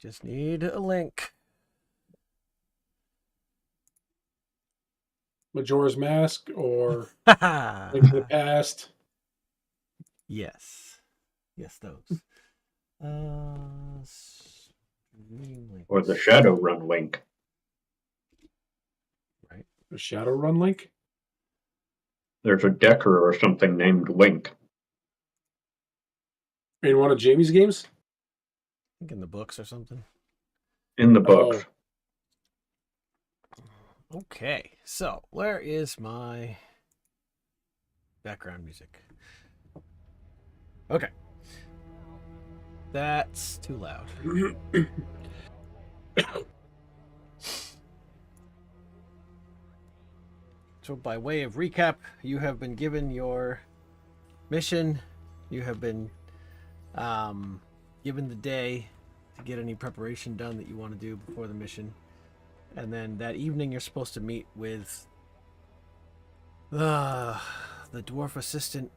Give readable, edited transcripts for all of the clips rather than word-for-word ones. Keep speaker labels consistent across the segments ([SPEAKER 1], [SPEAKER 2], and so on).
[SPEAKER 1] just need a link.
[SPEAKER 2] Majora's Mask or Link to the Past.
[SPEAKER 1] Yes. Yes, those.
[SPEAKER 3] Or the Shadowrun link.
[SPEAKER 1] Right.
[SPEAKER 2] The Shadowrun Link?
[SPEAKER 3] There's a Decker or something named Link.
[SPEAKER 2] In one of Jamie's games?
[SPEAKER 1] I think in the books or something.
[SPEAKER 3] In the books.
[SPEAKER 1] Okay, so where is my background music? Okay. That's too loud. So by way of recap, you have been given your mission. You have been given the day to get any preparation done that you want to do before the mission. And then that evening you're supposed to meet with the dwarf assistant.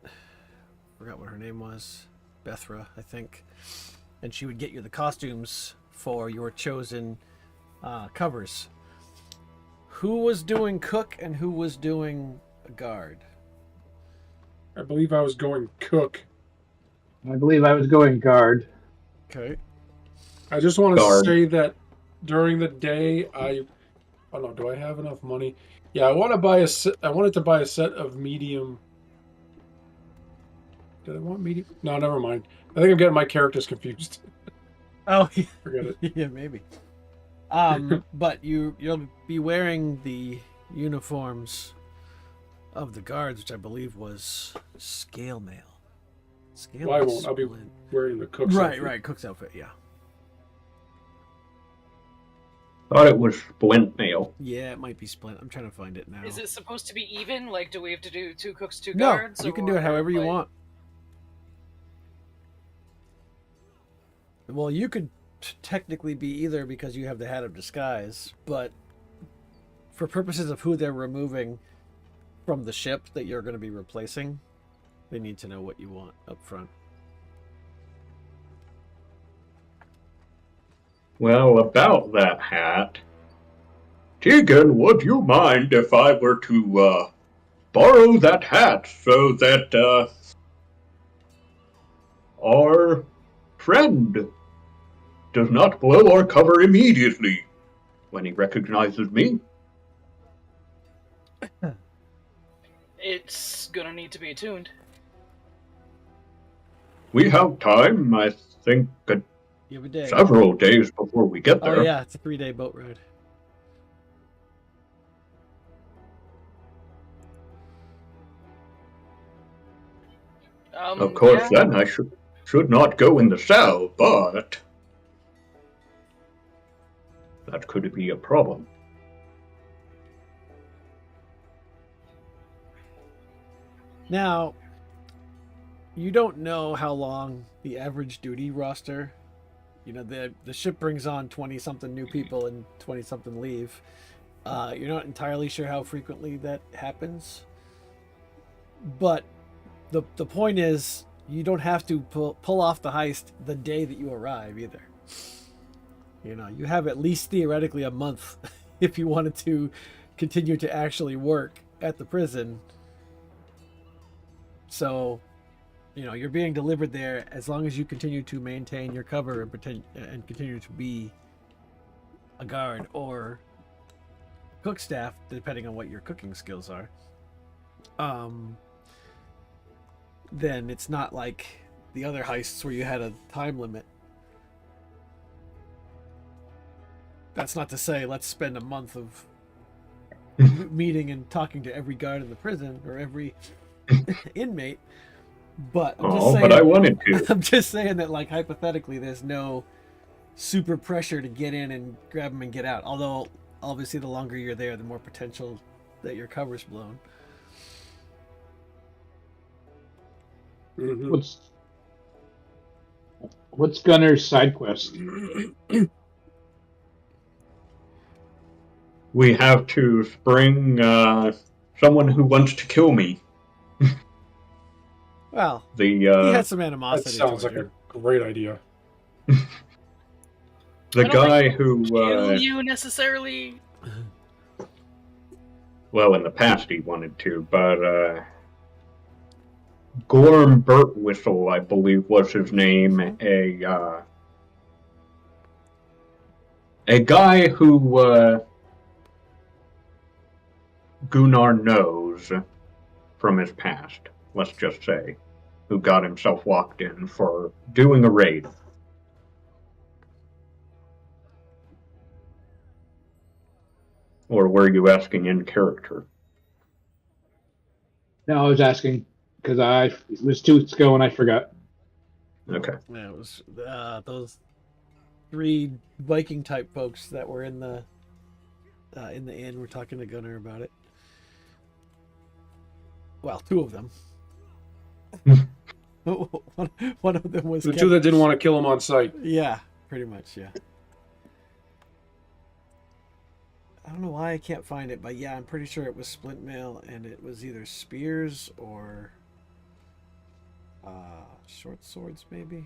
[SPEAKER 1] Forgot what her name was. Bethra, I think. And she would get you the costumes for your chosen covers. Who was doing cook and who was doing a guard?
[SPEAKER 2] I believe I was going cook.
[SPEAKER 4] I believe I was going guard.
[SPEAKER 1] Okay.
[SPEAKER 2] I just want to
[SPEAKER 3] Guard.
[SPEAKER 2] say that during the day, I don't know. Do I have enough money? Yeah, I want to buy a set. I wanted to buy a set of medium. Did I want medium? No, never mind. I think I'm getting my characters confused.
[SPEAKER 1] Oh, yeah.
[SPEAKER 2] Forget it.
[SPEAKER 1] Yeah, maybe. But you'll be wearing the uniforms of the guards, which I believe was scale mail. Scale
[SPEAKER 2] Well, I
[SPEAKER 1] mail
[SPEAKER 2] won't. I'll be
[SPEAKER 1] split.
[SPEAKER 2] wearing the cook's
[SPEAKER 1] Right,
[SPEAKER 2] outfit.
[SPEAKER 1] right. Cook's outfit, yeah.
[SPEAKER 3] Thought it was splint mail.
[SPEAKER 1] Yeah, it might be split. I'm trying to find it now.
[SPEAKER 5] Is it supposed to be even? Like, do we have to do 2 cooks, 2
[SPEAKER 1] No,
[SPEAKER 5] guards?
[SPEAKER 1] you can do it however you
[SPEAKER 5] like...
[SPEAKER 1] want. Well, you could technically be either because you have the hat of disguise, but for purposes of who they're removing from the ship that you're going to be replacing, they need to know what you want up front.
[SPEAKER 3] Well, about that hat, Tegan, would you mind if I were to borrow that hat so that our friend does not blow our cover immediately when he recognizes me?
[SPEAKER 5] It's gonna need to be attuned.
[SPEAKER 3] We have time, I think,
[SPEAKER 1] You have a day.
[SPEAKER 3] several days before we get there.
[SPEAKER 1] Oh yeah, it's a 3-day boat ride.
[SPEAKER 3] Of course,
[SPEAKER 5] yeah.
[SPEAKER 3] then I should not go in the cell, but that could be a problem.
[SPEAKER 1] Now, you don't know how long the average duty roster. You know, the ship brings on 20-something new people and 20-something leave. You're not entirely sure how frequently that happens. But the point is, you don't have to pull off the heist the day that you arrive either. You know, you have at least theoretically a month if you wanted to continue to actually work at the prison. So, you know, you're being delivered there as long as you continue to maintain your cover and continue to be a guard or cook staff, depending on what your cooking skills are. Then it's not like the other heists where you had a time limit. That's not to say let's spend a month of meeting and talking to every guard in the prison or every inmate. But I'm just saying,
[SPEAKER 3] but I wanted to.
[SPEAKER 1] I'm just saying that, like, hypothetically, there's no super pressure to get in and grab them and get out. Although, obviously, the longer you're there, the more potential that your cover's blown.
[SPEAKER 2] Mm-hmm.
[SPEAKER 4] What's Gunner's side quest?
[SPEAKER 3] We have to spring someone who wants to kill me.
[SPEAKER 1] Well,
[SPEAKER 3] The
[SPEAKER 1] he had some
[SPEAKER 2] That
[SPEAKER 1] animosity.
[SPEAKER 2] sounds like
[SPEAKER 1] toward
[SPEAKER 2] a great idea.
[SPEAKER 3] The
[SPEAKER 5] I don't
[SPEAKER 3] guy
[SPEAKER 5] think
[SPEAKER 3] who,
[SPEAKER 5] kill you necessarily.
[SPEAKER 3] well, in the past he wanted to, but Gorm Burtwhistle, I believe was his name, a guy who Gunnar knows from his past, let's just say, who got himself locked in for doing a raid. Or were you asking in character?
[SPEAKER 4] No, I was asking because it was 2 weeks ago and I forgot.
[SPEAKER 3] Okay.
[SPEAKER 1] Yeah, it was those 3 Viking type folks that were in the inn. We're talking to Gunnar about it. Well, 2 of them. one of them was
[SPEAKER 2] The 2 that didn't want to kill him on sight.
[SPEAKER 1] Yeah, pretty much. Yeah. I don't know why I can't find it, but yeah, I'm pretty sure it was splint mail, and it was either spears or short swords, maybe.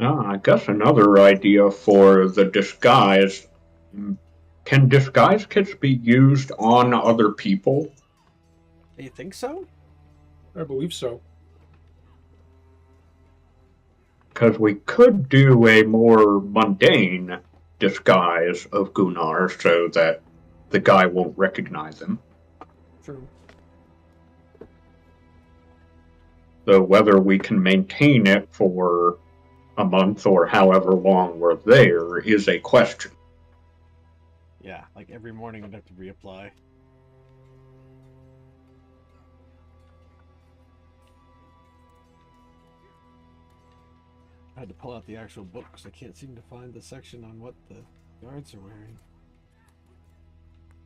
[SPEAKER 3] I guess another idea for the disguise. Can disguise kits be used on other people?
[SPEAKER 1] Do you think so?
[SPEAKER 2] I believe so.
[SPEAKER 3] Because we could do a more mundane disguise of Gunnar so that the guy won't recognize him.
[SPEAKER 1] True.
[SPEAKER 3] So whether we can maintain it for a month or however long we're there is a question.
[SPEAKER 1] Yeah, like every morning I'd have to reapply. I had to pull out the actual book because I can't seem to find the section on what the guards are wearing.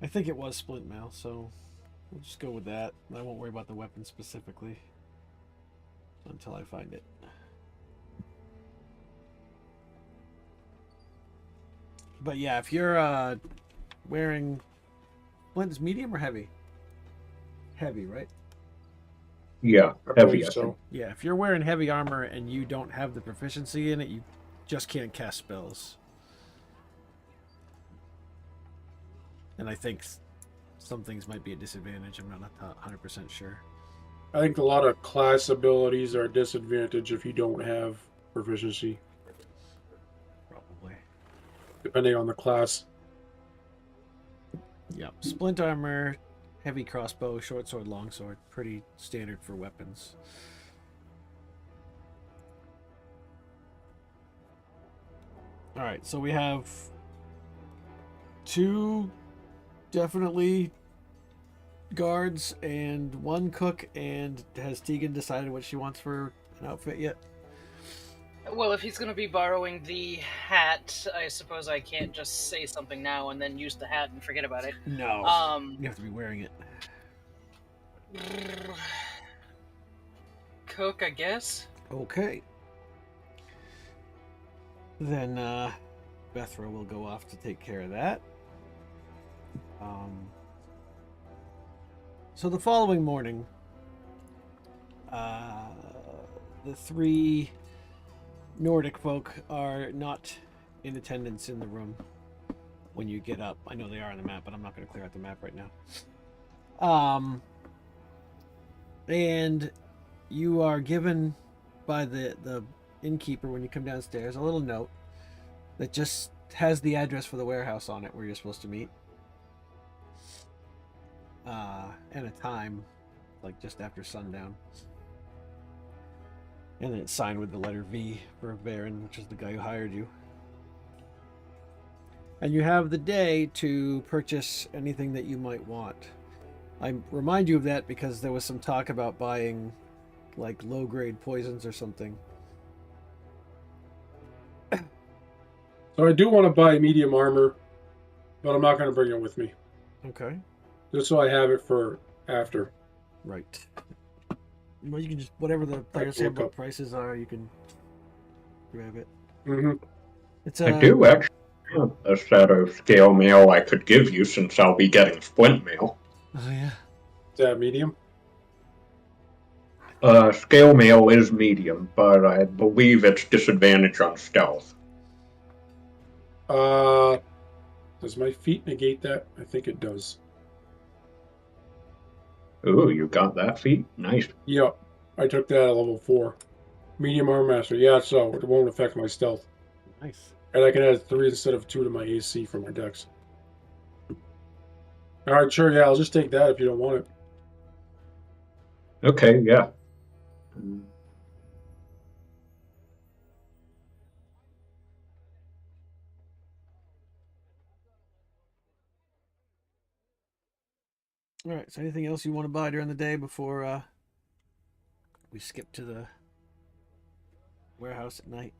[SPEAKER 1] I think it was splint mail, so we'll just go with that. I won't worry about the weapon specifically until I find it. But yeah, if you're wearing splint, is medium or heavy? Heavy, right?
[SPEAKER 3] Yeah,
[SPEAKER 2] I
[SPEAKER 3] heavy.
[SPEAKER 2] believe so.
[SPEAKER 1] Yeah, if you're wearing heavy armor and you don't have the proficiency in it, you just can't cast spells. And I think some things might be a disadvantage. I'm not 100% sure.
[SPEAKER 2] I think a lot of class abilities are a disadvantage if you don't have proficiency,
[SPEAKER 1] Probably.
[SPEAKER 2] depending on the class.
[SPEAKER 1] Yep. Splint armor, heavy crossbow, short sword, long sword. Pretty standard for weapons. Alright, so we have 2 definitely guards and 1 cook. And has Tegan decided what she wants for an outfit yet?
[SPEAKER 5] Well, if he's going to be borrowing the hat, I suppose I can't just say something now and then use the hat and forget about it.
[SPEAKER 1] No. You have to be wearing it.
[SPEAKER 5] Cook, I guess.
[SPEAKER 1] Okay. Then Bethra will go off to take care of that. So the following morning, the 3 Nordic folk are not in attendance in the room when you get up. I know they are on the map, but I'm not going to clear out the map right now. And you are given by the innkeeper when you come downstairs a little note that just has the address for the warehouse on it where you're supposed to meet. And a time, like just after sundown. And then it's signed with the letter V for Baron, which is the guy who hired you. And you have the day to purchase anything that you might want. I remind you of that because there was some talk about buying like low-grade poisons or something.
[SPEAKER 2] So I do want to buy medium armor, but I'm not going to bring it with me.
[SPEAKER 1] Okay.
[SPEAKER 2] Just so I have it for after.
[SPEAKER 1] Right. Well, you can just, whatever the player's
[SPEAKER 2] look
[SPEAKER 1] handbook
[SPEAKER 2] up.
[SPEAKER 1] prices are, you can grab it.
[SPEAKER 2] Mm-hmm.
[SPEAKER 1] It's
[SPEAKER 3] I do actually have a set of scale mail I could give you since I'll be getting splint mail.
[SPEAKER 1] Oh, yeah.
[SPEAKER 2] Is that medium?
[SPEAKER 1] I
[SPEAKER 3] Scale mail is medium, but I believe it's disadvantage on stealth.
[SPEAKER 2] Does my feat negate that? I think it does.
[SPEAKER 3] Ooh, you got that feat? Nice.
[SPEAKER 2] Yep. I took that at level 4. Medium armor master. Yeah, so it won't affect my stealth.
[SPEAKER 1] Nice.
[SPEAKER 2] And I can add 3 instead of 2 to my AC for my dex. Alright, sure, yeah, I'll just take that if you don't want it.
[SPEAKER 3] Okay, yeah.
[SPEAKER 1] All right. So, anything else you want to buy during the day before we skip to the warehouse at night?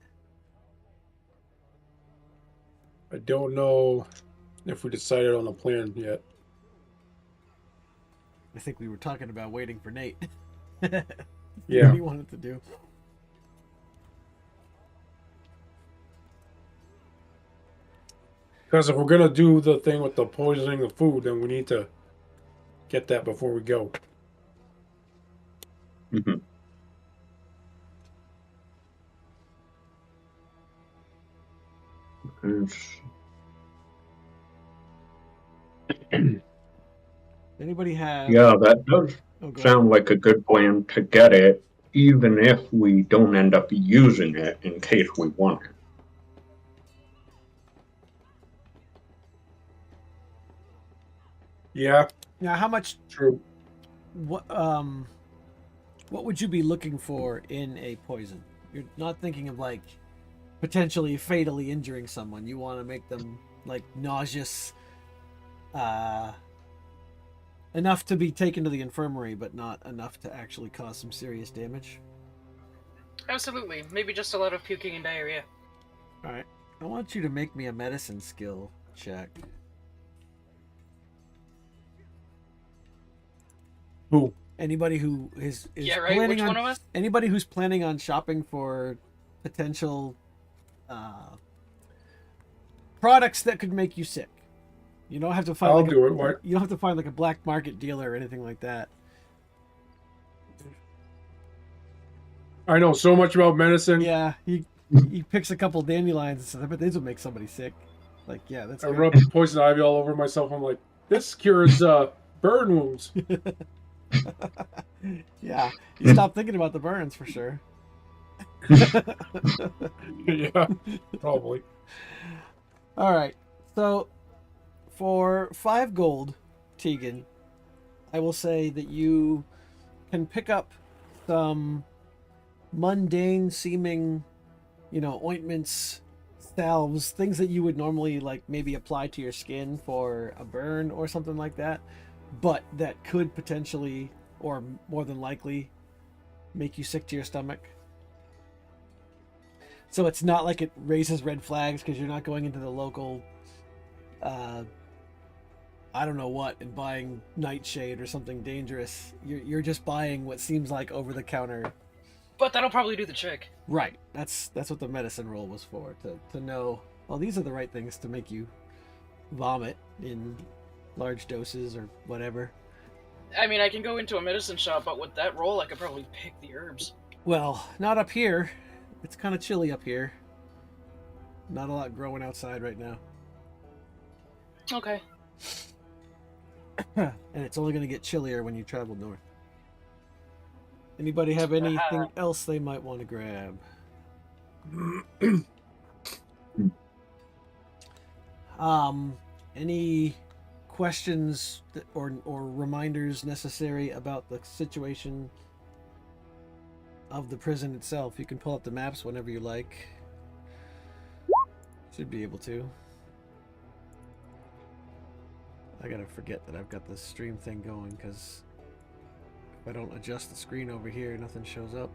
[SPEAKER 2] I don't know if we decided on a plan yet.
[SPEAKER 1] I think we were talking about waiting for Nate.
[SPEAKER 2] Yeah.
[SPEAKER 1] What he wanted to do.
[SPEAKER 2] Because if we're going to do the thing with the poisoning the food, then we need to get that before we go.
[SPEAKER 3] Mm-hmm.
[SPEAKER 1] Anybody have?
[SPEAKER 3] Yeah, that does sound like a good plan to get it, even if we don't end up using it in case we want it.
[SPEAKER 2] Yeah.
[SPEAKER 1] Now, how much?
[SPEAKER 2] True.
[SPEAKER 1] What would you be looking for in a poison? You're not thinking of like potentially fatally injuring someone. You want to make them like nauseous, enough to be taken to the infirmary, but not enough to actually cause some serious damage.
[SPEAKER 5] Absolutely. Maybe just a lot of puking and diarrhea.
[SPEAKER 1] All right. I want you to make me a medicine skill check.
[SPEAKER 2] Who?
[SPEAKER 1] Anybody who is
[SPEAKER 5] Yeah, right?
[SPEAKER 1] planning
[SPEAKER 5] Which
[SPEAKER 1] on
[SPEAKER 5] one of us?
[SPEAKER 1] anybody who's planning on shopping for potential products that could make you sick. You don't have to find.
[SPEAKER 2] I'll do it. What?
[SPEAKER 1] You don't have to find like a black market dealer or anything like that.
[SPEAKER 2] I know so much about medicine.
[SPEAKER 1] Yeah, he picks a couple dandelions and says, "I bet these would make somebody sick." Like, yeah, that's.
[SPEAKER 2] I
[SPEAKER 1] good.
[SPEAKER 2] rub poison ivy all over myself. I'm like, this cures burn wounds.
[SPEAKER 1] Yeah, you stop thinking about the burns for sure.
[SPEAKER 2] Yeah, probably.
[SPEAKER 1] All right, so for 5 gold, Tegan, I will say that you can pick up some mundane seeming, ointments, salves, things that you would normally like maybe apply to your skin for a burn or something like that, but that could potentially, or more than likely, make you sick to your stomach. So it's not like it raises red flags because you're not going into the local, I don't know what, and buying nightshade or something dangerous. You're just buying what seems like over-the-counter.
[SPEAKER 5] But that'll probably do the trick.
[SPEAKER 1] Right. That's what the medicine roll was for, to know, well, these are the right things to make you vomit in large doses or whatever.
[SPEAKER 5] I mean, I can go into a medicine shop, but with that roll, I could probably pick the herbs.
[SPEAKER 1] Well, not up here. It's kind of chilly up here. Not a lot growing outside right now.
[SPEAKER 5] Okay.
[SPEAKER 1] And it's only going to get chillier when you travel north. Anybody have anything else they might want to grab? Any questions or reminders necessary about the situation of the prison itself? You can pull up the maps whenever you like. Should be able to. I gotta forget that I've got this stream thing going, because if I don't adjust the screen over here, nothing shows up.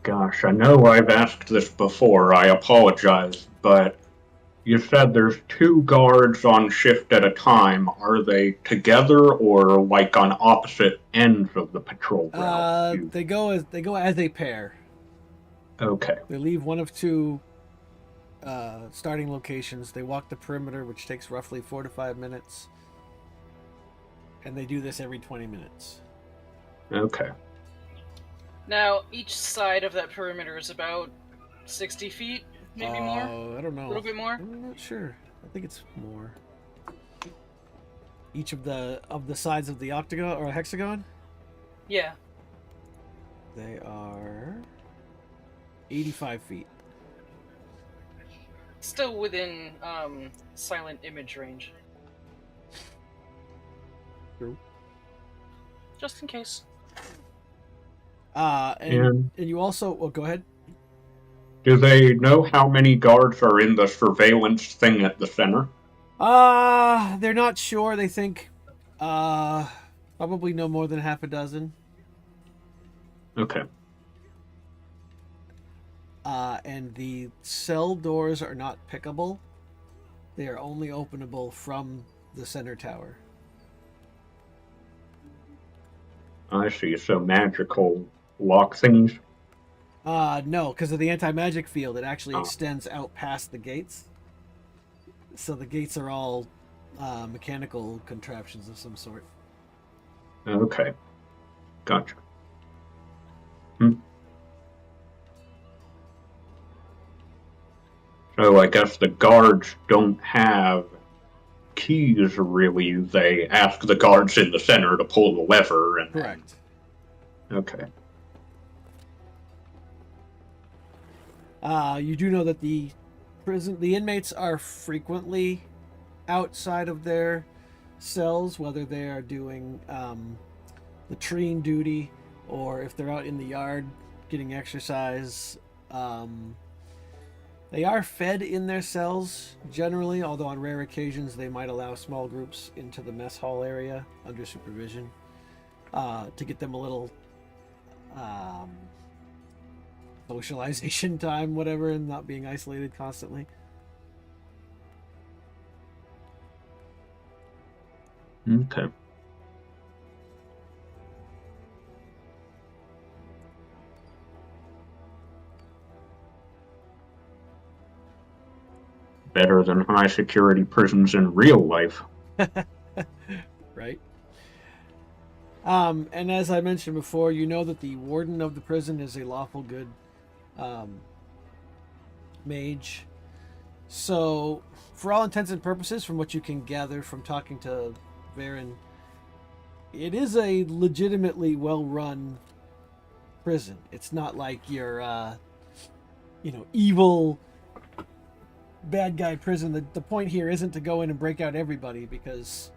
[SPEAKER 3] Gosh, I know I've asked this before, I apologize, but you said there's 2 guards on shift at a time. Are they together or like on opposite ends of the patrol route?
[SPEAKER 1] They go as a pair.
[SPEAKER 3] Okay.
[SPEAKER 1] They leave one of 2 starting locations. They walk the perimeter, which takes roughly 4 to 5 minutes. and they do this every 20 minutes.
[SPEAKER 3] Okay.
[SPEAKER 5] Now, each side of that perimeter is about 60 feet, maybe more?
[SPEAKER 1] I don't know.
[SPEAKER 5] A little bit more?
[SPEAKER 1] I'm not sure. I think it's more. Each of the sides of the octagon or hexagon,
[SPEAKER 5] Yeah.
[SPEAKER 1] they are 85 feet.
[SPEAKER 5] Still within silent image range.
[SPEAKER 1] True.
[SPEAKER 5] Just in case.
[SPEAKER 1] And you also, well, go ahead.
[SPEAKER 3] Do they know how many guards are in the surveillance thing at the center?
[SPEAKER 1] They're not sure. They think probably no more than half a dozen.
[SPEAKER 3] Okay.
[SPEAKER 1] And the cell doors are not pickable. They are only openable from the center tower.
[SPEAKER 3] I see. So magical lock thingies?
[SPEAKER 1] No, because of the anti-magic field, it actually extends out past the gates. So the gates are all mechanical contraptions of some sort.
[SPEAKER 3] Okay. Gotcha. So I guess the guards don't have keys, really. They ask the guards in the center to pull the lever. And
[SPEAKER 1] Correct.
[SPEAKER 3] Okay.
[SPEAKER 1] You do know that the inmates are frequently outside of their cells, whether they are doing latrine duty or if they're out in the yard getting exercise. They are fed in their cells generally, although on rare occasions they might allow small groups into the mess hall area under supervision to get them a little socialization time, whatever, and not being isolated constantly.
[SPEAKER 3] Okay. Better than high security prisons in real life.
[SPEAKER 1] Right. And as I mentioned before, you know that the warden of the prison is a lawful good mage. So, for all intents and purposes, from what you can gather from talking to Varen, it is a legitimately well-run prison. It's not like your, evil bad guy prison. The point here isn't to go in and break out everybody, because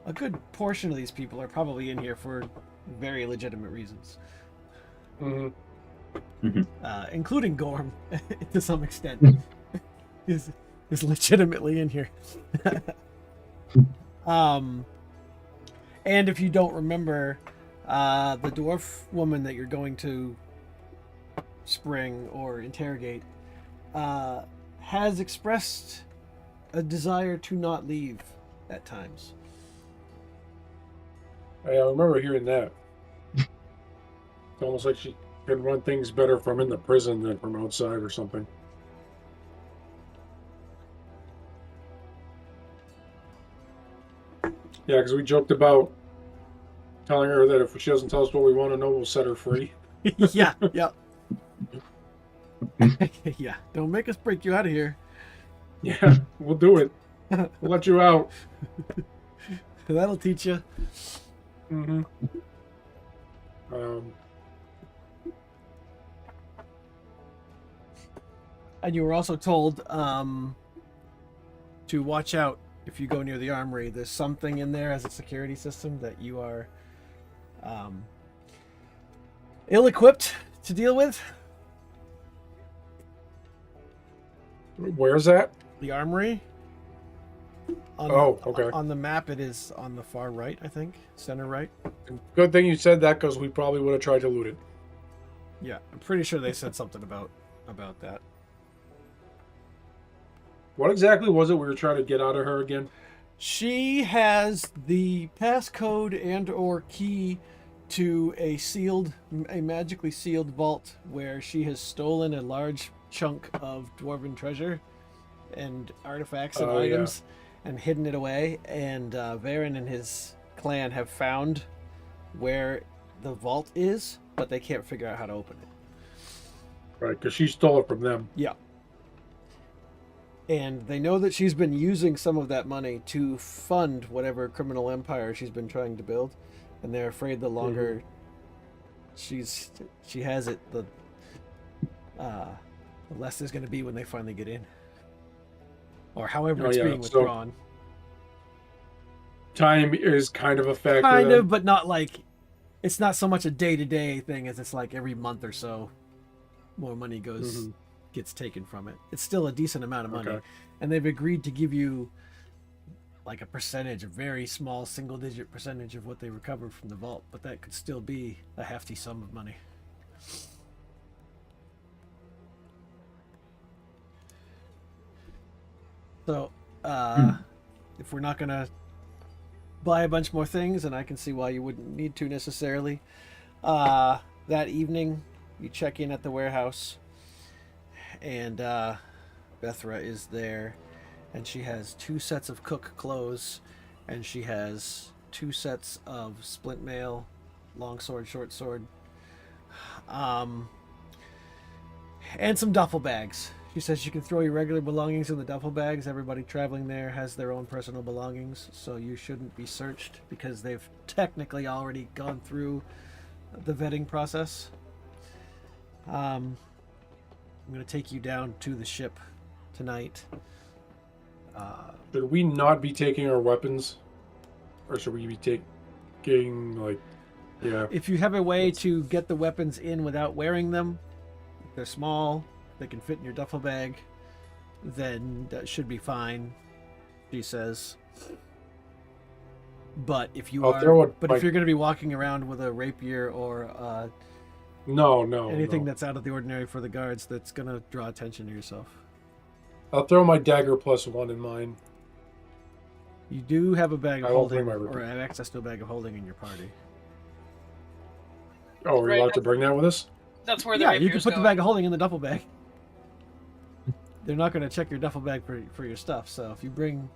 [SPEAKER 1] a good portion of these people are probably in here for very legitimate reasons. Including Gorm, to some extent, is legitimately in here. And if you don't remember, the dwarf woman that you're going to spring or interrogate has expressed a desire to not leave at times.
[SPEAKER 2] I remember hearing that. It's almost like she can run things better from in the prison than from outside or something. Yeah, because we joked about telling her that if she doesn't tell us what we want to know, we'll set her free.
[SPEAKER 1] Yeah. Yeah, don't make us break you out of here.
[SPEAKER 2] Yeah, we'll do it. We'll let you out.
[SPEAKER 1] That'll teach you.
[SPEAKER 2] Mm-hmm.
[SPEAKER 1] And you were also told to watch out if you go near the armory. There's something in there as a security system that you are ill-equipped to deal with.
[SPEAKER 2] Where's that?
[SPEAKER 1] The armory.
[SPEAKER 2] Okay.
[SPEAKER 1] On the map, it is on the far right, I think. Center right.
[SPEAKER 2] Good thing you said that, because we probably would have tried to loot it.
[SPEAKER 1] Yeah, I'm pretty sure they said something about that.
[SPEAKER 2] What exactly was it we were trying to get out of her again?
[SPEAKER 1] She has the passcode and or key to a magically sealed vault where she has stolen a large chunk of dwarven treasure and artifacts and items and hidden it away. And Varen and his clan have found where the vault is, but they can't figure out how to open it.
[SPEAKER 2] Right, because she stole it from them.
[SPEAKER 1] Yeah. And they know that she's been using some of that money to fund whatever criminal empire she's been trying to build, and they're afraid the longer she has it, the less there's going to be when they finally get in, or however it's being withdrawn.
[SPEAKER 2] Time is kind of a factor.
[SPEAKER 1] Kind of, but not like it's not so much a day-to-day thing as it's like every month or so, more money gets taken from it. It's still a decent amount of money, and they've agreed to give you like a percentage, a very small single-digit percentage of what they recovered from the vault, but that could still be a hefty sum of money. So, if we're not gonna buy a bunch more things, and I can see why you wouldn't need to necessarily, that evening you check in at the warehouse, and Bethra is there, and she has 2 sets of cook clothes, and she has 2 sets of splint mail, long sword, short sword, and some duffel bags. She says you can throw your regular belongings in the duffel bags. Everybody traveling there has their own personal belongings, so you shouldn't be searched because they've technically already gone through the vetting process. I'm going to take you down to the ship tonight.
[SPEAKER 2] Should we not be taking our weapons? Or should we be taking, like,
[SPEAKER 1] If you have a way to get the weapons in without wearing them, they're small, they can fit in your duffel bag, then that should be fine, she says. But if you if you're going to be walking around with a rapier or anything that's out of the ordinary for the guards, that's going to draw attention to yourself.
[SPEAKER 2] I'll throw my dagger +1 in mine.
[SPEAKER 1] You do have a bag of holding, or have access to a bag of holding in your party.
[SPEAKER 2] Oh, we're allowed to bring that with us?
[SPEAKER 5] That's where the rapiers
[SPEAKER 1] you can put
[SPEAKER 5] go.
[SPEAKER 1] the bag of holding in the duffel bag. They're not going to check your duffel bag for your stuff, so if you bring...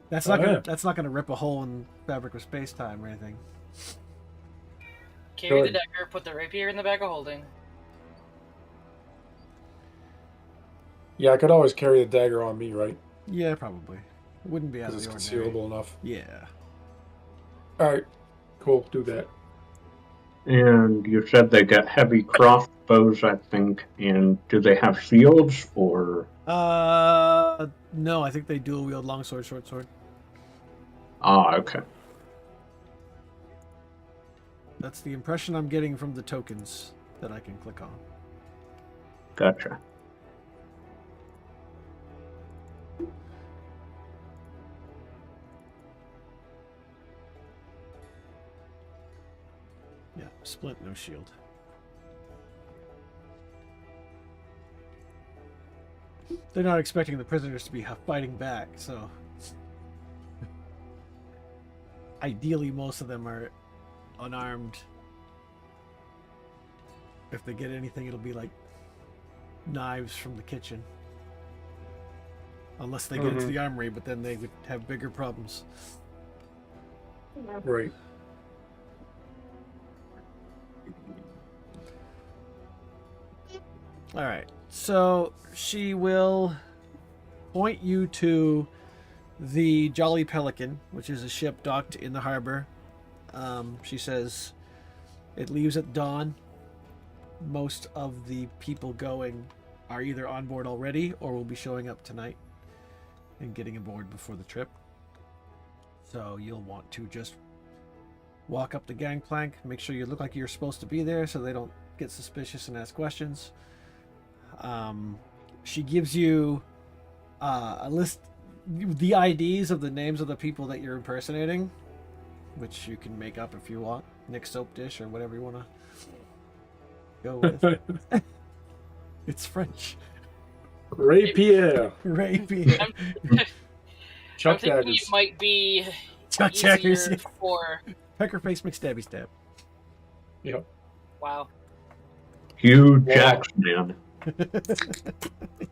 [SPEAKER 1] That's not going to rip a hole in fabric or space-time or anything.
[SPEAKER 5] Carry the dagger, put the rapier in the bag of holding.
[SPEAKER 2] Yeah, I could always carry the dagger on me, right?
[SPEAKER 1] Yeah, probably. It wouldn't be out of the
[SPEAKER 2] ordinary. It's concealable enough.
[SPEAKER 1] Yeah.
[SPEAKER 2] Alright, cool, do that.
[SPEAKER 3] And you said they get heavy crossbows, I think, and do they have shields, or...?
[SPEAKER 1] No, I think they dual wield long sword, short sword.
[SPEAKER 3] Ah, okay.
[SPEAKER 1] That's the impression I'm getting from the tokens that I can click on.
[SPEAKER 3] Gotcha.
[SPEAKER 1] Yeah, splint, no shield. They're not expecting the prisoners to be fighting back, so... Ideally, most of them are unarmed. If they get anything, it'll be like knives from the kitchen. Unless they get into the armory, but then they would have bigger problems.
[SPEAKER 2] Right.
[SPEAKER 1] Alright, so she will point you to the Jolly Pelican, which is a ship docked in the harbor. She says it leaves at dawn. Most of the people going are either on board already or will be showing up tonight and getting aboard before the trip. So you'll want to just walk up the gangplank, make sure you look like you're supposed to be there so they don't get suspicious and ask questions. She gives you a list, the IDs of the names of the people that you're impersonating, which you can make up if you want. Nick Soap Dish or whatever you want to go with. It's French.
[SPEAKER 2] Rapier.
[SPEAKER 1] Rapier.
[SPEAKER 2] Chuck
[SPEAKER 5] I'm thinking
[SPEAKER 2] daggers.
[SPEAKER 5] it might be
[SPEAKER 1] Chuck
[SPEAKER 5] easier
[SPEAKER 1] daggers.
[SPEAKER 5] for...
[SPEAKER 1] Peckerface McStabby Stab.
[SPEAKER 2] Yep.
[SPEAKER 5] Wow.
[SPEAKER 3] Hugh Jackman.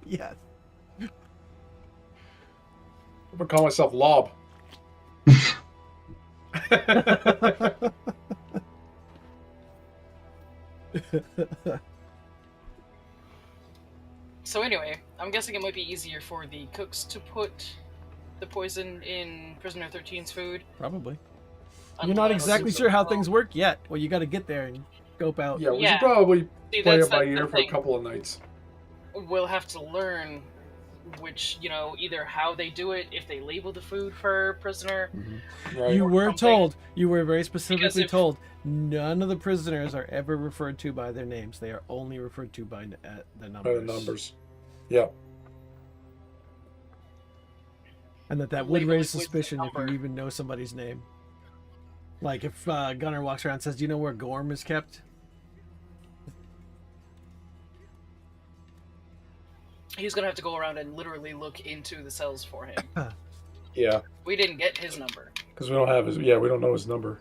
[SPEAKER 1] Yes.
[SPEAKER 2] I'm gonna call myself Lob.
[SPEAKER 5] So anyway, I'm guessing it might be easier for the cooks to put the poison in Prisoner 13's food.
[SPEAKER 1] Probably. You're not
[SPEAKER 5] unless-
[SPEAKER 1] exactly sure how things work yet. Well, you got to get there and scope out.
[SPEAKER 2] Yeah, we
[SPEAKER 5] Yeah.
[SPEAKER 2] should probably
[SPEAKER 5] See,
[SPEAKER 2] play
[SPEAKER 5] that's
[SPEAKER 2] it by
[SPEAKER 5] the
[SPEAKER 2] ear for a
[SPEAKER 5] thing.
[SPEAKER 2] couple of nights.
[SPEAKER 5] We'll have to learn which, either how they do it, if they label the food for prisoner.
[SPEAKER 2] Right.
[SPEAKER 1] You were
[SPEAKER 5] something.
[SPEAKER 1] told, you were very specifically
[SPEAKER 5] if-
[SPEAKER 1] told, none of the prisoners are ever referred to by their names. They are only referred to by the
[SPEAKER 2] By
[SPEAKER 1] numbers.
[SPEAKER 2] the numbers. Yeah.
[SPEAKER 1] And that would
[SPEAKER 5] Label it
[SPEAKER 1] raise
[SPEAKER 5] with the
[SPEAKER 1] suspicion if you
[SPEAKER 5] number.
[SPEAKER 1] even know somebody's name. Like if Gunnar walks around and says, "Do you know where Gorm is kept?"
[SPEAKER 5] He's gonna have to go around and literally look into the cells for him.
[SPEAKER 2] Yeah.
[SPEAKER 5] We didn't get his number.
[SPEAKER 2] Because we don't have his. Yeah, we don't know his number.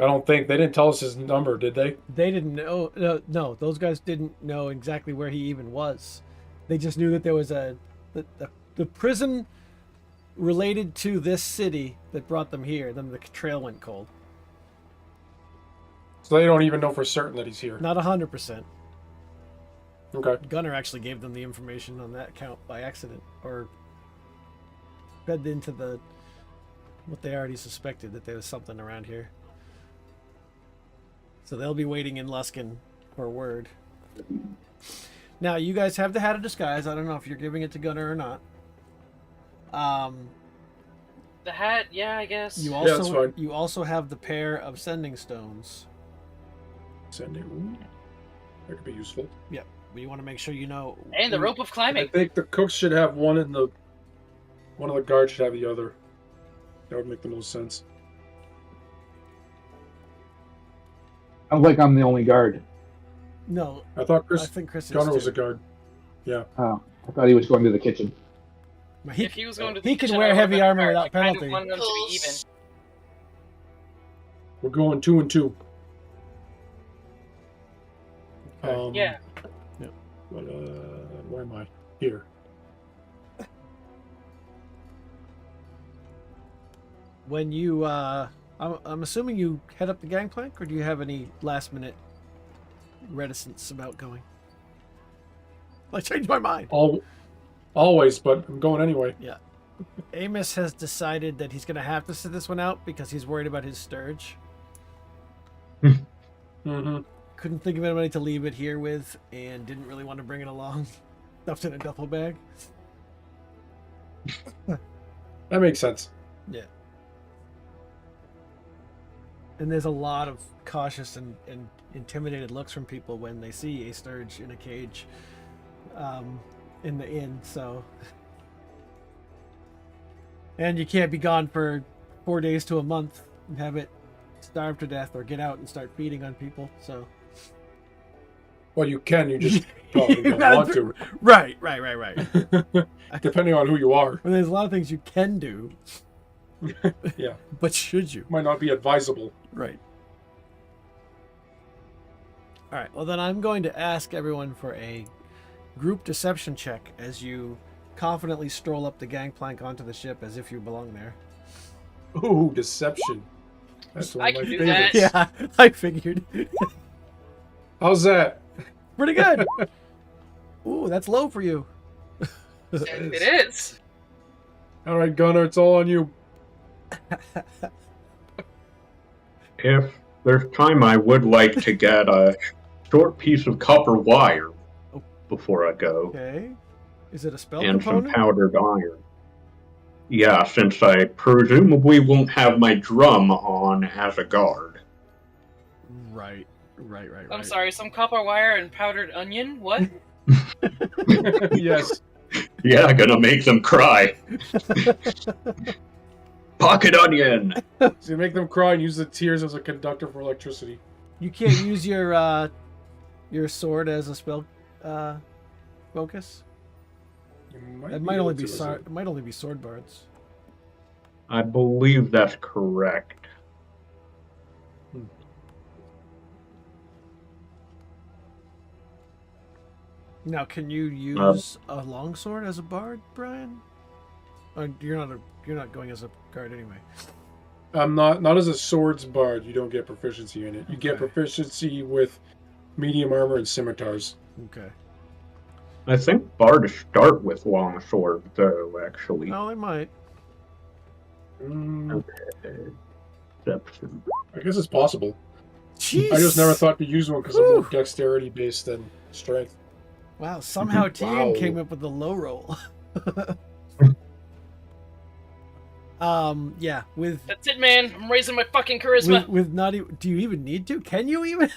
[SPEAKER 2] I don't think they didn't tell us his number, did they?
[SPEAKER 1] They didn't know. No, those guys didn't know exactly where he even was. They just knew that there was the prison related to this city that brought them here. Then the trail went cold.
[SPEAKER 2] So they don't even know for certain that he's here.
[SPEAKER 1] Not 100%.
[SPEAKER 2] Okay.
[SPEAKER 1] Gunnar actually gave them the information on that count by accident, or fed into what they already suspected, that there was something around here. So they'll be waiting in Luskin for word. Now, you guys have the hat of disguise. I don't know if you're giving it to Gunnar or not.
[SPEAKER 5] The hat, yeah, I guess.
[SPEAKER 1] You
[SPEAKER 2] Yeah, that's
[SPEAKER 1] also
[SPEAKER 2] fine.
[SPEAKER 1] you also have the pair of sending stones.
[SPEAKER 2] Sending. Ooh, that could be useful.
[SPEAKER 1] Yep. But you want to make sure you know.
[SPEAKER 5] And the rope of
[SPEAKER 2] I
[SPEAKER 5] climbing.
[SPEAKER 2] think the cooks should have one in the. One of the guards should have the other. That would make the most sense.
[SPEAKER 4] Sounds like I'm the only guard.
[SPEAKER 1] No,
[SPEAKER 2] I thought
[SPEAKER 1] I
[SPEAKER 2] Chris
[SPEAKER 1] think Chris is
[SPEAKER 2] Gunner was
[SPEAKER 1] too.
[SPEAKER 2] a guard. Yeah.
[SPEAKER 4] Oh, I thought he was going to the kitchen.
[SPEAKER 1] He,
[SPEAKER 5] If he was going to the
[SPEAKER 1] he can
[SPEAKER 5] kitchen,
[SPEAKER 1] wear
[SPEAKER 5] I would've
[SPEAKER 1] heavy
[SPEAKER 5] been
[SPEAKER 1] armor
[SPEAKER 5] hard.
[SPEAKER 1] without
[SPEAKER 5] I kind of
[SPEAKER 1] penalty.
[SPEAKER 5] wanted them to be even.
[SPEAKER 2] We're going 2 and 2.
[SPEAKER 5] Yeah.
[SPEAKER 2] But, where am I? Here.
[SPEAKER 1] When you, I'm assuming you head up the gangplank, or do you have any last minute reticence about going? I changed my mind.
[SPEAKER 2] Always, but I'm going anyway.
[SPEAKER 1] Amos has decided that he's going to have to sit this one out because he's worried about his Sturge.
[SPEAKER 2] Mm-hmm.
[SPEAKER 1] Couldn't think of anybody to leave it here with, and didn't really want to bring it along. Stuffed in a duffel bag.
[SPEAKER 2] That makes sense.
[SPEAKER 1] Yeah. And there's a lot of cautious and intimidated looks from people when they see a Sturge in a cage in the inn, so. And you can't be gone for 4 days to a month and have it starve to death or get out and start feeding on people, so.
[SPEAKER 2] Well, you can. You just probably don't want to.
[SPEAKER 1] Right.
[SPEAKER 2] Depending on who you are.
[SPEAKER 1] Well, there's a lot of things you can do.
[SPEAKER 2] Yeah.
[SPEAKER 1] But should you?
[SPEAKER 2] Might not be advisable.
[SPEAKER 1] Right. All right. Well, then I'm going to ask everyone for a group deception check as you confidently stroll up the gangplank onto the ship as if you belong there.
[SPEAKER 2] Ooh, deception. That's one
[SPEAKER 5] I
[SPEAKER 2] of my
[SPEAKER 5] can do
[SPEAKER 2] favorites.
[SPEAKER 5] that.
[SPEAKER 1] Yeah, I figured.
[SPEAKER 2] How's that?
[SPEAKER 1] Pretty good. Ooh, that's low for you.
[SPEAKER 5] It is.
[SPEAKER 2] All right, Gunnar, it's all on you.
[SPEAKER 3] If there's time, I would like to get a short piece of copper wire before I go,
[SPEAKER 1] Okay. Is it a spell
[SPEAKER 3] and some
[SPEAKER 1] component?
[SPEAKER 3] powdered iron. Yeah, since I presumably won't have my drum on as a guard.
[SPEAKER 1] Right.
[SPEAKER 5] I'm sorry, some copper wire and powdered onion? What?
[SPEAKER 2] Yes.
[SPEAKER 3] Yeah, gonna make them cry. Pocket onion!
[SPEAKER 2] So you make them cry and use the tears as a conductor for electricity.
[SPEAKER 1] You can't use your sword as a spell focus.
[SPEAKER 2] You
[SPEAKER 1] It
[SPEAKER 2] be
[SPEAKER 1] might
[SPEAKER 2] able
[SPEAKER 1] only be
[SPEAKER 2] to, as a-
[SPEAKER 1] it might only be sword bards.
[SPEAKER 3] I believe that's correct.
[SPEAKER 1] Now, can you use a longsword as a bard, Brian? Or you're not going as a guard anyway.
[SPEAKER 2] Not as a swords bard. You don't get proficiency in it. You get
[SPEAKER 1] Okay.
[SPEAKER 2] proficiency with medium armor and scimitars.
[SPEAKER 1] Okay.
[SPEAKER 3] I think bards start with longsword, though, actually.
[SPEAKER 1] Oh, they might.
[SPEAKER 2] Mm,
[SPEAKER 3] Deception.
[SPEAKER 2] I guess it's possible.
[SPEAKER 1] Jeez.
[SPEAKER 2] I just never thought to use one because I'm more dexterity based than strength.
[SPEAKER 1] Wow, somehow Tian
[SPEAKER 2] Wow.
[SPEAKER 1] came up with the low roll. Yeah, with
[SPEAKER 5] That's it, man. I'm raising my fucking charisma.
[SPEAKER 1] with not even. Do you even need to? Can you even?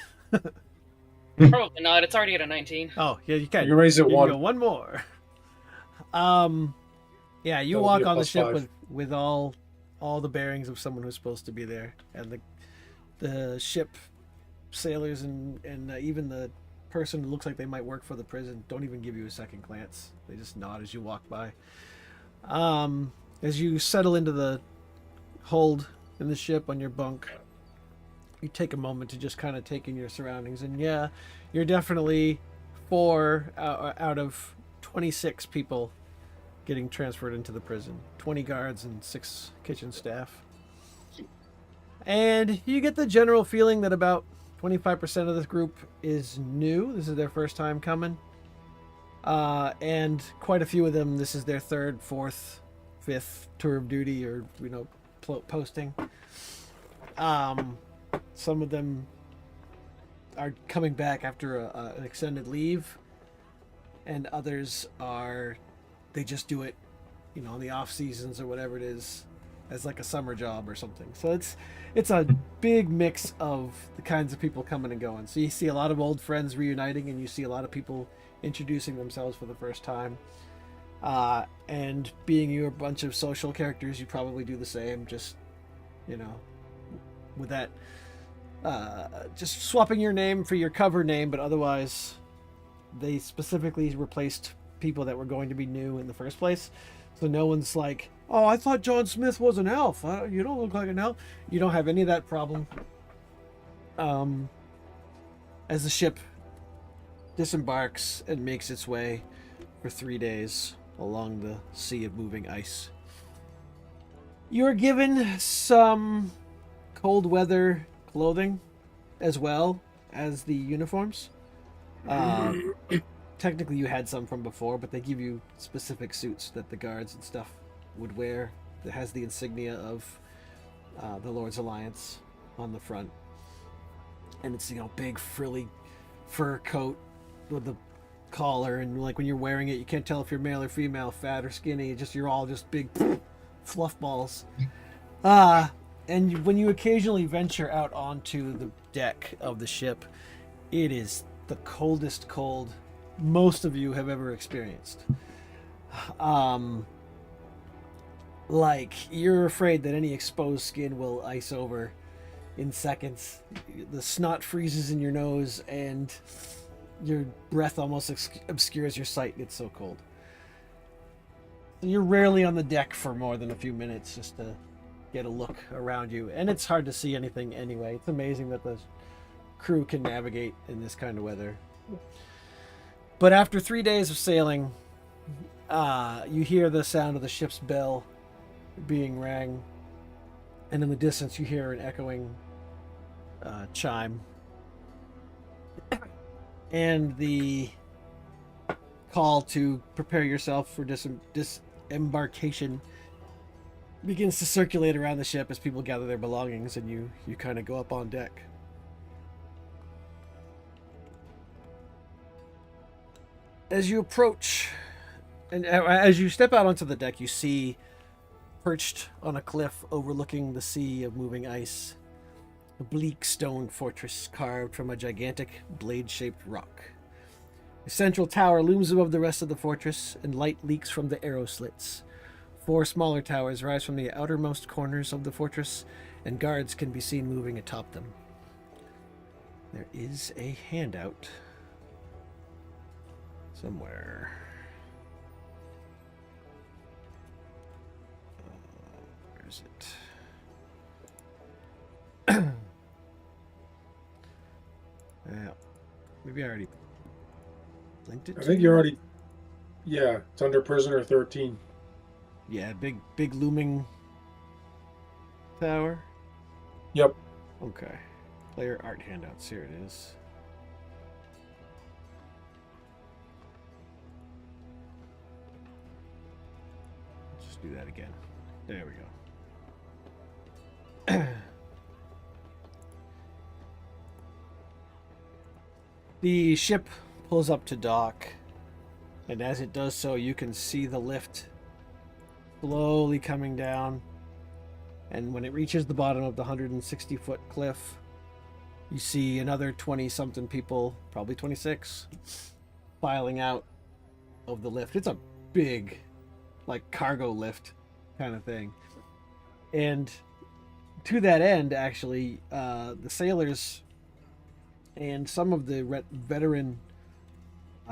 [SPEAKER 5] Probably not. It's already at a 19.
[SPEAKER 1] Oh, yeah, you can.
[SPEAKER 2] You raise it
[SPEAKER 1] You can
[SPEAKER 2] one.
[SPEAKER 1] go one more. Yeah, you
[SPEAKER 2] That would
[SPEAKER 1] walk
[SPEAKER 2] be a
[SPEAKER 1] on the
[SPEAKER 2] plus
[SPEAKER 1] ship
[SPEAKER 2] 5.
[SPEAKER 1] with all the bearings of someone who's supposed to be there, and the ship sailors and even the person who looks like they might work for the prison don't even give you a second glance. They just nod as you walk by. As you settle into the hold in the ship on your bunk, you take a moment to just kind of take in your surroundings, and yeah, you're definitely 4 out of 26 people getting transferred into the prison. 20 guards and 6 kitchen staff. And you get the general feeling that about 25% of this group is new. This is their first time coming. And quite a few of them, this is their 3rd, 4th, 5th tour of duty or, posting. Some of them are coming back after an extended leave. And others they just do it, in the off seasons or whatever it is, as like a summer job or something. So it's a big mix of the kinds of people coming and going. So you see a lot of old friends reuniting, and you see a lot of people introducing themselves for the first time. And being you a bunch of social characters, you probably do the same. Just with that, just swapping your name for your cover name, but otherwise, they specifically replaced people that were going to be new in the first place. So no one's like, oh, I thought John Smith was an elf. You don't look like an elf. You don't have any of that problem. As the ship disembarks and makes its way for 3 days along the sea of moving ice, you are given some cold weather clothing as well as the uniforms. Technically you had some from before, but they give you specific suits that the guards and stuff would wear that has the insignia of the Lord's Alliance on the front. And it's, big frilly fur coat with the collar, and like when you're wearing it, you can't tell if you're male or female, fat or skinny. You're all just big fluff balls. And when you occasionally venture out onto the deck of the ship, it is the coldest cold most of you have ever experienced. Like, you're afraid that any exposed skin will ice over in seconds. The snot freezes in your nose, and your breath almost obscures your sight. It's so cold. You're rarely on the deck for more than a few minutes just to get a look around you, and it's hard to see anything anyway. It's amazing that the crew can navigate in this kind of weather. But after 3 days of sailing, you hear the sound of the ship's bell being rang, and in the distance you hear an echoing chime, and the call to prepare yourself for disembarkation begins to circulate around the ship as people gather their belongings, and you kind of go up on deck. As you approach, and as you step out onto the deck, you see, perched on a cliff overlooking the sea of moving ice, a bleak stone fortress carved from a gigantic blade-shaped rock. A central tower looms above the rest of the fortress, and light leaks from the arrow slits. 4 smaller towers rise from the outermost corners of the fortress, and guards can be seen moving atop them. There is a handout somewhere. Where is it? Maybe I already linked it.
[SPEAKER 2] I think you already. Yeah, it's under prisoner 13.
[SPEAKER 1] Yeah, big looming tower?
[SPEAKER 2] Yep.
[SPEAKER 1] Okay. Player art handouts. Here it is. Let's just do that again. There we go. The ship pulls up to dock, and as it does so, you can see the lift slowly coming down. And when it reaches the bottom of the 160-foot cliff, you see another 20-something people, probably 26, filing out of the lift. It's a big, like, cargo lift kind of thing. And to that end, actually, the sailors and some of the veteran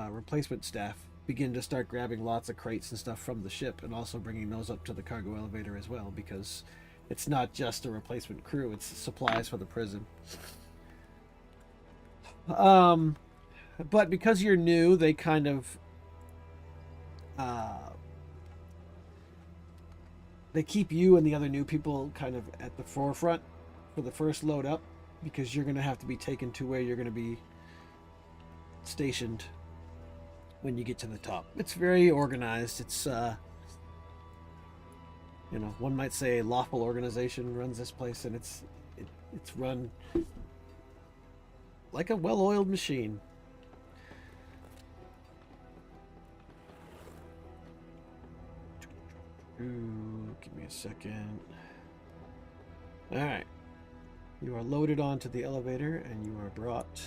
[SPEAKER 1] replacement staff begin to start grabbing lots of crates and stuff from the ship and also bringing those up to the cargo elevator as well, because it's not just a replacement crew, it's supplies for the prison. But because you're new, they kind of they keep you and the other new people kind of at the forefront for the first load up, because you're going to have to be taken to where you're going to be stationed when you get to the top. It's very organized. It's you know, one might say a lawful organization runs this place, and it's run like a well-oiled machine. Ooh, give me a second. All right. You are loaded onto the elevator, and you are brought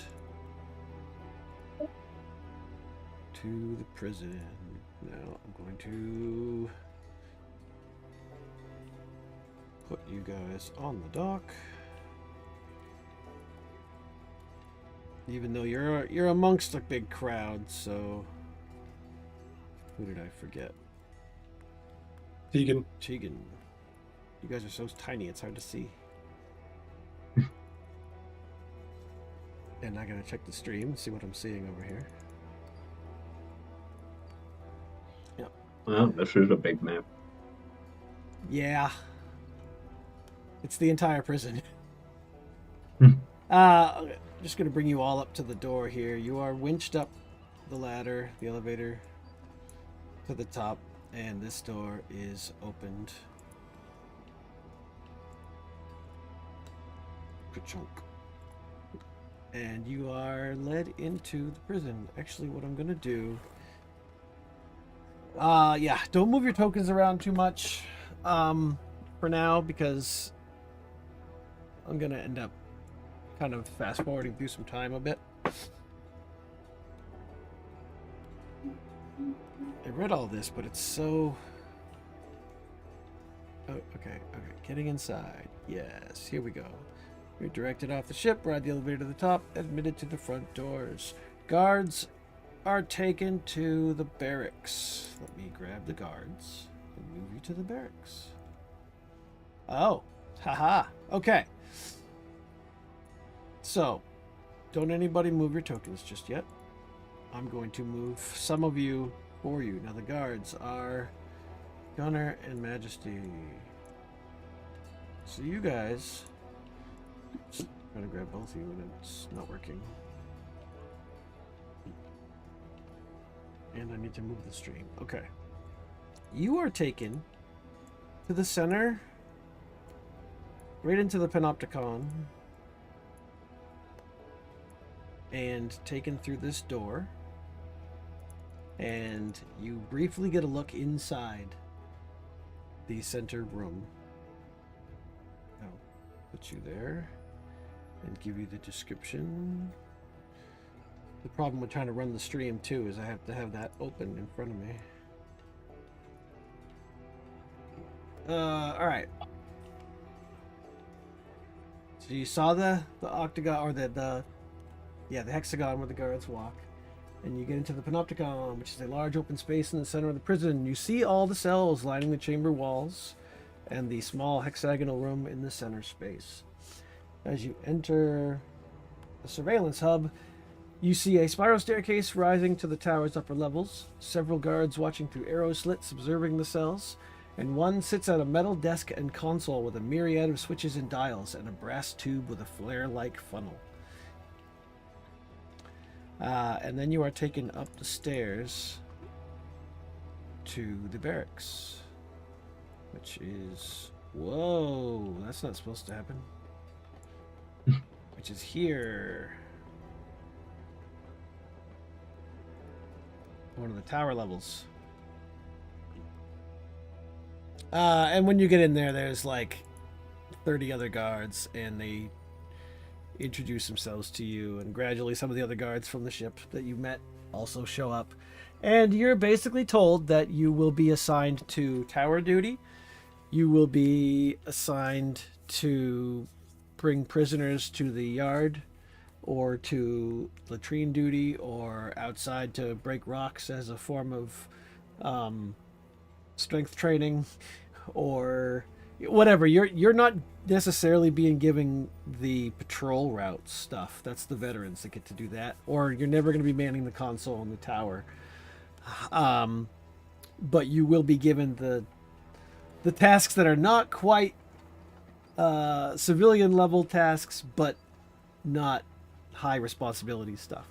[SPEAKER 1] to the prison. Now I'm going to put you guys on the dock. Even though you're amongst a big crowd, so who did I forget?
[SPEAKER 2] Tegan.
[SPEAKER 1] Tegan. You guys are so tiny, it's hard to see. And I gotta check the stream, see what I'm seeing over here. Yep.
[SPEAKER 3] Well, this is a big map.
[SPEAKER 1] Yeah. It's the entire prison.
[SPEAKER 3] Hmm.
[SPEAKER 1] Just gonna bring you all up to the door here. You are winched up the ladder, the elevator, to the top, and this door is opened. Ka-chunk. And you are led into the prison. Actually, what I'm gonna do... yeah, don't move your tokens around too much for now, because I'm gonna end up kind of fast forwarding through some time a bit. I read all this, but it's so... Oh, okay. Getting inside. Yes, here we go. You're directed off the ship, ride the elevator to the top, admitted to the front doors. Guards are taken to the barracks. Let me grab the guards and move you to the barracks. Oh, haha. Okay. So, don't anybody move your tokens just yet. I'm going to move some of you for you. Now the guards are Gunner and Majesty. So you guys... I'm trying to grab both of you and it's not working. And I need to move the stream. Okay. You are taken to the center, right into the Panopticon, and taken through this door. And you briefly get a look inside the center room. I'll put you there and give you the description. The problem with trying to run the stream too is I have to have that open in front of me. All right. So you saw the octagon, or the hexagon where the guards walk, and you get into the Panopticon, which is a large open space in the center of the prison. You see all the cells lining the chamber walls, and the small hexagonal room in the center space. As you enter the surveillance hub, you see a spiral staircase rising to the tower's upper levels, several guards watching through arrow slits observing the cells, And one sits at a metal desk and console with a myriad of switches and dials and a brass tube with a flare-like funnel. And then you are taken up the stairs to the barracks, which is... Whoa, that's not supposed to happen. Which is here. One of the tower levels. And when you get in there, there's like 30 other guards, and they introduce themselves to you, and gradually some of the other guards from the ship that you met also show up. And you're basically told that you will be assigned to tower duty. You will be assigned to bring prisoners to the yard, or to latrine duty, or outside to break rocks as a form of strength training, or whatever. You're not necessarily being given the patrol route stuff. That's the veterans that get to do that. Or you're never going to be manning the console in the tower. But you will be given the tasks that are not quite civilian level tasks, but not high responsibility stuff.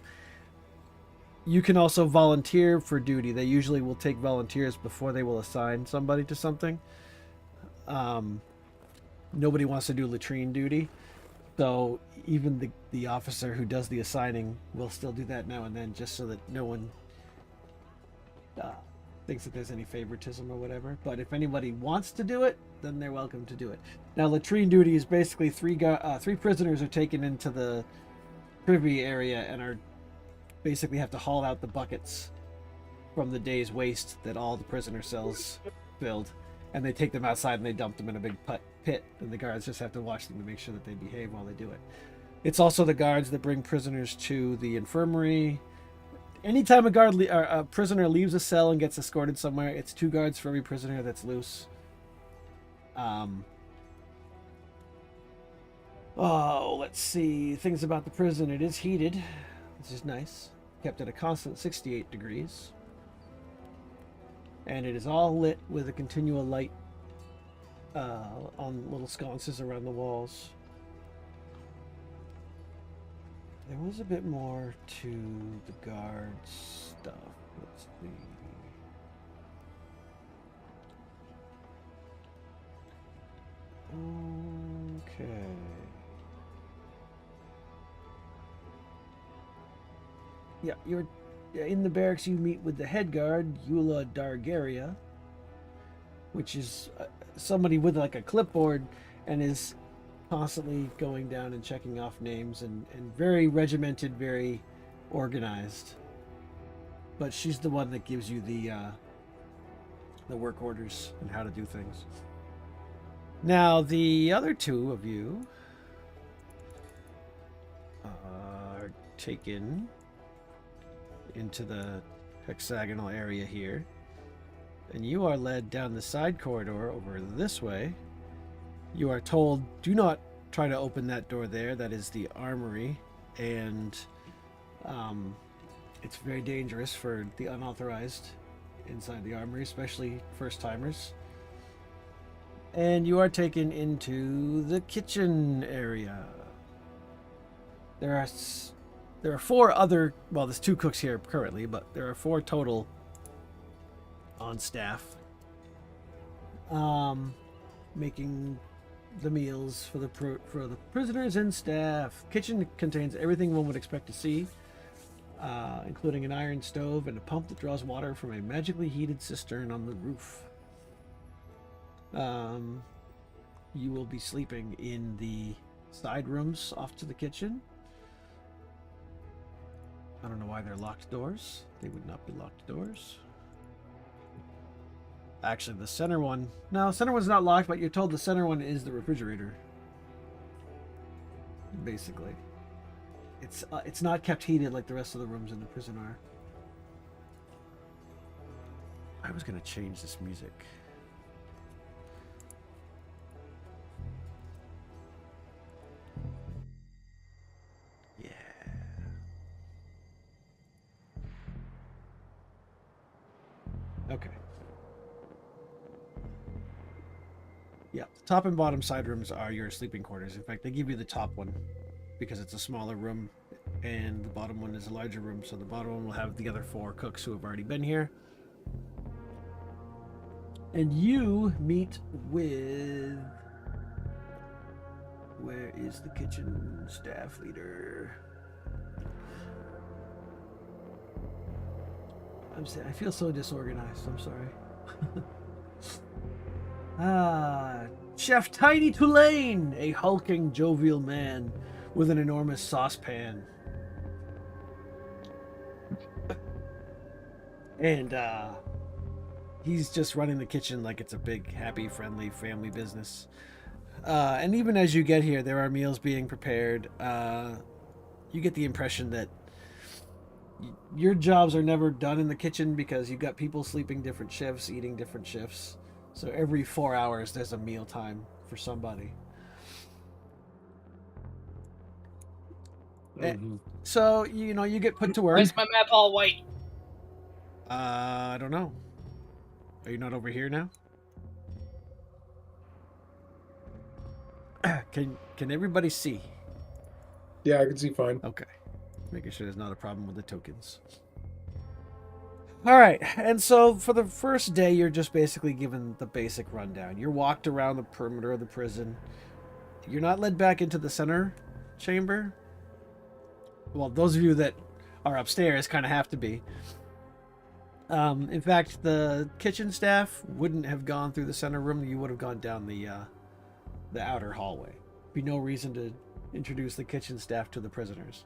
[SPEAKER 1] You can also volunteer for duty. They usually will take volunteers before they will assign somebody to something. Nobody wants to do latrine duty, so even the officer who does the assigning will still do that now and then, just so that no one thinks that there's any favoritism or whatever. But if anybody wants to do it, then they're welcome to do it. Now, latrine duty is basically three prisoners are taken into the privy area and are basically have to haul out the buckets from the day's waste that all the prisoner cells filled, and they take them outside and they dump them in a big pit, and the guards just have to watch them to make sure that they behave while they do it. It's also the guards that bring prisoners to the infirmary. Anytime a prisoner leaves a cell and gets escorted somewhere, it's 2 guards for every prisoner that's loose. Let's see. Things about the prison. It is heated, which is nice. Kept at a constant 68 degrees. And it is all lit with a continual light on little sconces around the walls. There was a bit more to the guard stuff. Let's see. Okay. Yeah, you're in the barracks. You meet with the head guard, Eula Dargaria, which is somebody with like a clipboard and is constantly going down and checking off names, and very regimented, very organized. But she's the one that gives you the work orders and how to do things. Now, the other 2 of you are taken into the hexagonal area here, and you are led down the side corridor over this way. You are told, do not try to open that door there. That is the armory, and it's very dangerous for the unauthorized inside the armory, especially first-timers. And you are taken into the kitchen area. There are 4 other... Well, there's 2 cooks here currently, but there are 4 total on staff. Making the meals for the prisoners and staff. Kitchen contains everything one would expect to see, including an iron stove and a pump that draws water from a magically heated cistern on the roof. You will be sleeping in the side rooms off to the kitchen. I don't know why they're locked doors. They would not be locked doors. Actually, the center one... No, center one's not locked, but you're told the center one is the refrigerator. Basically. It's not kept heated like the rest of the rooms in the prison are. I was going to change this music. Yeah. Okay. Yeah, the top and bottom side rooms are your sleeping quarters. In fact, they give you the top one because it's a smaller room, and the bottom one is a larger room. So the bottom one will have the other 4 cooks who have already been here. And you meet with... Where is the kitchen staff leader? I feel so disorganized. I'm sorry. Chef Tiny Tulane, a hulking, jovial man with an enormous saucepan. And he's just running the kitchen like it's a big, happy, friendly family business. And even as you get here, there are meals being prepared. You get the impression that your jobs are never done in the kitchen because you've got people sleeping different shifts, eating different shifts. So every 4 hours, there's a meal time for somebody.
[SPEAKER 2] Mm-hmm.
[SPEAKER 1] So, you know, you get put to work.
[SPEAKER 5] Why is my map all white?
[SPEAKER 1] I don't know. Are you not over here now? Can everybody see?
[SPEAKER 2] Yeah, I can see fine.
[SPEAKER 1] Okay. Making sure there's not a problem with the tokens. All right. And so for the first day, you're just basically given the basic rundown. You're walked around the perimeter of the prison. You're not led back into the center chamber. Well, those of you that are upstairs kind of have to be. In fact, the kitchen staff wouldn't have gone through the center room. You would have gone down the outer hallway. Be no reason to introduce the kitchen staff to the prisoners.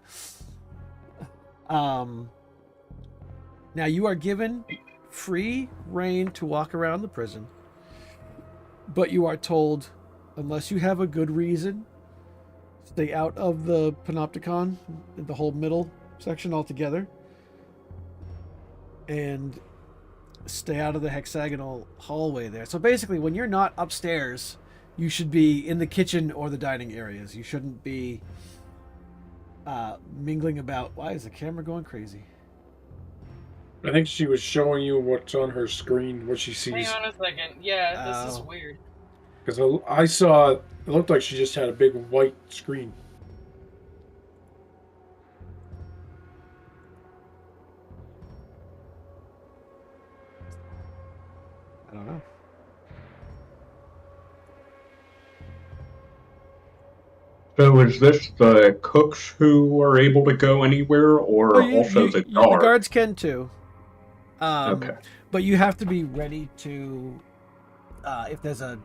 [SPEAKER 1] Now you are given free reign to walk around the prison, but you are told, unless you have a good reason, stay out of the panopticon, the whole middle section altogether, and stay out of the hexagonal hallway there. So basically, when you're not upstairs, you should be in the kitchen or the dining areas. You shouldn't be mingling about. Why is the camera going crazy?
[SPEAKER 2] I think she was showing you what's on her screen, what she sees.
[SPEAKER 5] Hang on a second. Yeah, this is weird.
[SPEAKER 2] Because I saw, it looked like she just had a big white screen.
[SPEAKER 1] I don't know.
[SPEAKER 3] So is this the cooks who are able to go anywhere, or also the guards?
[SPEAKER 1] The guards can too.
[SPEAKER 3] Okay.
[SPEAKER 1] But you have to be ready to, if there's a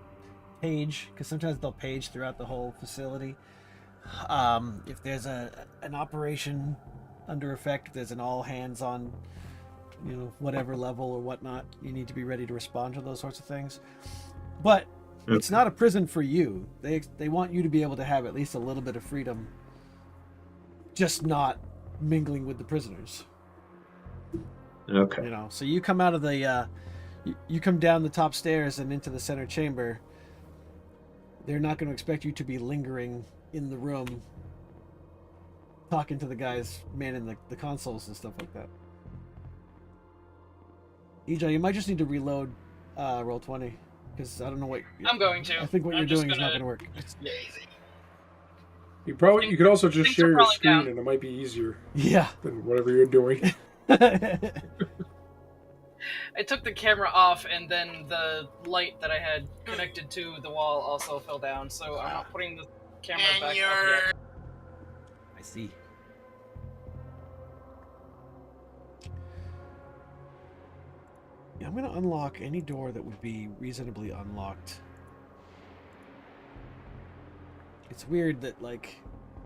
[SPEAKER 1] page, because sometimes they'll page throughout the whole facility. If there's an operation under effect, if there's an all hands on, you know, whatever level or whatnot, you need to be ready to respond to those sorts of things. But it's not a prison for you. They want you to be able to have at least a little bit of freedom, just not mingling with the prisoners.
[SPEAKER 3] Okay.
[SPEAKER 1] You know, so you come out of the, you come down the top stairs and into the center chamber. They're not going to expect you to be lingering in the room, talking to the guys manning the consoles and stuff like that. EJ, you might just need to reload roll 20, because I don't know what.
[SPEAKER 5] I'm going to.
[SPEAKER 1] I think what
[SPEAKER 5] I'm
[SPEAKER 1] you're
[SPEAKER 5] just
[SPEAKER 1] doing is not
[SPEAKER 5] gonna-
[SPEAKER 1] going to work.
[SPEAKER 5] Yeah.
[SPEAKER 2] You could also just
[SPEAKER 5] Things are
[SPEAKER 2] share your
[SPEAKER 5] probably
[SPEAKER 2] screen,
[SPEAKER 5] down.
[SPEAKER 2] and it might be easier
[SPEAKER 1] Yeah.
[SPEAKER 2] than whatever you're doing.
[SPEAKER 5] I took the camera off, and then the light that I had connected to the wall also fell down, so I'm not putting the camera back up yet.
[SPEAKER 1] I see. Yeah, I'm going to unlock any door that would be reasonably unlocked. It's weird that, like,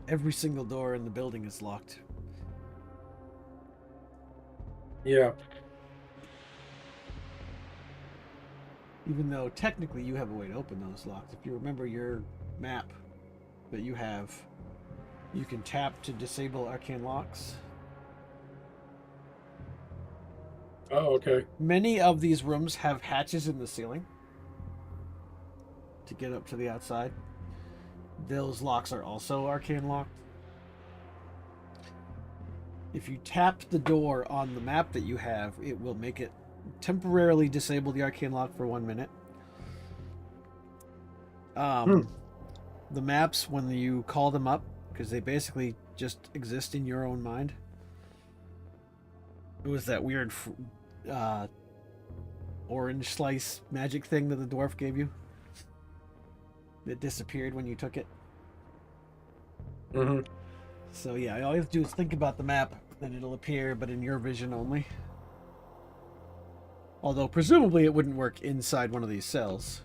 [SPEAKER 1] every single door in the building is locked.
[SPEAKER 2] Yeah.
[SPEAKER 1] Even though technically you have a way to open those locks. If you remember your map that you have, you can tap to disable arcane locks.
[SPEAKER 2] Oh, okay.
[SPEAKER 1] Many of these rooms have hatches in the ceiling to get up to the outside. Those locks are also arcane locked. If you tap the door on the map that you have, it will make it temporarily disable the arcane lock for 1 minute. The maps, when you call them up, because they basically just exist in your own mind. It was that weird orange slice magic thing that the dwarf gave you. It disappeared when you took it.
[SPEAKER 2] Mm-hmm.
[SPEAKER 1] So yeah, all you have to do is think about the map, then it'll appear, but in your vision only. Although presumably it wouldn't work inside one of these cells.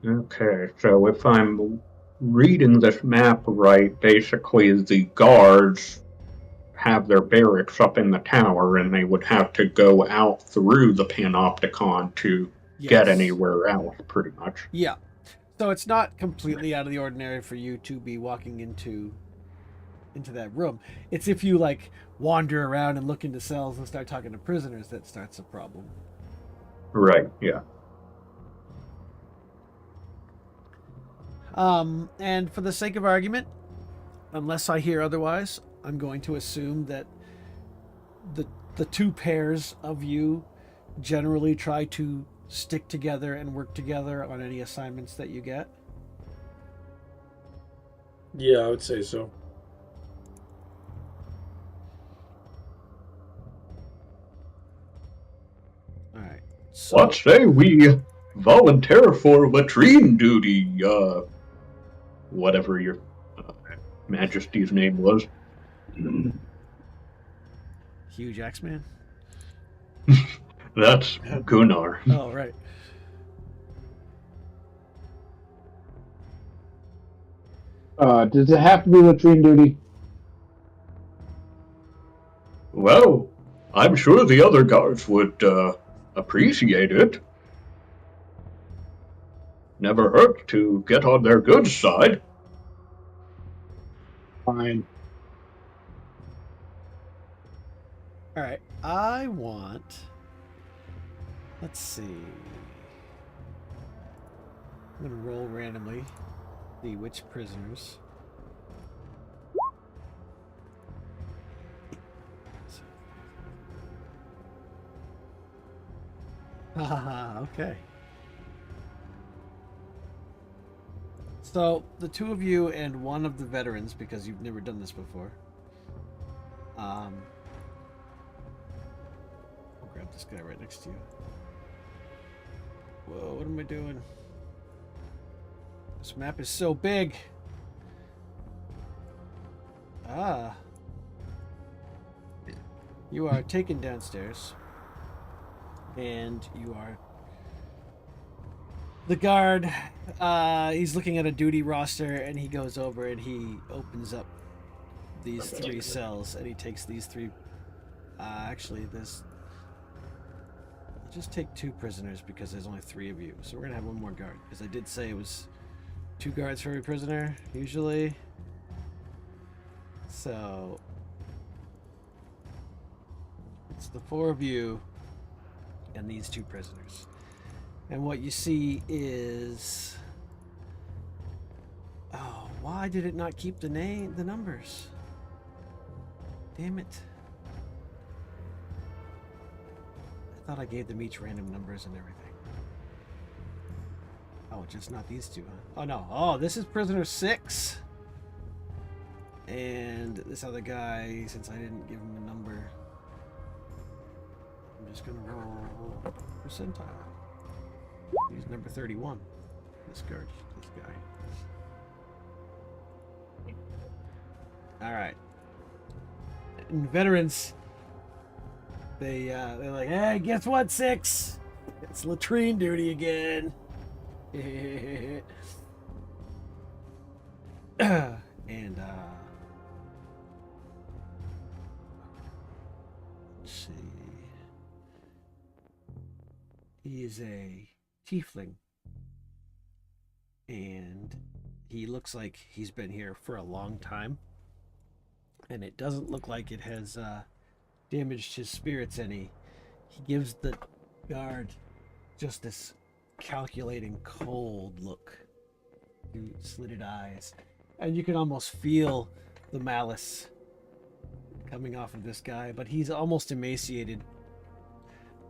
[SPEAKER 3] Okay, so if I'm reading this map right, basically the guards have their barracks up in the tower, and they would have to go out through the panopticon to get
[SPEAKER 1] Yes.
[SPEAKER 3] anywhere else, pretty much.
[SPEAKER 1] Yeah. So it's not completely out of the ordinary for you to be walking into that room. It's if you like wander around and look into cells and start talking to prisoners that starts a problem.
[SPEAKER 3] Right, yeah.
[SPEAKER 1] And for the sake of argument, unless I hear otherwise, I'm going to assume that the two pairs of you generally try to stick together and work together on any assignments that you get.
[SPEAKER 2] Yeah, I would say so.
[SPEAKER 1] All right. So,
[SPEAKER 3] What say we volunteer for latrine duty, whatever your majesty's name was.
[SPEAKER 1] Huge Axeman?
[SPEAKER 3] That's Gunnar.
[SPEAKER 1] Oh, right.
[SPEAKER 4] Does it have to be latrine duty?
[SPEAKER 3] Well, I'm sure the other guards would appreciate it. Never hurt to get on their good side.
[SPEAKER 4] Fine.
[SPEAKER 1] All right. I want. Let's see. I'm going to roll randomly. See which prisoners. Haha, okay. So, the two of you and one of the veterans, because you've never done this before. I'll grab this guy right next to you. Whoa, what am I doing? This map is so big. Ah. You are taken downstairs. And you are the guard. He's looking at a duty roster, and he goes over and he opens up these three cells, and he takes these three. Actually, this. I'll just take two prisoners because there's only three of you, so we're gonna have one more guard because I did say it was 2 guards for every prisoner usually. So it's the 4 of you and these 2 prisoners. And what you see is, oh, why did it not keep the numbers? Damn it. I thought I gave them each random numbers and everything. Oh, just not these 2, huh? Oh no. Oh, this is prisoner 6. And this other guy, since I didn't give him a number, I'm just gonna roll percentile. He's number 31. This guy. All right. And veterans, they're like, hey, guess what, 6? It's latrine duty again. And let's see. He is a tiefling, and he looks like he's been here for a long time, and it doesn't look like it has damaged his spirits any. He gives the guard just this calculating, cold look through slitted eyes. And you can almost feel the malice coming off of this guy, but he's almost emaciated.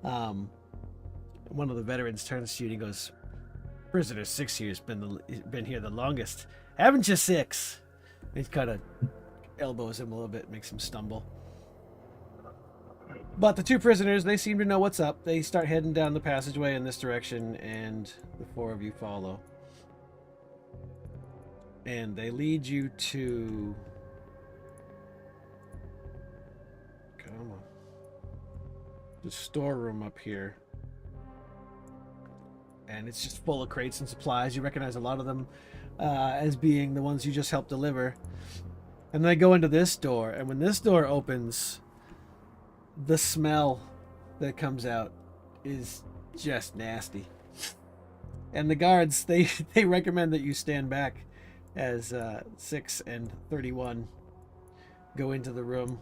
[SPEAKER 1] One of the veterans turns to you and he goes, "Prisoner 6 here's been here the longest. Haven't you, 6?" And he kind of elbows him a little bit, makes him stumble. But the 2 prisoners, they seem to know what's up. They start heading down the passageway in this direction, and the 4 of you follow. And they lead you to... Come on. The storeroom up here. And it's just full of crates and supplies. You recognize a lot of them as being the ones you just helped deliver. And they go into this door, and when this door opens, the smell that comes out is just nasty. And the guards, they recommend that you stand back as 6 and 31 go into the room,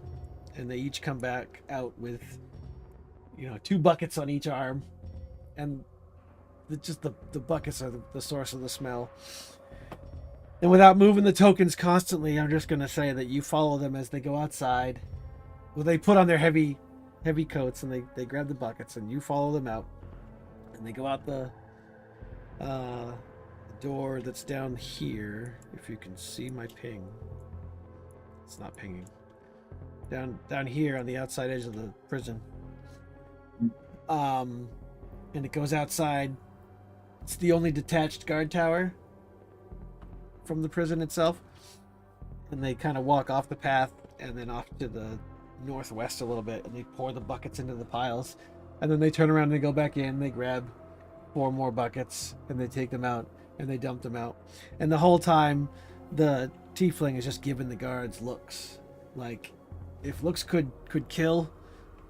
[SPEAKER 1] and they each come back out with, 2 buckets on each arm, and the buckets are the source of the smell. And without moving the tokens constantly, I'm just going to say that you follow them as they go outside. Well, they put on their heavy coats and they grab the buckets, and you follow them out. And they go out the door that's down here. If you can see my ping. It's not pinging. Down here on the outside edge of the prison. And it goes outside. It's the only detached guard tower from the prison itself. And they kind of walk off the path and then off to the northwest a little bit, and they pour the buckets into the piles, and then they turn around and they go back in, they grab 4 more buckets, and they take them out and they dump them out. And the whole time the tiefling is just giving the guards looks. Like, if looks could kill,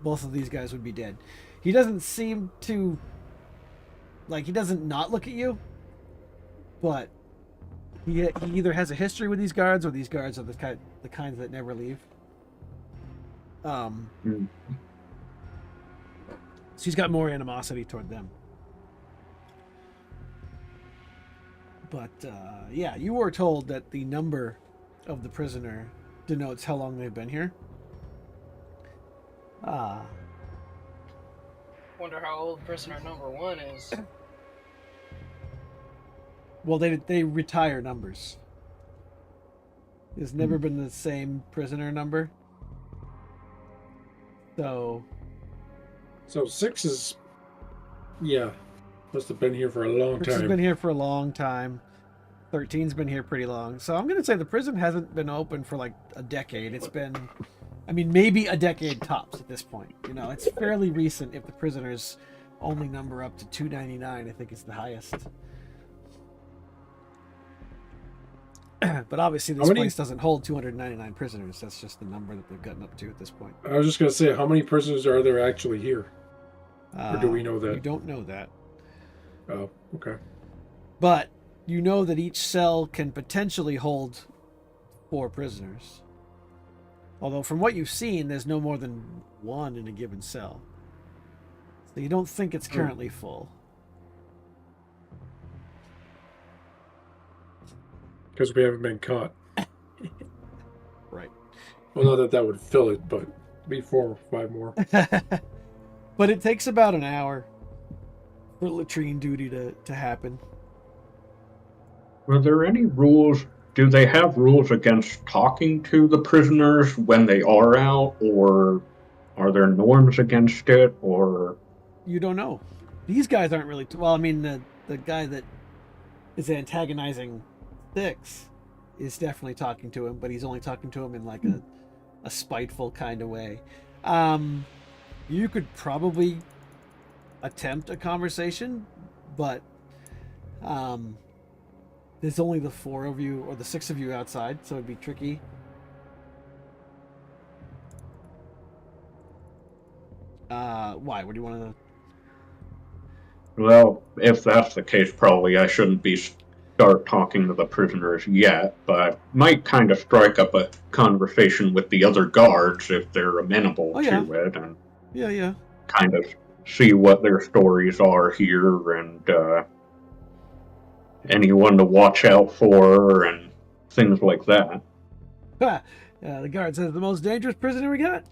[SPEAKER 1] both of these guys would be dead. He doesn't seem to, like, he doesn't not look at you, but he either has a history with these guards, or these guards are the kinds that never leave. So he's got more animosity toward them. But yeah, you were told that the number of the prisoner denotes how long they've been here.
[SPEAKER 5] Wonder how old prisoner number 1 is.
[SPEAKER 1] Well, they retire numbers. There's never been the same prisoner number. So
[SPEAKER 2] 6 is, must have been here for a long time.
[SPEAKER 1] 6 has been here for a long time. 13's been here pretty long. So I'm going to say the prison hasn't been open for like a decade. It's been, maybe a decade tops at this point. It's fairly recent if the prisoners only number up to 299. I think it's the highest. But obviously this place doesn't hold 299 prisoners. That's just the number that they've gotten up to at this point.
[SPEAKER 2] I was just going to say, how many prisoners are there actually here? Or do we know that?
[SPEAKER 1] You don't know that.
[SPEAKER 2] Oh, okay.
[SPEAKER 1] But you know that each cell can potentially hold 4 prisoners. Although from what you've seen, there's no more than 1 in a given cell. So you don't think it's currently full.
[SPEAKER 2] Because we haven't been caught.
[SPEAKER 1] Right.
[SPEAKER 2] Well, not that would fill it, but be 4 or 5 more.
[SPEAKER 1] But it takes about an hour for latrine duty to happen.
[SPEAKER 3] Were there any rules? Do they have rules against talking to the prisoners when they are out, or are there norms against it, or...
[SPEAKER 1] You don't know. These guys aren't really... the guy that is antagonizing 6 is definitely talking to him, but he's only talking to him in like a spiteful kind of way. You could probably attempt a conversation, but there's only the 4 of you, or the 6 of you outside, so it'd be tricky. Why? What do you want to...
[SPEAKER 3] Well, if that's the case, probably I shouldn't start talking to the prisoners yet, but I might kind of strike up a conversation with the other guards if they're amenable to it, and
[SPEAKER 1] Yeah.
[SPEAKER 3] kind of see what their stories are here and anyone to watch out for and things like that.
[SPEAKER 1] The guard says the most dangerous prisoner we got.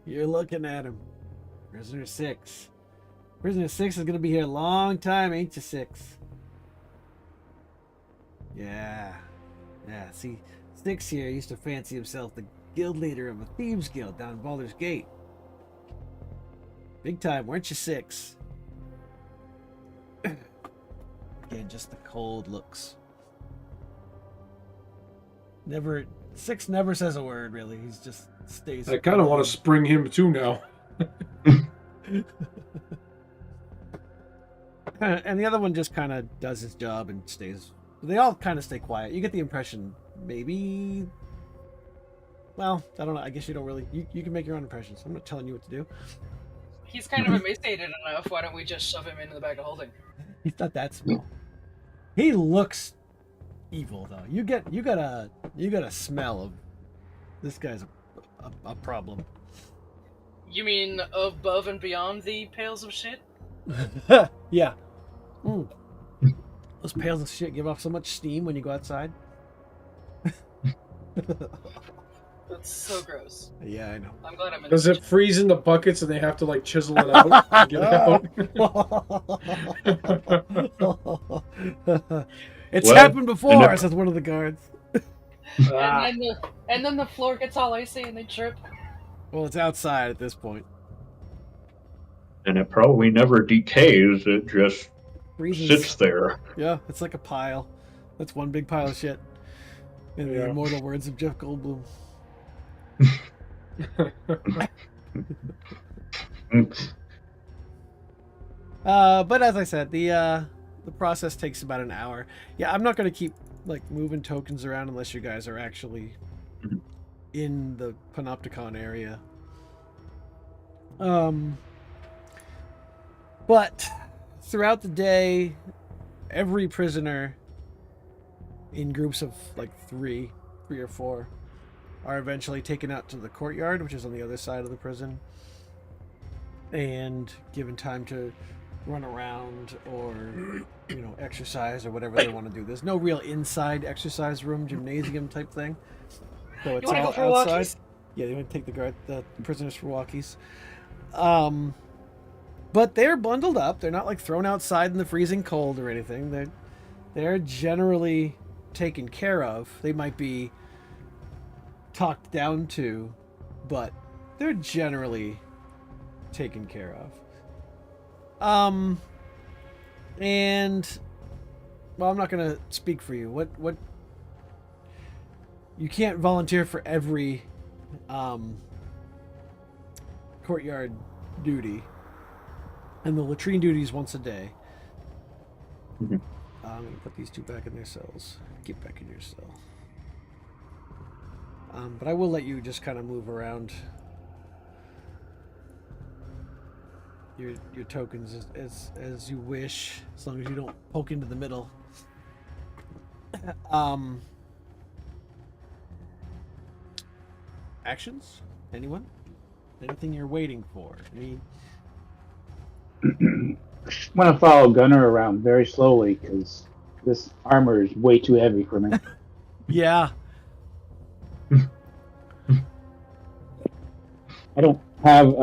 [SPEAKER 1] You're looking at him. Prisoner 6. Prisoner 6 is going to be here a long time, ain't you, 6? Yeah. Yeah, see, 6 here used to fancy himself the guild leader of a thieves guild down in Baldur's Gate. Big time, weren't you, 6? Again, just the cold looks. 6 never says a word, really. He's just stays.
[SPEAKER 2] I kind of want to spring him too now.
[SPEAKER 1] And the other one just kind of does his job and stays. They all kind of stay quiet. You get the impression, maybe. Well, I don't know. I guess you don't really. You can make your own impressions. I'm not telling you what to do.
[SPEAKER 5] He's kind of emaciated enough. Why don't we just shove him into the bag of holding?
[SPEAKER 1] He's not that small. He looks evil, though. You got a smell of this guy's a problem.
[SPEAKER 5] You mean above and beyond the pails of shit?
[SPEAKER 1] Yeah. Mm. Those pails of shit give off so much steam when you go outside.
[SPEAKER 5] That's so gross.
[SPEAKER 1] Yeah, I know.
[SPEAKER 5] I'm glad I'm in
[SPEAKER 2] Does
[SPEAKER 5] this
[SPEAKER 2] it freeze in the buckets and they have to like chisel it out to get it out?
[SPEAKER 1] It's
[SPEAKER 3] Well,
[SPEAKER 1] happened before,
[SPEAKER 3] and
[SPEAKER 1] says one of the guards.
[SPEAKER 5] and then the floor gets all icy and they trip.
[SPEAKER 1] Well, it's outside at this point.
[SPEAKER 3] And it probably never decays, it just
[SPEAKER 1] Freezes.
[SPEAKER 3] sits there.
[SPEAKER 1] Yeah, it's like a pile. That's one big pile of shit. In the immortal words of Jeff Goldblum. But as I said, the process takes about an hour. Yeah, I'm not going to keep like moving tokens around unless you guys are actually in the Panopticon area. But throughout the day, every prisoner in groups of like three or four are eventually taken out to the courtyard, which is on the other side of the prison, and given time to run around or, you know, exercise or whatever they want to do. There's no real inside exercise room, gymnasium type thing. So it's all
[SPEAKER 5] for
[SPEAKER 1] outside.
[SPEAKER 5] walkies?
[SPEAKER 1] Yeah, they want to take the prisoners for walkies. But they're bundled up. They're not like thrown outside in the freezing cold or anything. They're generally taken care of. They might be talked down to, but they're generally taken care of. And well, I'm not gonna speak for you. What you can't volunteer for every courtyard duty, and the latrine duty is once a day.
[SPEAKER 3] Mm-hmm.
[SPEAKER 1] I'm gonna put these two back in their cells. Get back in your cell. But I will let you just kind of move around your tokens as you wish, as long as you don't poke into the middle. Actions? Anyone? Anything you're waiting for?
[SPEAKER 4] I'm going to follow Gunner around very slowly because this armor is way too heavy for me.
[SPEAKER 1] Yeah.
[SPEAKER 4] I don't have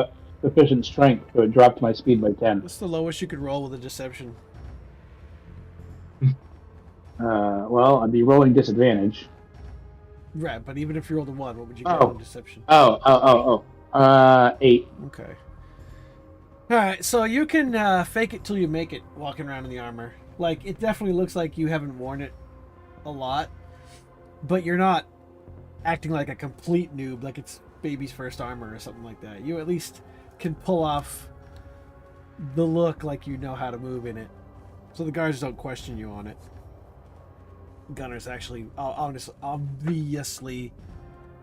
[SPEAKER 4] sufficient strength to drop my speed by 10.
[SPEAKER 1] What's the lowest you could roll with a deception?
[SPEAKER 4] Well, I'd be rolling disadvantage.
[SPEAKER 1] Right, but even if you rolled a 1, what would you get
[SPEAKER 4] Oh.
[SPEAKER 1] on deception?
[SPEAKER 4] 8.
[SPEAKER 1] Okay. Alright, so you can fake it till you make it walking around in the armor. Like, it definitely looks like you haven't worn it a lot, but you're not acting like a complete noob, like it's baby's first armor or something like that. You at least can pull off the look like you know how to move in it, so the guards don't question you on it. Gunner's actually obviously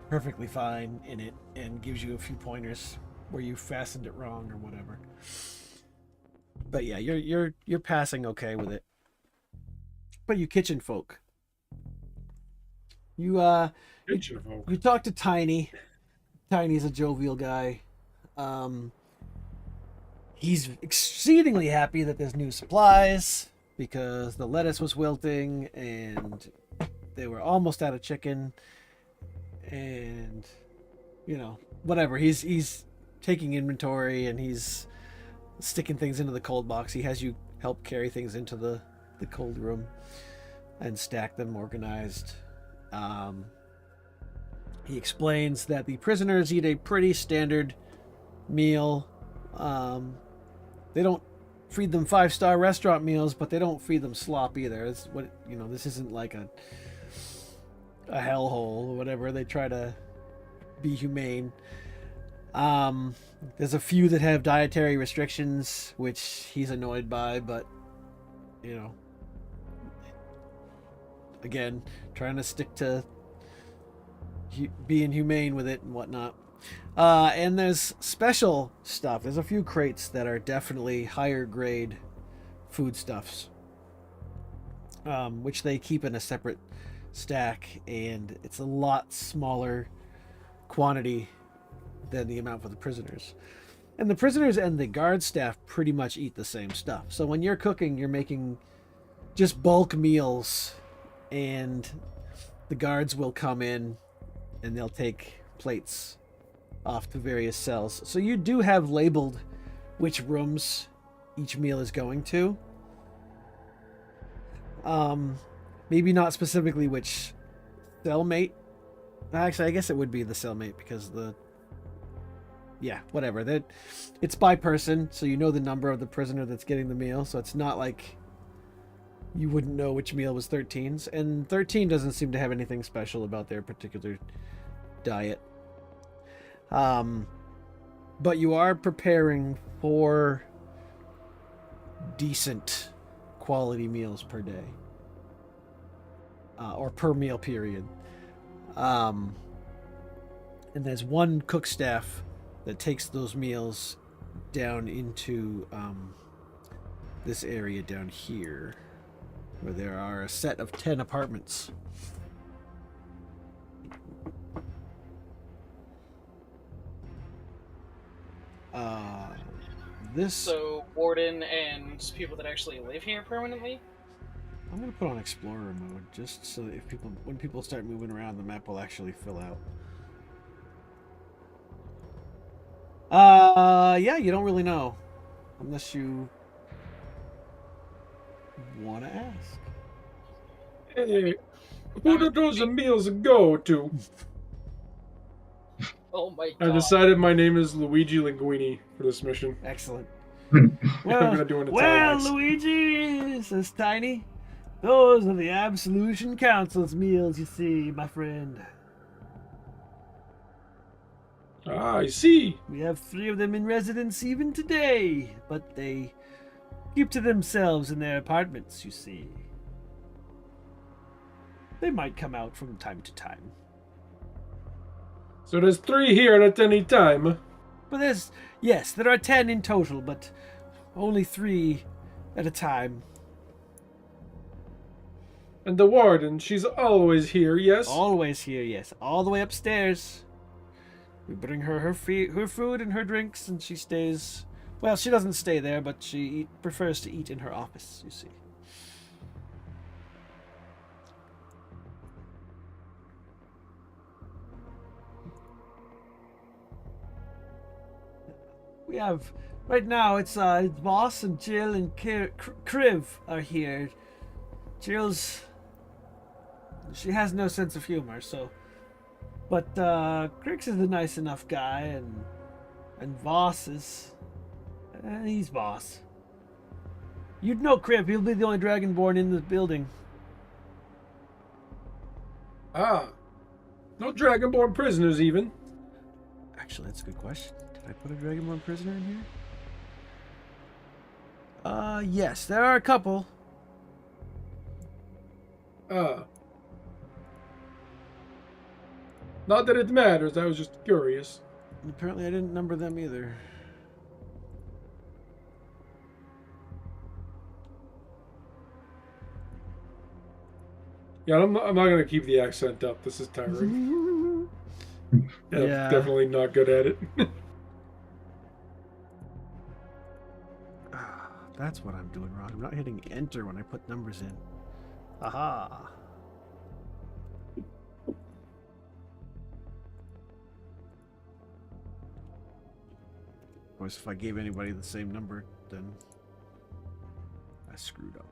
[SPEAKER 1] perfectly fine in it and gives you a few pointers where you fastened it wrong or whatever. But yeah, you're passing okay with it. But you kitchen folk, you talk to Tiny. Tiny's a jovial guy. He's exceedingly happy that there's new supplies because the lettuce was wilting and they were almost out of chicken. And, you know, whatever. He's taking inventory and he's sticking things into the cold box. He has you help carry things into the cold room and stack them organized. He explains that the prisoners eat a pretty standard meal. They don't feed them 5-star restaurant meals, but they don't feed them slop either. It's what, you know, this isn't like a hellhole or whatever. They try to be humane. There's a few that have dietary restrictions, which he's annoyed by, but, you know, again, trying to stick to being humane with it and whatnot. And there's special stuff. There's a few crates that are definitely higher grade foodstuffs, which they keep in a separate stack, and it's a lot smaller quantity than the amount for the prisoners. And the prisoners and the guard staff pretty much eat the same stuff. So when you're cooking, you're making just bulk meals, and the guards will come in and they'll take plates off to various cells. So you do have labeled which rooms each meal is going to. Maybe not specifically which cellmate. Actually, I guess it would be the cellmate because yeah, whatever. It's by person, so you know the number of the prisoner that's getting the meal. So it's not like you wouldn't know which meal was 13's. And 13 doesn't seem to have anything special about their particular diet. But you are preparing 4 decent quality meals per day. Or per meal period. And there's one cook staff that takes those meals down into this area down here, where there are a set of 10 apartments.
[SPEAKER 5] So, warden and people that actually live here permanently?
[SPEAKER 1] I'm gonna put on explorer mode just so that when people start moving around, the map will actually fill out. Yeah, you don't really know unless you want to ask.
[SPEAKER 2] Hey, who do those meals go to?
[SPEAKER 5] Oh my
[SPEAKER 2] I
[SPEAKER 5] god.
[SPEAKER 2] decided my name is Luigi Linguini for this mission.
[SPEAKER 1] Excellent.
[SPEAKER 2] I'm gonna do an
[SPEAKER 1] Well,
[SPEAKER 2] italics.
[SPEAKER 1] Luigi, says Tiny, those are the Absolution Council's meals, you see, my friend.
[SPEAKER 2] Ah, I see.
[SPEAKER 1] We have 3 of them in residence even today, but they keep to themselves in their apartments, you see. They might come out from time to time.
[SPEAKER 2] So there's 3 here at any time.
[SPEAKER 1] But yes, there are 10 in total, but only 3 at a time.
[SPEAKER 2] And the warden, she's always here, yes?
[SPEAKER 1] Always here, yes. All the way upstairs. We bring her her food and her drinks, and she stays... Well, she doesn't stay there, but she prefers to eat in her office, you see. We have... Right now, it's Boss and Jill and Kriv are here. Jill's... She has no sense of humor, so... But, Crix is a nice enough guy, and Voss is... he's Voss. You'd know Kriv, he'll be the only Dragonborn in the building.
[SPEAKER 2] Ah. No Dragonborn prisoners, even.
[SPEAKER 1] Actually, that's a good question. Did I put a Dragonborn prisoner in here? Yes, there are a couple.
[SPEAKER 2] Ah. Not that it matters, I was just curious.
[SPEAKER 1] Apparently I didn't number them either.
[SPEAKER 2] Yeah, I'm not going to keep the accent up. This is tiring.
[SPEAKER 1] Yeah.
[SPEAKER 2] I'm definitely not good at it.
[SPEAKER 1] That's what I'm doing wrong. I'm not hitting enter when I put numbers in. Aha. Of course, if I gave anybody the same number, then I screwed up.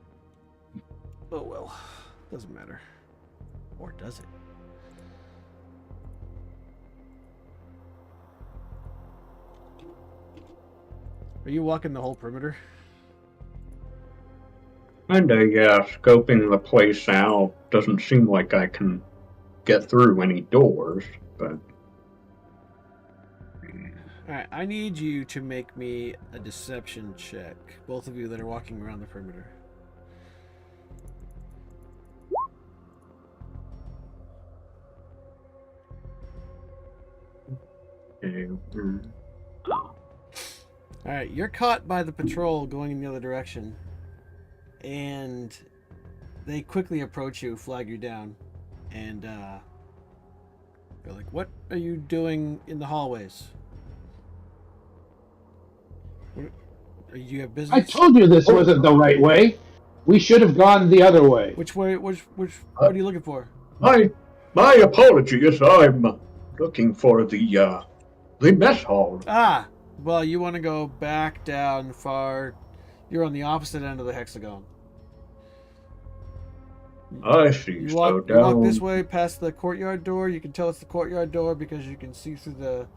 [SPEAKER 1] Oh well. Doesn't matter. Or does it? Are you walking the whole perimeter?
[SPEAKER 3] Kinda, yeah, scoping the place out. Doesn't seem like I can get through any doors, but
[SPEAKER 1] Alright, I need you to make me a deception check. Both of you that are walking around the perimeter.
[SPEAKER 3] okay.
[SPEAKER 1] Alright, you're caught by the patrol going in the other direction. And they quickly approach you, flag you down. And they're like, what are you doing in the hallways? Do you have business?
[SPEAKER 4] I told you this wasn't the right way. We should have gone the other way.
[SPEAKER 1] Which way? What are you looking for?
[SPEAKER 3] My apologies. I'm looking for the mess hall.
[SPEAKER 1] Ah, well, you want to go back down far. You're on the opposite end of the hexagon.
[SPEAKER 3] I see.
[SPEAKER 1] You
[SPEAKER 3] So
[SPEAKER 1] walk
[SPEAKER 3] down.
[SPEAKER 1] this way past the courtyard door. You can tell it's the courtyard door because you can see through the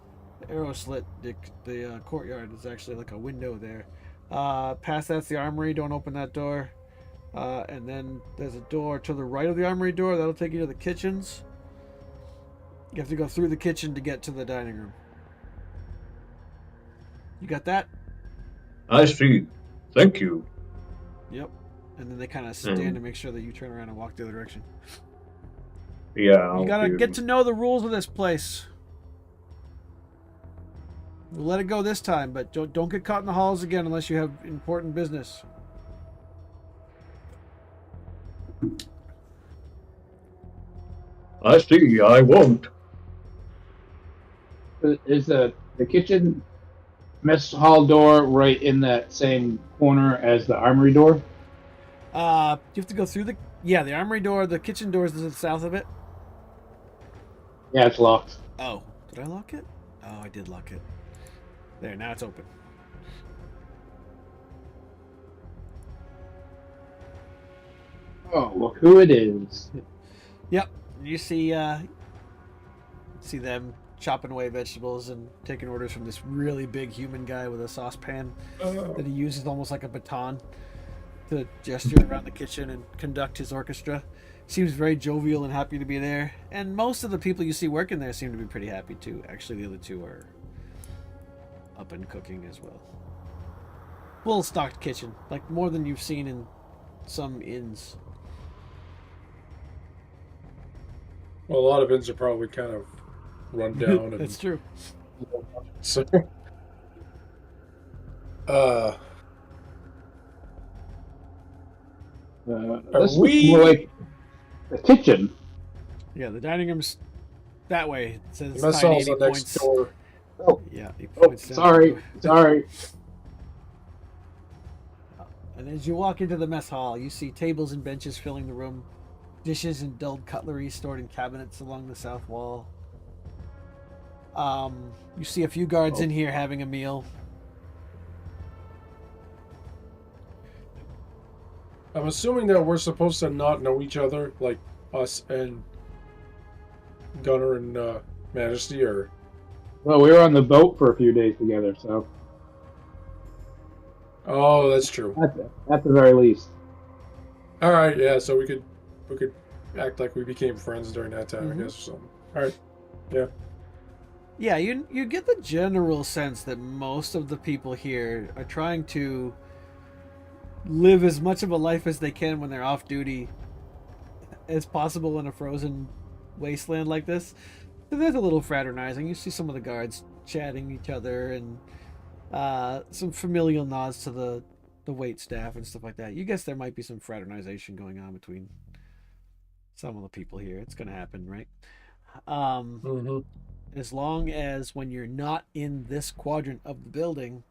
[SPEAKER 1] arrow slit. The courtyard is actually like a window there. Past that's the armory. Don't open that door. And then there's a door to the right of the armory door. That'll take you to the kitchens. You have to go through the kitchen to get to the dining room. You got that?
[SPEAKER 3] I see. Thank you.
[SPEAKER 1] Yep. And then they kind of stand to make sure that you turn around and walk the other direction.
[SPEAKER 3] Yeah.
[SPEAKER 1] You gotta get to know the rules of this place. We'll let it go this time, but don't get caught in the halls again unless you have important business.
[SPEAKER 3] I see. I won't.
[SPEAKER 4] Is the kitchen mess hall door right in that same corner as the armory door?
[SPEAKER 1] You have to go through the armory door. The kitchen door is to the south of it.
[SPEAKER 4] Yeah, it's locked.
[SPEAKER 1] Oh, did I lock it? Oh, I did lock it. There, now it's open.
[SPEAKER 4] Oh, look who it is.
[SPEAKER 1] Yep, you see them chopping away vegetables and taking orders from this really big human guy with a saucepan that he uses almost like a baton to gesture around the kitchen and conduct his orchestra. Seems very jovial and happy to be there. And most of the people you see working there seem to be pretty happy too. Actually, the other two are up and cooking as well. Full stocked kitchen, like more than you've seen in some inns.
[SPEAKER 2] Well, a lot of inns are probably kind of run down. And
[SPEAKER 1] That's true.
[SPEAKER 2] so,
[SPEAKER 4] This looks
[SPEAKER 2] we-
[SPEAKER 4] more like the kitchen.
[SPEAKER 1] Yeah, the dining room's that way. It says
[SPEAKER 2] the mess
[SPEAKER 1] tiny,
[SPEAKER 2] hall's
[SPEAKER 1] and
[SPEAKER 2] the
[SPEAKER 1] he
[SPEAKER 2] next
[SPEAKER 1] points.
[SPEAKER 2] door.
[SPEAKER 4] Oh,
[SPEAKER 1] Yeah, he
[SPEAKER 4] oh
[SPEAKER 1] points down.
[SPEAKER 4] sorry.
[SPEAKER 1] And as you walk into the mess hall, you see tables and benches filling the room, dishes and dulled cutlery stored in cabinets along the south wall. You see a few guards in here having a meal.
[SPEAKER 2] I'm assuming that we're supposed to not know each other, like us and Gunner and Majesty, or
[SPEAKER 4] Well, we were on the boat for a few days together, so
[SPEAKER 2] oh, that's true.
[SPEAKER 4] at the very least.
[SPEAKER 2] All right, yeah. So we could act like we became friends during that time,
[SPEAKER 1] Mhm.
[SPEAKER 2] I guess, or something. All right, yeah.
[SPEAKER 1] Yeah, you get the general sense that most of the people here are trying to live as much of a life as they can when they're off duty as possible in a frozen wasteland like this. So there's a little fraternizing. You see some of the guards chatting each other and some familial nods to the wait staff and stuff like that. You guess there might be some fraternization going on between some of the people here. It's going to happen, right?
[SPEAKER 2] Mm-hmm.
[SPEAKER 1] As long as when you're not in this quadrant of the building,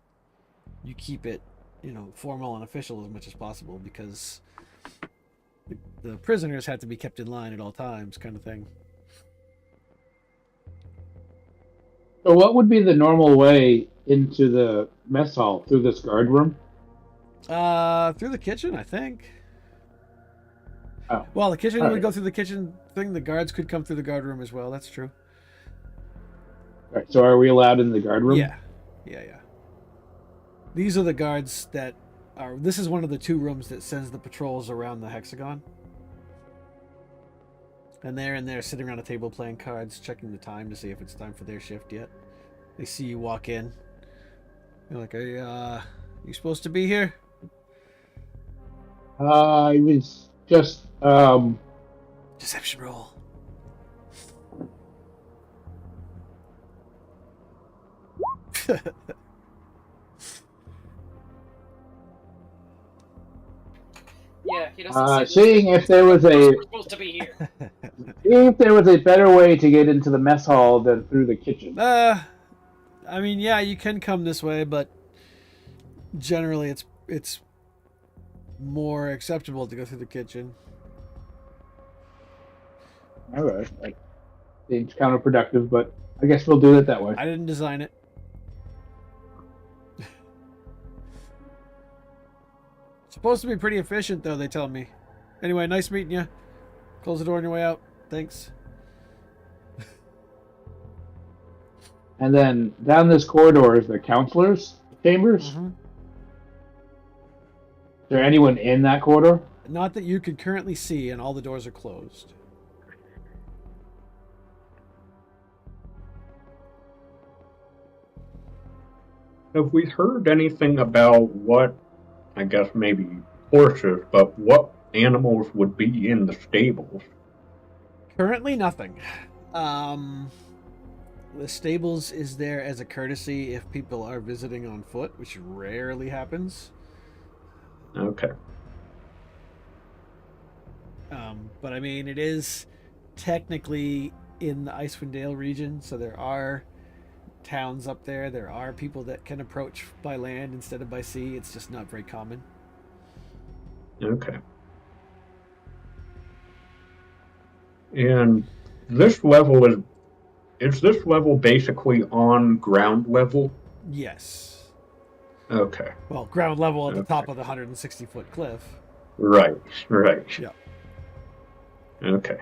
[SPEAKER 1] you keep it formal and official as much as possible, because the prisoners had to be kept in line at all times, kind of thing.
[SPEAKER 4] So, what would be the normal way into the mess hall through this guard room?
[SPEAKER 1] Through the kitchen, I think.
[SPEAKER 4] Oh,
[SPEAKER 1] Well, the kitchen
[SPEAKER 4] all
[SPEAKER 1] would
[SPEAKER 4] right.
[SPEAKER 1] go through the kitchen thing. The guards could come through the guard room as well. That's true.
[SPEAKER 4] All right. So, are we allowed in the guard room?
[SPEAKER 1] Yeah. These are the guards that are. This is one of the 2 rooms that sends the patrols around the hexagon. And they're in there sitting around a table playing cards, checking the time to see if it's time for their shift yet. They see you walk in. They're like, "Hey, you supposed to be here?"
[SPEAKER 4] I was just
[SPEAKER 1] Deception roll.
[SPEAKER 5] Yeah, he doesn't say
[SPEAKER 4] seeing if there was
[SPEAKER 5] we're
[SPEAKER 4] a
[SPEAKER 5] supposed to be here.
[SPEAKER 4] better way to get into the mess hall than through the kitchen.
[SPEAKER 1] I mean, yeah, you can come this way, but generally it's more acceptable to go through the kitchen.
[SPEAKER 4] All right. Like, seems counterproductive, but I guess we'll do it that way.
[SPEAKER 1] I didn't design it. Supposed to be pretty efficient, though, they tell me. Anyway, nice meeting you. Close the door on your way out. Thanks.
[SPEAKER 4] And then down this corridor is the counselors' chambers.
[SPEAKER 1] Mm-hmm.
[SPEAKER 4] Is there anyone in that corridor?
[SPEAKER 1] Not that you could currently see, and all the doors are closed.
[SPEAKER 3] Have we heard anything about what, I guess maybe horses, but what animals would be in the stables?
[SPEAKER 1] Currently, nothing. The stables is there as a courtesy if people are visiting on foot, which rarely happens.
[SPEAKER 3] Okay.
[SPEAKER 1] But I mean, it is technically in the Icewind Dale region, so there are towns up there. There are people that can approach by land instead of by sea. It's just not very common.
[SPEAKER 3] Okay. And this level is this level basically on ground level?
[SPEAKER 1] Yes.
[SPEAKER 3] Okay.
[SPEAKER 1] Well, ground level at the
[SPEAKER 3] Okay.
[SPEAKER 1] top of the 160-foot cliff.
[SPEAKER 3] Right.
[SPEAKER 1] Yeah.
[SPEAKER 3] Okay.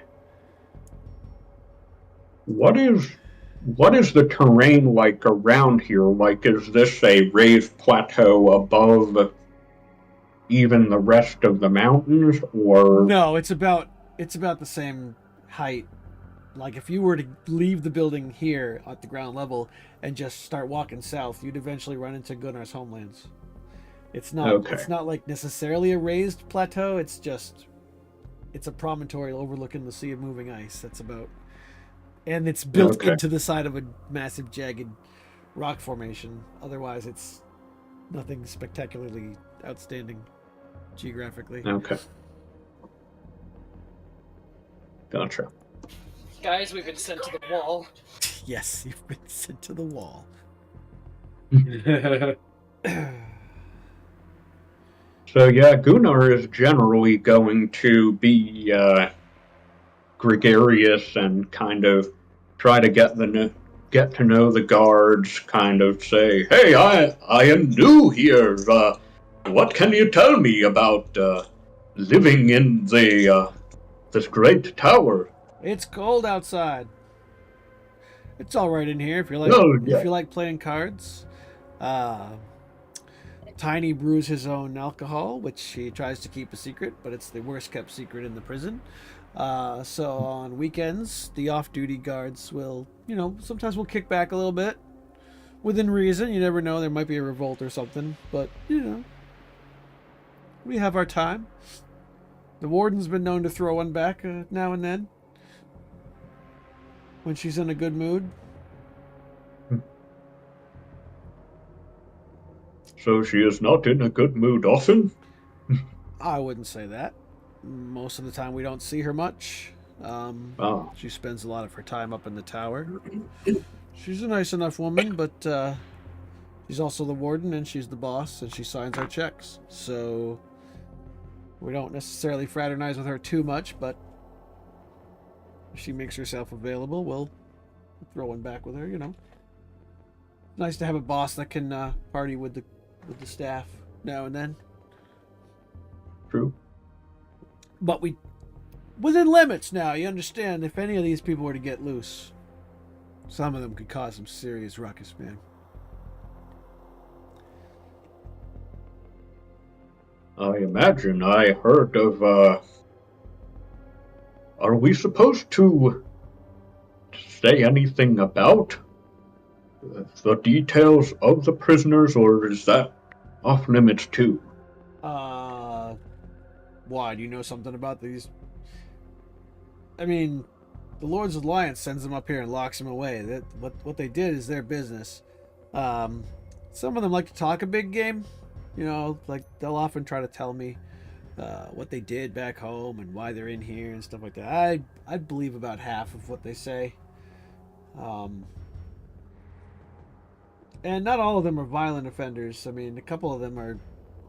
[SPEAKER 3] What is the terrain like around here? Like, is this a raised plateau above even the rest of the mountains, or
[SPEAKER 1] No, it's about the same height. Like if you were to leave the building here at the ground level and just start walking south, you'd eventually run into Gunnar's homelands. It's not
[SPEAKER 3] Okay.
[SPEAKER 1] It's not like necessarily a raised plateau. It's a promontory overlooking the sea of moving ice. That's about, and it's built
[SPEAKER 3] Okay.
[SPEAKER 1] into the side of a massive jagged rock formation. Otherwise, it's nothing spectacularly outstanding geographically.
[SPEAKER 3] Okay. Gotcha.
[SPEAKER 5] Guys, we've been sent to the wall.
[SPEAKER 1] Yes, you've been sent to the wall.
[SPEAKER 3] So yeah, Gunnar is generally going to be gregarious and kind of try to get to know the guards. Kind of say, "Hey, I am new here. What can you tell me about living in this great tower?"
[SPEAKER 1] It's cold outside. It's all right in here if you like.
[SPEAKER 3] Oh, yeah.
[SPEAKER 1] If you like playing cards. Tiny brews his own alcohol, which he tries to keep a secret, but it's the worst kept secret in the prison. So on weekends, the off-duty guards will, sometimes we'll kick back a little bit, within reason. You never know; there might be a revolt or something, but we have our time. The warden's been known to throw one back now and then when she's in a good mood.
[SPEAKER 3] So she is not in a good mood often?
[SPEAKER 1] I wouldn't say that. Most of the time we don't see her much. She spends a lot of her time up in the tower. She's a nice enough woman, but She's also the warden, and she's the boss, and she signs our checks. So we don't necessarily fraternize with her too much, but if she makes herself available, we'll throw one back with her, you know. Nice to have a boss that can party with the staff now and then.
[SPEAKER 3] True.
[SPEAKER 1] But we within limits now, you understand. If any of these people were to get loose, some of them could cause some serious ruckus, man.
[SPEAKER 3] I imagine I heard of, are we supposed to say anything about the details of the prisoners, or is that off limits too?
[SPEAKER 1] Why? Do you know something about these? I mean, the Lords of Alliance sends them up here and locks them away. That what they did is their business. Some of them like to talk a big game. You know, like they'll often try to tell me what they did back home and why they're in here and stuff like that. I believe about half of what they say. And not all of them are violent offenders. I mean, a couple of them are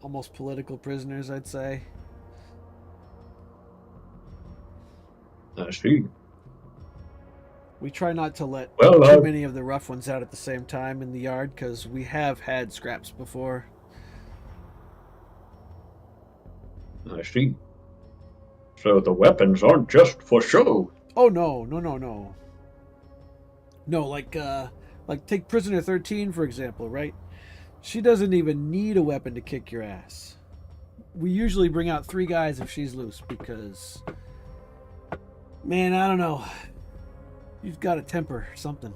[SPEAKER 1] almost political prisoners, I'd say.
[SPEAKER 3] I see.
[SPEAKER 1] We try not to let
[SPEAKER 3] Well,
[SPEAKER 1] too many of the rough ones out at the same time in the yard, because we have had scraps before.
[SPEAKER 3] I see. So the weapons aren't just for show.
[SPEAKER 1] Oh no. No, like take prisoner 13 for example, right? She doesn't even need a weapon to kick your ass. We usually bring out 3 guys if she's loose, because man, I don't know. You've got a temper or something.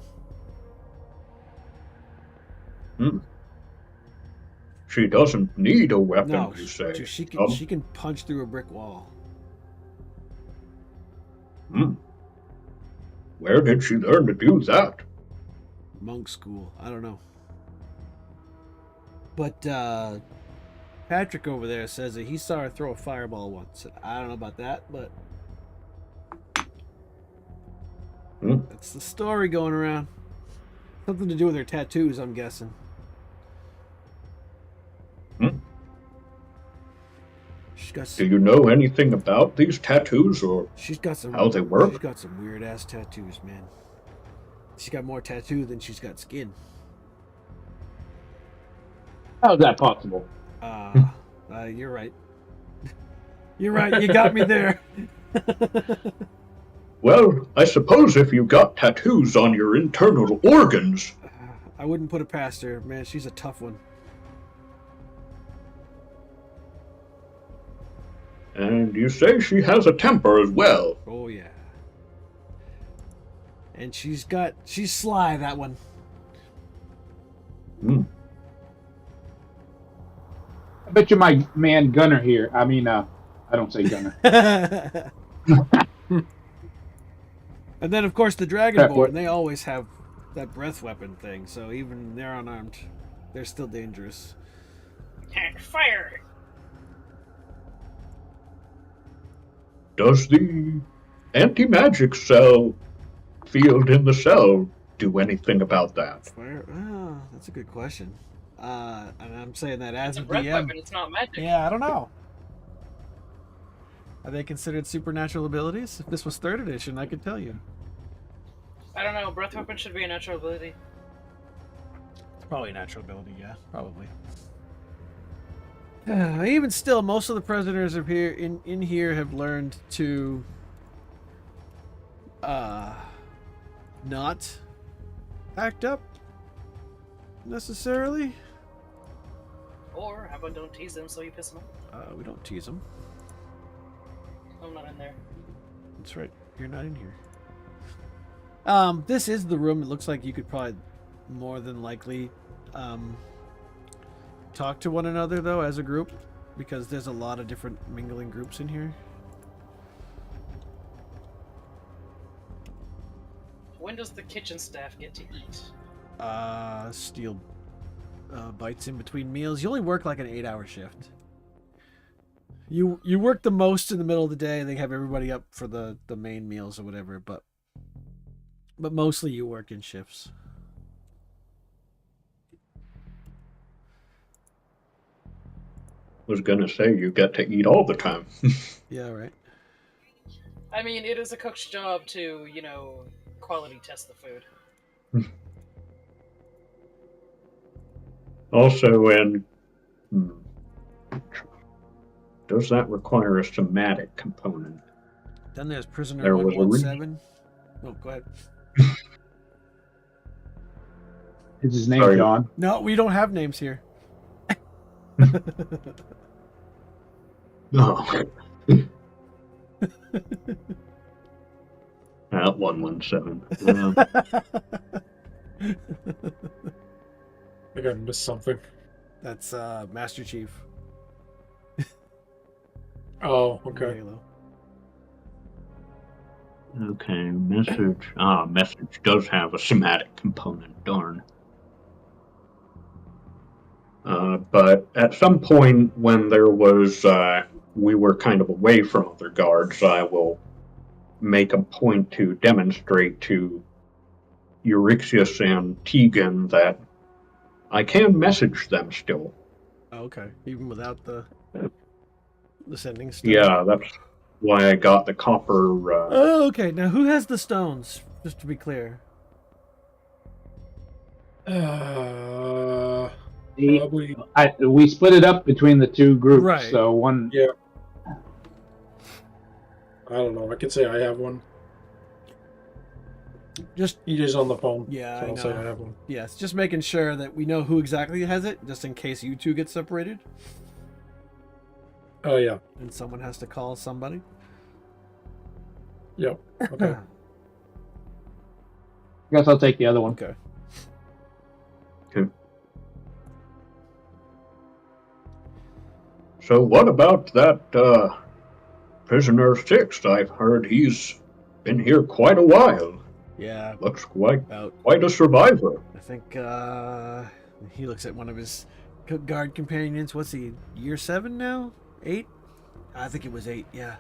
[SPEAKER 3] She doesn't need a weapon,
[SPEAKER 1] No,
[SPEAKER 3] you say?
[SPEAKER 1] she can punch through a brick wall.
[SPEAKER 3] Where did she learn to do that?
[SPEAKER 1] Monk school. I don't know. But Patrick over there says that he saw her throw a fireball once. I don't know about that, but that's the story going around. Something to do with her tattoos, I'm guessing. She's got some,
[SPEAKER 3] Do you know anything about these tattoos, or
[SPEAKER 1] she's got some,
[SPEAKER 3] how they work?
[SPEAKER 1] She's got some weird ass tattoos, man. She's got more tattoo than she's got skin.
[SPEAKER 4] How is that possible?
[SPEAKER 1] You're right. You're right. You got me there.
[SPEAKER 3] Well, I suppose if you got tattoos on your internal organs.
[SPEAKER 1] I wouldn't put it past her, man. She's a tough one.
[SPEAKER 3] And you say she has a temper as well.
[SPEAKER 1] Oh yeah. And she's sly, that one.
[SPEAKER 4] I bet you my man Gunner here. I mean, I don't say Gunner.
[SPEAKER 1] And then, of course, the Dragonborn, they always have that breath weapon thing, so even they're unarmed, they're still dangerous.
[SPEAKER 5] Fire!
[SPEAKER 3] Does the anti-magic cell field in the cell do anything about that?
[SPEAKER 1] Fire? Oh, that's a good question. And I'm saying that as
[SPEAKER 5] It's a
[SPEAKER 1] a
[SPEAKER 5] breath
[SPEAKER 1] DM.
[SPEAKER 5] weapon, it's not magic.
[SPEAKER 1] Yeah, I don't know. Are they considered supernatural abilities? If this was 3rd edition, I could tell you.
[SPEAKER 5] I don't know, breath weapon should be a natural ability.
[SPEAKER 1] It's probably a natural ability, yeah, probably. Even still, most of the prisoners of here in here have learned to not act up necessarily.
[SPEAKER 5] Or how about don't tease them so you piss them off?
[SPEAKER 1] We don't tease them.
[SPEAKER 5] I'm not in there.
[SPEAKER 1] That's right. You're not in here. This is the room. It looks like you could probably more than likely talk to one another, though, as a group, because there's a lot of different mingling groups in here.
[SPEAKER 5] When does the kitchen staff get to eat?
[SPEAKER 1] Steal bites in between meals. You only work like an 8-hour shift. You work the most in the middle of the day, and they have everybody up for the main meals or whatever, but mostly you work in shifts.
[SPEAKER 3] was gonna say you get to eat all the time.
[SPEAKER 1] Yeah, right.
[SPEAKER 5] I mean, it is a cook's job to, quality test the food.
[SPEAKER 3] Also, does that require a somatic component?
[SPEAKER 1] Then there's prisoner
[SPEAKER 3] There was a
[SPEAKER 1] 117. Oh, go ahead.
[SPEAKER 4] Is his name
[SPEAKER 3] Sorry.
[SPEAKER 4] John?
[SPEAKER 1] No, we don't have names here.
[SPEAKER 3] No. At 117.
[SPEAKER 2] I think I missed something.
[SPEAKER 1] That's Master Chief.
[SPEAKER 2] Oh,
[SPEAKER 1] in
[SPEAKER 2] okay.
[SPEAKER 1] Halo.
[SPEAKER 3] Okay, message. Message does have a somatic component, darn. But at some point when there was, we were kind of away from other guards, I will make a point to demonstrate to Euryxius and Tegan that I can message them still.
[SPEAKER 1] Oh, okay. Even without the sending stuff.
[SPEAKER 3] Yeah, that's why I got the copper.
[SPEAKER 1] Oh, okay. Now who has the stones? Just to be clear.
[SPEAKER 2] Probably.
[SPEAKER 4] We split it up between the two groups.
[SPEAKER 1] Right.
[SPEAKER 4] So one.
[SPEAKER 2] Yeah. I don't know. I could say I have one.
[SPEAKER 1] Just
[SPEAKER 2] He is on the phone.
[SPEAKER 1] yeah,
[SPEAKER 2] So
[SPEAKER 1] I
[SPEAKER 2] I'll say I
[SPEAKER 1] know.
[SPEAKER 2] have one.
[SPEAKER 1] Yes, just making sure that we know who exactly has it, just in case you two get separated
[SPEAKER 2] Oh yeah.
[SPEAKER 1] and someone has to call somebody.
[SPEAKER 2] Yep. Okay.
[SPEAKER 4] I guess I'll take the other one.
[SPEAKER 1] Okay.
[SPEAKER 3] So what about that prisoner 6? I've heard he's been here quite a while.
[SPEAKER 1] Yeah.
[SPEAKER 3] Looks quite
[SPEAKER 1] About.
[SPEAKER 3] a survivor.
[SPEAKER 1] I think he looks at one of his guard companions. What's he? Year 7 now? 8? I think it was 8. Yeah.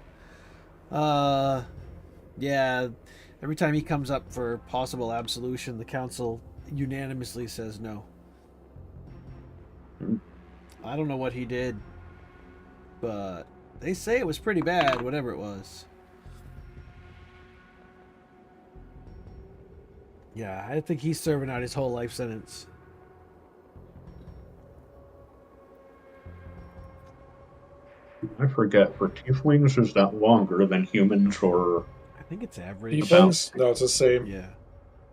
[SPEAKER 1] Yeah. Every time he comes up for possible absolution, the council unanimously says no. I don't know what he did, but they say it was pretty bad, whatever it was. Yeah, I think he's serving out his whole life sentence.
[SPEAKER 3] I forget, for tieflings, is that longer than humans, or...
[SPEAKER 1] I think it's average.
[SPEAKER 2] Defense? No, it's the same.
[SPEAKER 1] Yeah.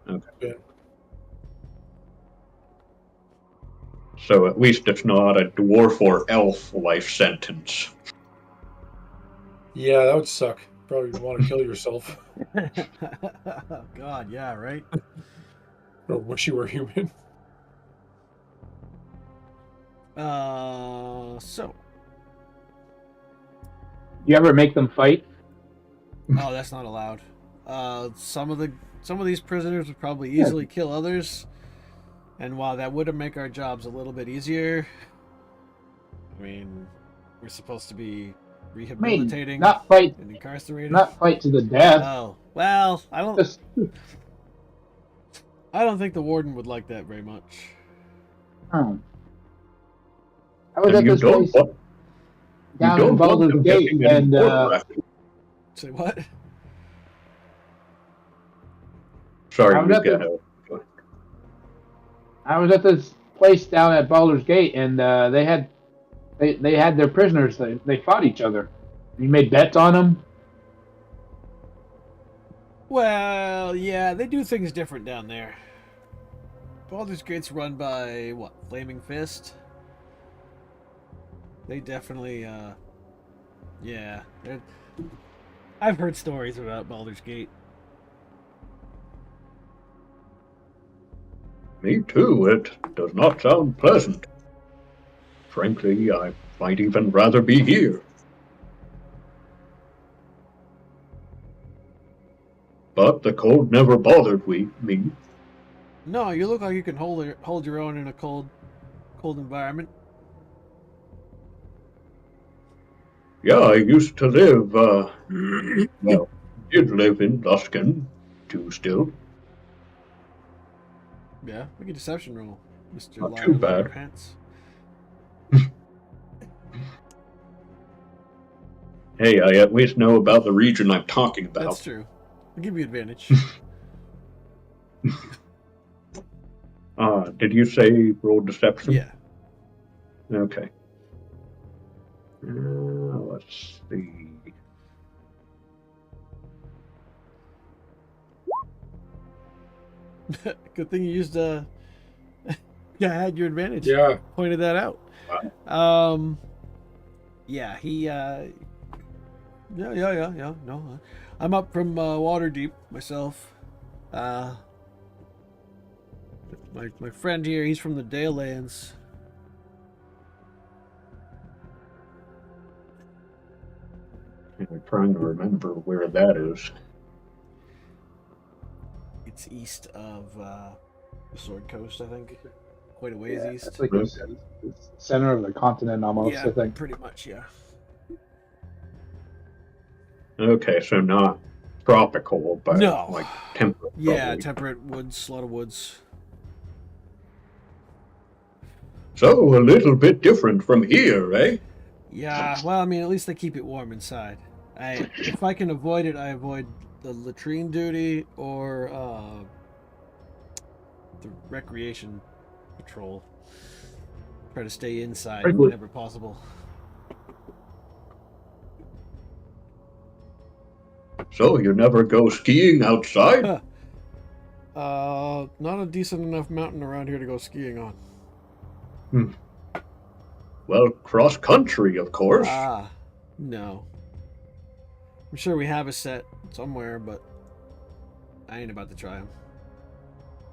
[SPEAKER 3] Okay.
[SPEAKER 2] Yeah.
[SPEAKER 3] So at least it's not a dwarf or elf life sentence.
[SPEAKER 2] Yeah, that would suck. Probably want to kill yourself.
[SPEAKER 1] God, yeah, right?
[SPEAKER 2] Or wish you were human.
[SPEAKER 1] So.
[SPEAKER 4] You ever make them fight?
[SPEAKER 1] Oh, that's not allowed. Some of these prisoners would probably easily kill others, and while that would make our jobs a little bit easier, I mean, we're supposed to be rehabilitating
[SPEAKER 4] Not fight,
[SPEAKER 1] and incarcerating.
[SPEAKER 4] not fight to the death.
[SPEAKER 1] Oh, well, I don't
[SPEAKER 4] Just,
[SPEAKER 1] think the warden would like that very much.
[SPEAKER 4] I was
[SPEAKER 3] And
[SPEAKER 4] at
[SPEAKER 3] you
[SPEAKER 4] this
[SPEAKER 3] don't
[SPEAKER 4] place
[SPEAKER 3] want, you
[SPEAKER 4] down in
[SPEAKER 3] don't want
[SPEAKER 4] Baldur's
[SPEAKER 3] them
[SPEAKER 4] Gate,
[SPEAKER 3] getting any
[SPEAKER 4] and
[SPEAKER 3] more rapid.
[SPEAKER 1] Say what?
[SPEAKER 3] Sorry,
[SPEAKER 4] I'm
[SPEAKER 3] you
[SPEAKER 4] not
[SPEAKER 3] get
[SPEAKER 4] the-
[SPEAKER 3] it.
[SPEAKER 4] I was at this place down at Baldur's Gate, and they had their prisoners. They fought each other. You made bets on them.
[SPEAKER 1] Well, yeah, they do things different down there. Baldur's Gate's run by, what, Flaming Fist? They definitely, yeah. I've heard stories about Baldur's Gate.
[SPEAKER 3] Me too, it does not sound pleasant. Frankly, I might even rather be here. But the cold never bothered me.
[SPEAKER 1] No, you look like you can hold your own in a cold environment.
[SPEAKER 3] Yeah, I used to live, well, did live in Luskan, too, still.
[SPEAKER 1] Yeah, make a deception roll, Mr.
[SPEAKER 3] Not
[SPEAKER 1] Liar
[SPEAKER 3] too
[SPEAKER 1] in Leather
[SPEAKER 3] bad.
[SPEAKER 1] Pants.
[SPEAKER 3] Hey, I at least know about the region I'm talking about.
[SPEAKER 1] That's true. I'll give you advantage.
[SPEAKER 3] Did you say roll deception?
[SPEAKER 1] Yeah.
[SPEAKER 3] Okay. Let's see.
[SPEAKER 1] Good thing you used yeah, I had your advantage.
[SPEAKER 2] Yeah.
[SPEAKER 1] Pointed that out.
[SPEAKER 3] Wow.
[SPEAKER 1] Yeah, he yeah. No. I'm up from Waterdeep myself. My friend here, he's from the Dale Lands.
[SPEAKER 3] I'm trying to remember where that is.
[SPEAKER 1] It's east of the Sword Coast, I think. Quite a ways east.
[SPEAKER 4] It's like the center of the continent almost,
[SPEAKER 1] Yeah,
[SPEAKER 4] I think.
[SPEAKER 1] pretty much, yeah.
[SPEAKER 3] Okay, so not tropical, but
[SPEAKER 1] No.
[SPEAKER 3] like temperate.
[SPEAKER 1] Yeah,
[SPEAKER 3] probably.
[SPEAKER 1] temperate woods, a lot of woods.
[SPEAKER 3] So a little bit different from here, eh?
[SPEAKER 1] Yeah, well, I mean, at least they keep it warm inside. If I can avoid it, I avoid the latrine duty or the recreation patrol. Try to stay inside whenever possible.
[SPEAKER 3] So you never go skiing outside?
[SPEAKER 1] Not a decent enough mountain around here to go skiing on.
[SPEAKER 3] Well, cross country, of course.
[SPEAKER 1] No. I'm sure we have a set somewhere, but I ain't about to try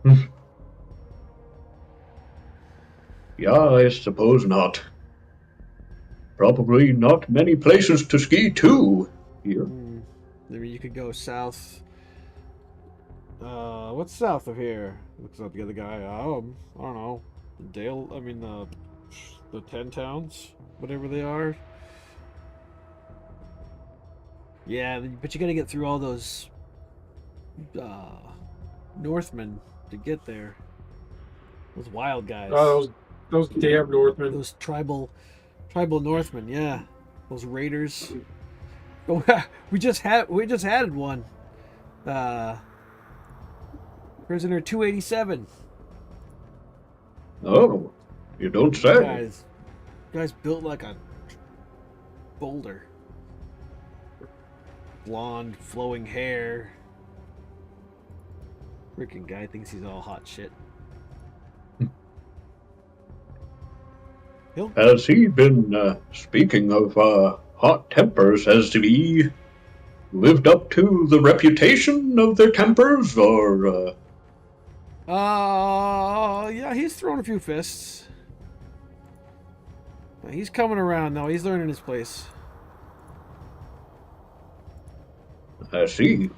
[SPEAKER 1] them.
[SPEAKER 3] Yeah, I suppose not. Probably not many places to ski too here.
[SPEAKER 1] Maybe you could go south. What's south of here? Looks like the other guy. I don't know. Dale. I mean the 10 towns, whatever they are. Yeah, but you got to get through all those Northmen to get there. Those wild guys.
[SPEAKER 2] Oh, those damn Northmen.
[SPEAKER 1] Those tribal Northmen. Yeah, those raiders. Oh, we just added one. Prisoner 287.
[SPEAKER 3] Oh, you don't say.
[SPEAKER 1] Guy's built like a boulder. Blonde, flowing hair. Freaking guy thinks he's all hot shit.
[SPEAKER 3] Has he been, speaking of hot tempers, has he lived up to the reputation of their tempers, or?
[SPEAKER 1] Yeah, he's thrown a few fists. He's coming around, though. He's learning his place.
[SPEAKER 3] I see.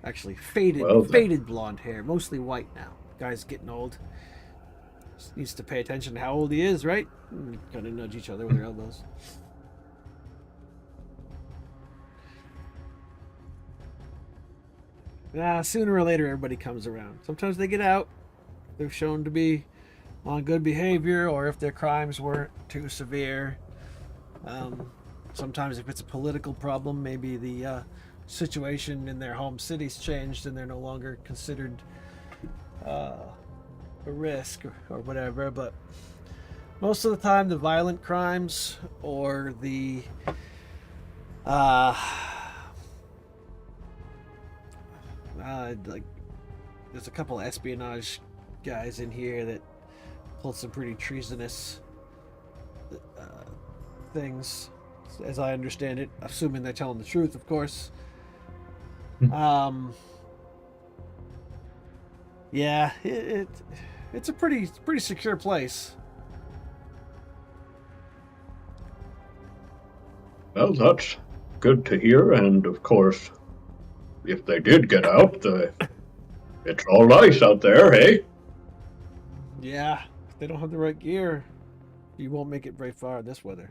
[SPEAKER 1] Actually, faded blonde hair. Mostly white now. Guy's getting old. Just needs to pay attention to how old he is, right? Kind of nudge each other with their elbows. Sooner or later, everybody comes around. Sometimes they get out. They're shown to be on good behavior, or if their crimes weren't too severe. Sometimes if it's a political problem, maybe the situation in their home city's changed and they're no longer considered a risk or whatever. But most of the time, the violent crimes or the like, there's a couple espionage guys in here that pulled some pretty treasonous things, as I understand it, assuming they're telling the truth, of course. Yeah, it's a pretty secure place.
[SPEAKER 3] Well, that's good to hear, and of course, if they did get out, it's all nice out there, hey?
[SPEAKER 1] Yeah, if they don't have the right gear, you won't make it very far in this weather.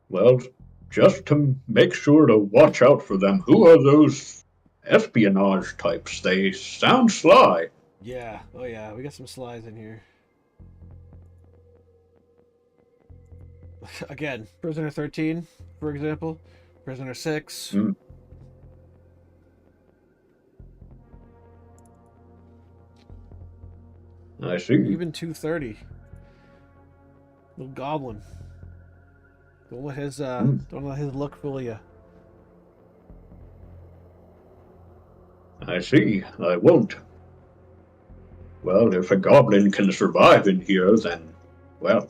[SPEAKER 3] Well, just to make sure to watch out for them, who are those espionage types? They sound sly.
[SPEAKER 1] Yeah. Oh yeah. We got some slides in here. Again, prisoner 13, for example. Prisoner 6.
[SPEAKER 3] Mm, I see.
[SPEAKER 1] Even 230. Little goblin.
[SPEAKER 3] Mm,
[SPEAKER 1] Don't let his look fool you.
[SPEAKER 3] I see. I won't. Well, if a goblin can survive in here, then, well,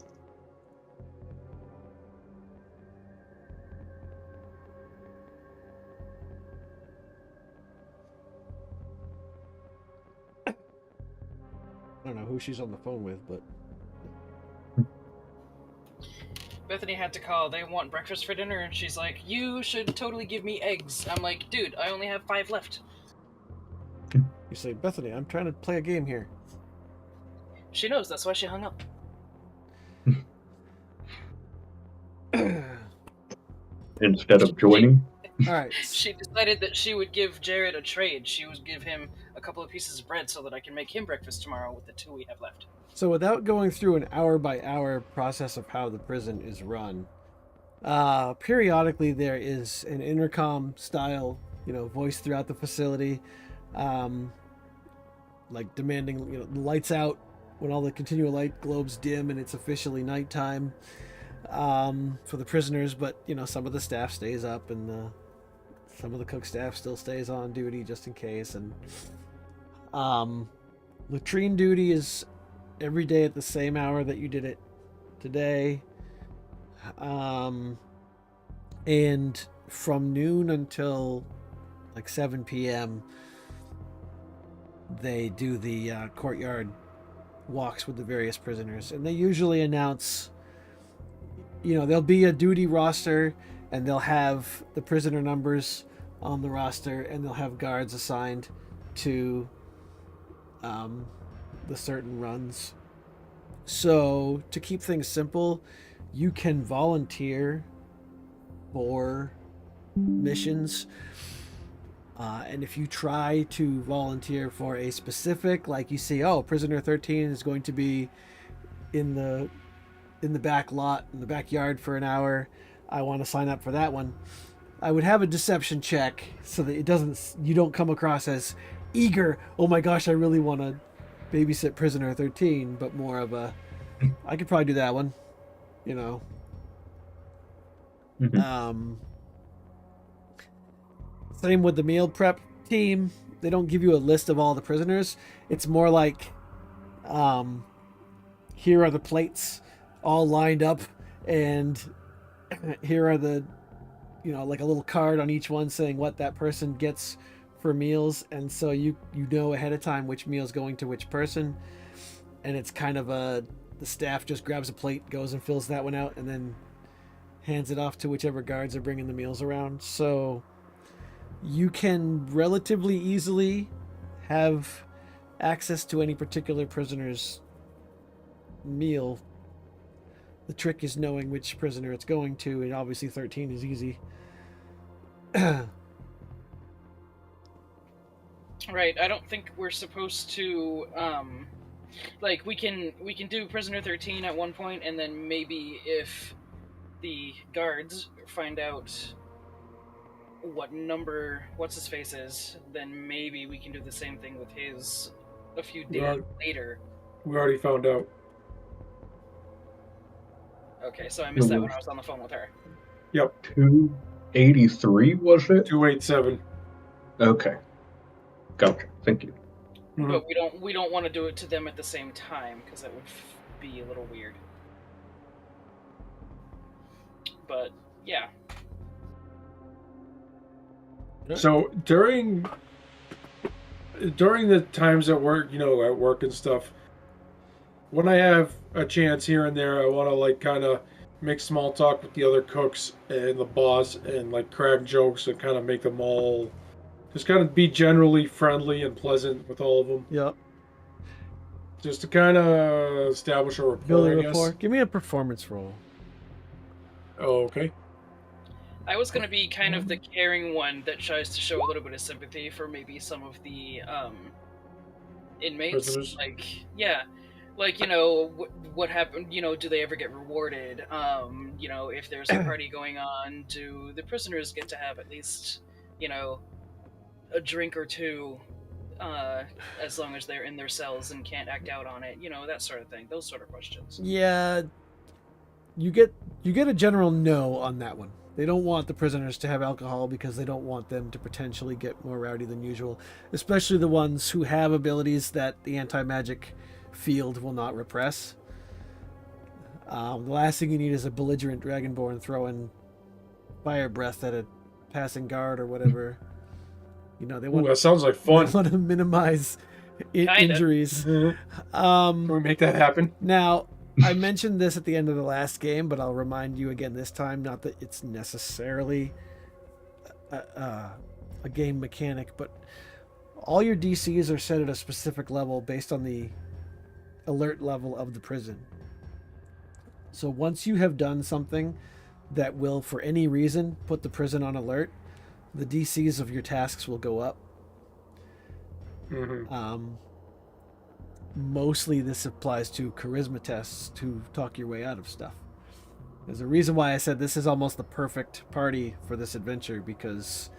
[SPEAKER 1] I don't know who she's on the phone with, but
[SPEAKER 5] Bethany had to call. They want breakfast for dinner, and she's like, "You should totally give me eggs." I'm like, "Dude, I only have 5 left."
[SPEAKER 1] you say, Bethany, I'm trying to play a game here.
[SPEAKER 5] She knows. That's why she hung up.
[SPEAKER 3] instead of joining.
[SPEAKER 1] All right.
[SPEAKER 5] She decided that she would give Jared a trade. She would give him a couple of pieces of bread so that I can make him breakfast tomorrow with the 2 we have left.
[SPEAKER 1] So without going through an hour by hour process of how the prison is run, periodically there is an intercom style, voice throughout the facility, like demanding, lights out when all the continual light globes dim and it's officially nighttime, for the prisoners. But some of the staff stays up, and some of the cook staff still stays on duty just in case. And latrine duty is every day at the same hour that you did it today. And from noon until like 7 p.m., they do the courtyard walks with the various prisoners. And they usually announce, there'll be a duty roster, and they'll have the prisoner numbers on the roster, and they'll have guards assigned to the certain runs. So to keep things simple, you can volunteer for missions, and if you try to volunteer for a specific, like you see, prisoner 13 is going to be in the back lot, in the backyard for an hour, I want to sign up for that one, I would have a deception check so that you don't come across as eager, oh my gosh, I really want to babysit prisoner 13, but more of a, I could probably do that one,
[SPEAKER 3] Mhm.
[SPEAKER 1] Same with the meal prep team. They don't give you a list of all the prisoners. It's more like, here are the plates all lined up, and here are the, like a little card on each one saying what that person gets for meals. And so you know ahead of time which meal is going to which person. And it's kind of the staff just grabs a plate, goes and fills that one out, and then hands it off to whichever guards are bringing the meals around. So you can relatively easily have access to any particular prisoner's meal. The trick is knowing which prisoner it's going to, and obviously 13 is easy.
[SPEAKER 5] Right. I don't think we're supposed to. Like we can do prisoner 13 at one point, and then maybe if the guards find out what number what's his face is, then maybe we can do the same thing with his a few days later.
[SPEAKER 2] We already found out.
[SPEAKER 5] Okay, so I missed that when I was on the phone with her.
[SPEAKER 2] Yep.
[SPEAKER 3] 283 was it?
[SPEAKER 2] 287.
[SPEAKER 3] Okay. Gotcha. Thank you.
[SPEAKER 2] Mhm.
[SPEAKER 5] But we don't want to do it to them at the same time because that would be a little weird. But yeah.
[SPEAKER 2] So during the times at work, at work and stuff, when I have a chance here and there, I want to like kind of make small talk with the other cooks and the boss, and like crack jokes and kind of make them all just kind of be generally friendly and pleasant with all of them.
[SPEAKER 1] Yep.
[SPEAKER 2] Just to kind of establish a rapport,
[SPEAKER 1] Build a
[SPEAKER 2] I
[SPEAKER 1] rapport.
[SPEAKER 2] guess.
[SPEAKER 1] Give me a performance roll.
[SPEAKER 2] Oh, okay.
[SPEAKER 5] I was going to be kind of the caring one that tries to show a little bit of sympathy for maybe some of the inmates.
[SPEAKER 2] Prisoners?
[SPEAKER 5] Like, yeah, like what happened. Do they ever get rewarded? If there's a party going on, do the prisoners get to have at least a drink or two? As long as they're in their cells and can't act out on it, that sort of thing. Those sort of questions.
[SPEAKER 1] Yeah, you get a general no on that one. They don't want the prisoners to have alcohol because they don't want them to potentially get more rowdy than usual, especially the ones who have abilities that the anti-magic field will not repress. The last thing you need is a belligerent dragonborn throwing fire breath at a passing guard or whatever. They
[SPEAKER 2] Ooh,
[SPEAKER 1] want,
[SPEAKER 2] that sounds like
[SPEAKER 1] they
[SPEAKER 2] fun.
[SPEAKER 1] want to minimize
[SPEAKER 5] Kinda.
[SPEAKER 1] injuries.
[SPEAKER 2] Can we make that happen?
[SPEAKER 1] Now, I mentioned this at the end of the last game, but I'll remind you again this time. Not that it's necessarily a game mechanic, but all your DCs are set at a specific level based on the alert level of the prison. So once you have done something that will, for any reason, put the prison on alert, the DCs of your tasks will go up.
[SPEAKER 2] Mm-hmm.
[SPEAKER 1] Mostly this applies to charisma tests to talk your way out of stuff. There's a reason why I said this is almost the perfect party for this adventure, because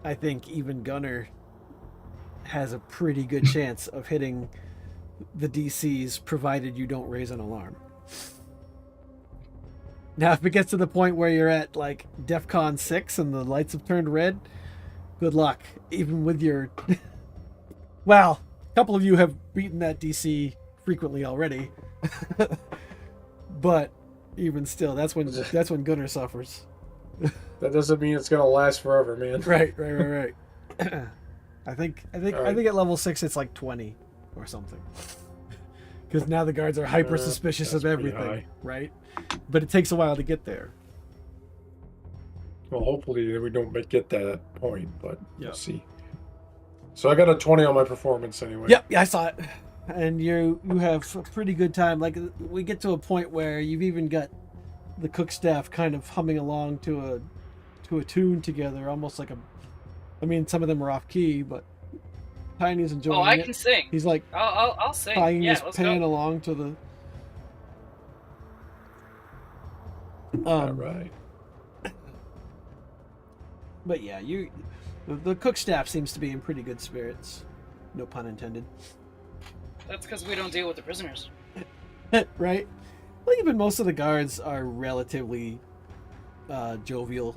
[SPEAKER 1] I think even Gunner has a pretty good chance of hitting the DCs provided you don't raise an alarm. Now, if it gets to the point where you're at like DEFCON 6 and the lights have turned red, good luck. Even with your... Well, a couple of you have beaten that DC frequently already. But even still, that's when Gunner suffers.
[SPEAKER 2] That doesn't mean it's gonna last forever, man.
[SPEAKER 1] Right. I think at level 6 it's like 20 or something. Because now the guards are hyper suspicious of
[SPEAKER 2] that's pretty
[SPEAKER 1] everything,
[SPEAKER 2] high.
[SPEAKER 1] right? But it takes a while to get there.
[SPEAKER 2] Well, hopefully we don't get to that point, but
[SPEAKER 1] Yeah.
[SPEAKER 2] we'll see. So I got a 20 on my performance anyway.
[SPEAKER 1] Yep, yeah, I saw it. And you have a pretty good time. Like, we get to a point where you've even got the cook staff kind of humming along to a tune together, almost like I mean, some of them are off key, but Tiny's enjoying it.
[SPEAKER 5] Oh, I can sing.
[SPEAKER 1] He's like
[SPEAKER 5] I'll sing.
[SPEAKER 1] tying
[SPEAKER 5] Yeah,
[SPEAKER 1] his
[SPEAKER 5] let's
[SPEAKER 1] pan
[SPEAKER 5] go.
[SPEAKER 1] along to the.
[SPEAKER 2] All right.
[SPEAKER 1] But yeah, the cook staff seems to be in pretty good spirits. No pun intended.
[SPEAKER 5] That's because we don't deal with the prisoners.
[SPEAKER 1] Right? Well, even most of the guards are relatively jovial.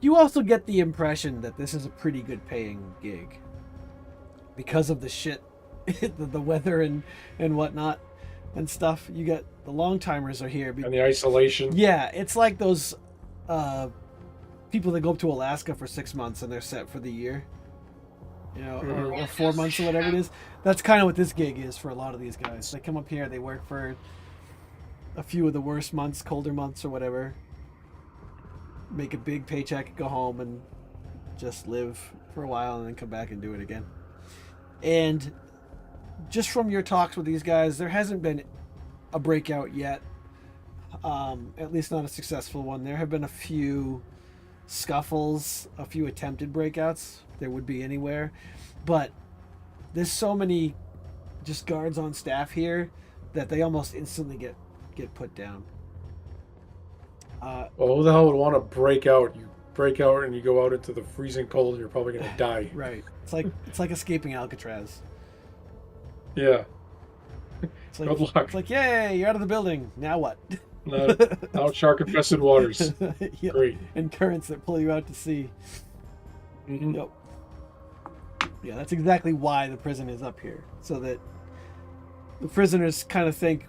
[SPEAKER 1] You also get the impression that this is a pretty good paying gig because of the shit, the weather and whatnot and stuff. You get the long timers are here.
[SPEAKER 2] And the isolation.
[SPEAKER 1] Yeah, it's like those people that go up to Alaska for 6 months and they're set for the year. Or 4 months or whatever it is. That's kind of what this gig is for a lot of these guys. They come up here, they work for a few of the worst months, colder months or whatever. Make a big paycheck, go home and just live for a while and then come back and do it again. And just from your talks with these guys, there hasn't been a breakout yet. At least not a successful one. There have been a few scuffles, a few attempted breakouts. There would be anywhere, but there's so many just guards on staff here that they almost instantly get put down.
[SPEAKER 2] Well, who the hell would want to break out? You break out and you go out into the freezing cold, you're probably gonna die.
[SPEAKER 1] Right. It's like escaping Alcatraz.
[SPEAKER 2] Yeah.
[SPEAKER 1] It's like,
[SPEAKER 2] Good luck.
[SPEAKER 1] It's like, yay, you're out of the building. Now what?
[SPEAKER 2] Out shark-infested waters.
[SPEAKER 1] Yep.
[SPEAKER 2] Great.
[SPEAKER 1] And currents that pull you out to sea.
[SPEAKER 2] Mm-hmm.
[SPEAKER 1] Yep. Yeah, that's exactly why the prison is up here. So that the prisoners kind of think,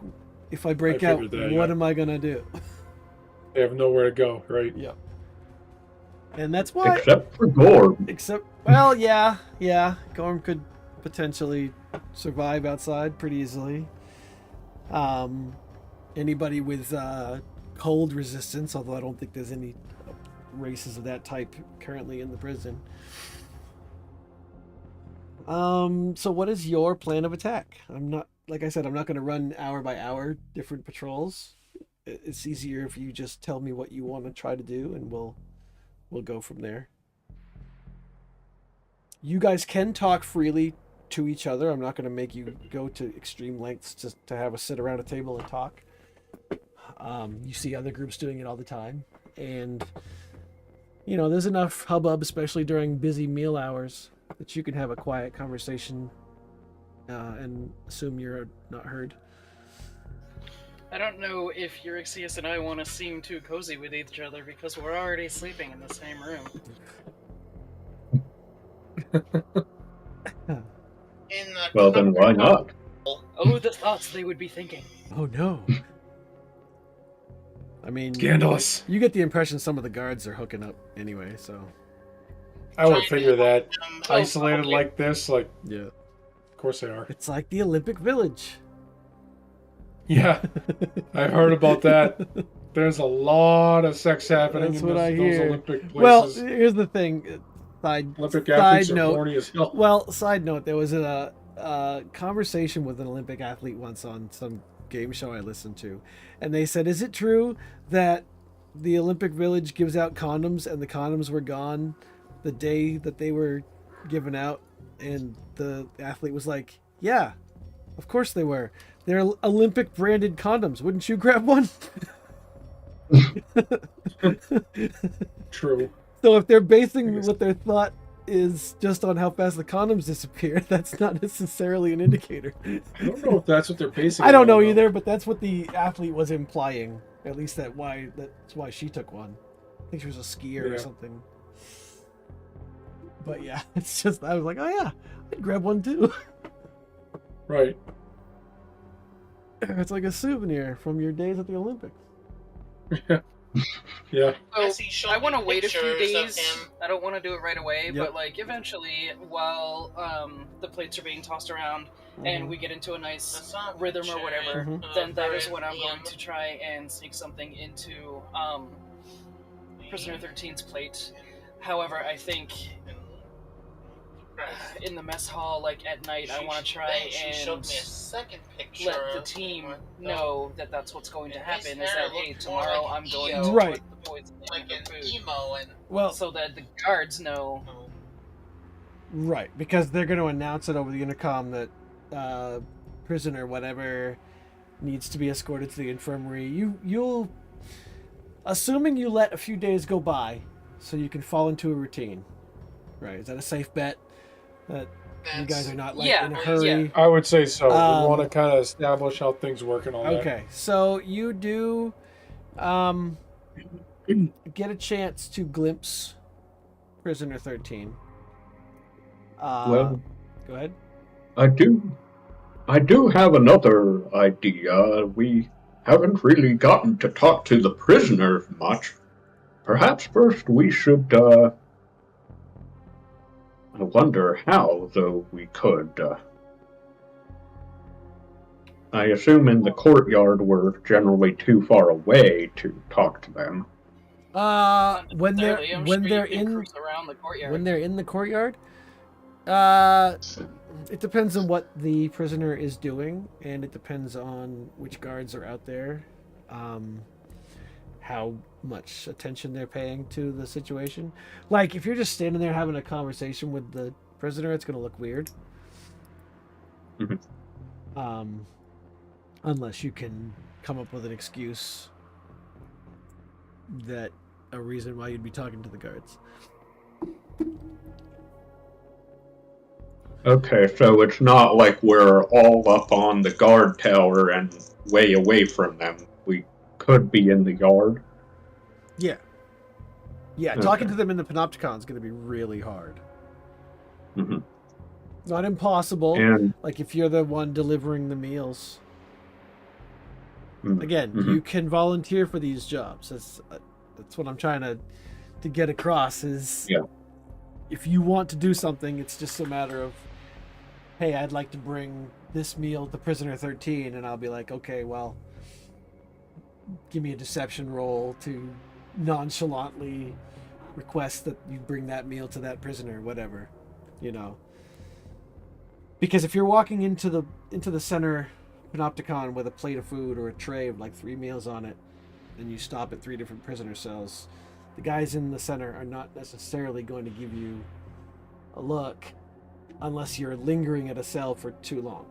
[SPEAKER 1] if I break out,
[SPEAKER 2] figured that,
[SPEAKER 1] what
[SPEAKER 2] yeah.
[SPEAKER 1] am I going to do?
[SPEAKER 2] They have nowhere to go, right?
[SPEAKER 1] Yep. And that's why...
[SPEAKER 3] Except for Gorm.
[SPEAKER 1] Well, yeah. Gorm could potentially survive outside pretty easily. Anybody with cold resistance, although I don't think there's any races of that type currently in the prison. So what is your plan of attack? Like I said, I'm not going to run hour by hour different patrols. It's easier if you just tell me what you want to try to do, and we'll go from there. You guys can talk freely to each other. I'm not going to make you go to extreme lengths to have a sit around a table and talk. You see other groups doing it all the time. And, you know, there's enough hubbub, especially during busy meal hours, that you can have a quiet conversation and assume you're not heard.
[SPEAKER 5] I don't know if Euryxius and I want to seem too cozy with each other because we're already sleeping in the same room.
[SPEAKER 3] Well, then why not?
[SPEAKER 5] Oh, the thoughts they would be thinking.
[SPEAKER 1] Oh, no. I mean,
[SPEAKER 2] Scandalous.
[SPEAKER 1] you get the impression some of the guards are hooking up anyway, so.
[SPEAKER 2] I would figure that.
[SPEAKER 5] Oh,
[SPEAKER 2] Isolated
[SPEAKER 5] probably.
[SPEAKER 2] like this, like,
[SPEAKER 1] Yeah.
[SPEAKER 2] of course they are.
[SPEAKER 1] It's like the Olympic Village.
[SPEAKER 2] Yeah, I've heard about that. There's a lot of sex happening
[SPEAKER 1] That's
[SPEAKER 2] in
[SPEAKER 1] what I
[SPEAKER 2] those
[SPEAKER 1] hear.
[SPEAKER 2] Olympic
[SPEAKER 1] Well,
[SPEAKER 2] places.
[SPEAKER 1] here's the thing.
[SPEAKER 2] Olympic
[SPEAKER 1] side
[SPEAKER 2] athletes are
[SPEAKER 1] note.
[SPEAKER 2] horny as hell.
[SPEAKER 1] Well, side note, there was a conversation with an Olympic athlete once on some game show I listened to, and they said, "Is it true that the Olympic Village gives out condoms and the condoms were gone the day that they were given out?" And the athlete was like, "Yeah, of course they were. They're Olympic branded condoms. Wouldn't you grab one?"
[SPEAKER 2] True.
[SPEAKER 1] So if they're basing what their thought is just on how fast the condoms disappear, that's not necessarily an indicator.
[SPEAKER 2] I don't know if that's what they're basing.
[SPEAKER 1] I don't
[SPEAKER 2] it
[SPEAKER 1] know
[SPEAKER 2] on,
[SPEAKER 1] either, but that's what the athlete was implying. At least that's why she took one. I think she was a skier or
[SPEAKER 2] Yeah.
[SPEAKER 1] something. But yeah, it's just I was like, oh yeah, I'd grab one too.
[SPEAKER 2] Right.
[SPEAKER 1] It's like a souvenir from your days at the Olympics.
[SPEAKER 2] Yeah.
[SPEAKER 5] So, I want to wait a few
[SPEAKER 6] pictures of
[SPEAKER 5] days.
[SPEAKER 6] him.
[SPEAKER 5] I don't want to do it right away,
[SPEAKER 1] Yep.
[SPEAKER 5] but like eventually, while the plates are being tossed around and we get into a
[SPEAKER 6] I
[SPEAKER 5] nice
[SPEAKER 6] saw a
[SPEAKER 5] rhythm or
[SPEAKER 6] picture
[SPEAKER 5] whatever,
[SPEAKER 1] Mhm.
[SPEAKER 5] then that is
[SPEAKER 6] of
[SPEAKER 5] when I'm
[SPEAKER 6] him.
[SPEAKER 5] going to try and sneak something into Prisoner 13's plate. However, I think in the mess hall, like at night, I want to try
[SPEAKER 6] She showed me a
[SPEAKER 5] and
[SPEAKER 6] second picture
[SPEAKER 5] let the
[SPEAKER 6] of
[SPEAKER 5] team
[SPEAKER 6] him,
[SPEAKER 5] know that that's what's going to
[SPEAKER 6] And his
[SPEAKER 5] happen. Is
[SPEAKER 6] hair
[SPEAKER 5] that hey,
[SPEAKER 6] looked more
[SPEAKER 5] tomorrow
[SPEAKER 6] like
[SPEAKER 5] I'm going
[SPEAKER 6] Eo.
[SPEAKER 5] to
[SPEAKER 1] Right.
[SPEAKER 5] put the poison
[SPEAKER 6] like
[SPEAKER 5] in the
[SPEAKER 6] an
[SPEAKER 5] food,
[SPEAKER 6] emo and
[SPEAKER 1] Well,
[SPEAKER 5] so that the guards know.
[SPEAKER 1] right, because they're going to announce it over the intercom that prisoner whatever needs to be escorted to the infirmary. You'll assuming you let a few days go by so you can fall into a routine. Right? Is that a safe bet that you guys are not like
[SPEAKER 5] Yeah,
[SPEAKER 1] in a hurry?
[SPEAKER 2] I would say so.
[SPEAKER 1] Um,
[SPEAKER 2] we want to kind of establish how things work and all that.
[SPEAKER 1] Okay, so you do get a chance to glimpse Prisoner 13.
[SPEAKER 3] Well,
[SPEAKER 1] Go ahead.
[SPEAKER 3] I do have another idea. We haven't really gotten to talk to the prisoner much. Perhaps first we should, I wonder how, though we could, I assume in the courtyard we're generally too far away to talk to them.
[SPEAKER 5] Not
[SPEAKER 1] When they're
[SPEAKER 5] necessarily. I'm
[SPEAKER 1] when
[SPEAKER 5] sure
[SPEAKER 1] they're
[SPEAKER 5] you can
[SPEAKER 1] in
[SPEAKER 5] cruise around the courtyard.
[SPEAKER 1] when they're in the courtyard, it depends on what the prisoner is doing, and it depends on which guards are out there, how much attention they're paying to the situation. Like, if you're just standing there having a conversation with the prisoner, it's going to look weird.
[SPEAKER 3] Mhm.
[SPEAKER 1] Unless you can come up with an excuse that a reason why you'd be talking to the guards.
[SPEAKER 3] Okay, so it's not like we're all up on the guard tower and way away from them. We could be in the yard.
[SPEAKER 1] Yeah. Yeah, talking
[SPEAKER 3] Okay.
[SPEAKER 1] to them in the Panopticon is going to be really hard.
[SPEAKER 3] hmm
[SPEAKER 1] Not impossible.
[SPEAKER 3] And
[SPEAKER 1] Like if you're the one delivering the meals. Again,
[SPEAKER 3] Mhm.
[SPEAKER 1] you can volunteer for these jobs. That's what I'm trying to get across is
[SPEAKER 3] Yeah.
[SPEAKER 1] if you want to do something, it's just a matter of, hey, I'd like to bring this meal to Prisoner 13, and I'll be like, okay, well, give me a deception roll to nonchalantly request that you bring that meal to that prisoner, whatever, you know. Because if you're walking into the center Panopticon with a plate of food or a tray of like 3 meals on it, and you stop at 3 different prisoner cells, the guys in the center are not necessarily going to give you a look unless you're lingering at a cell for too long.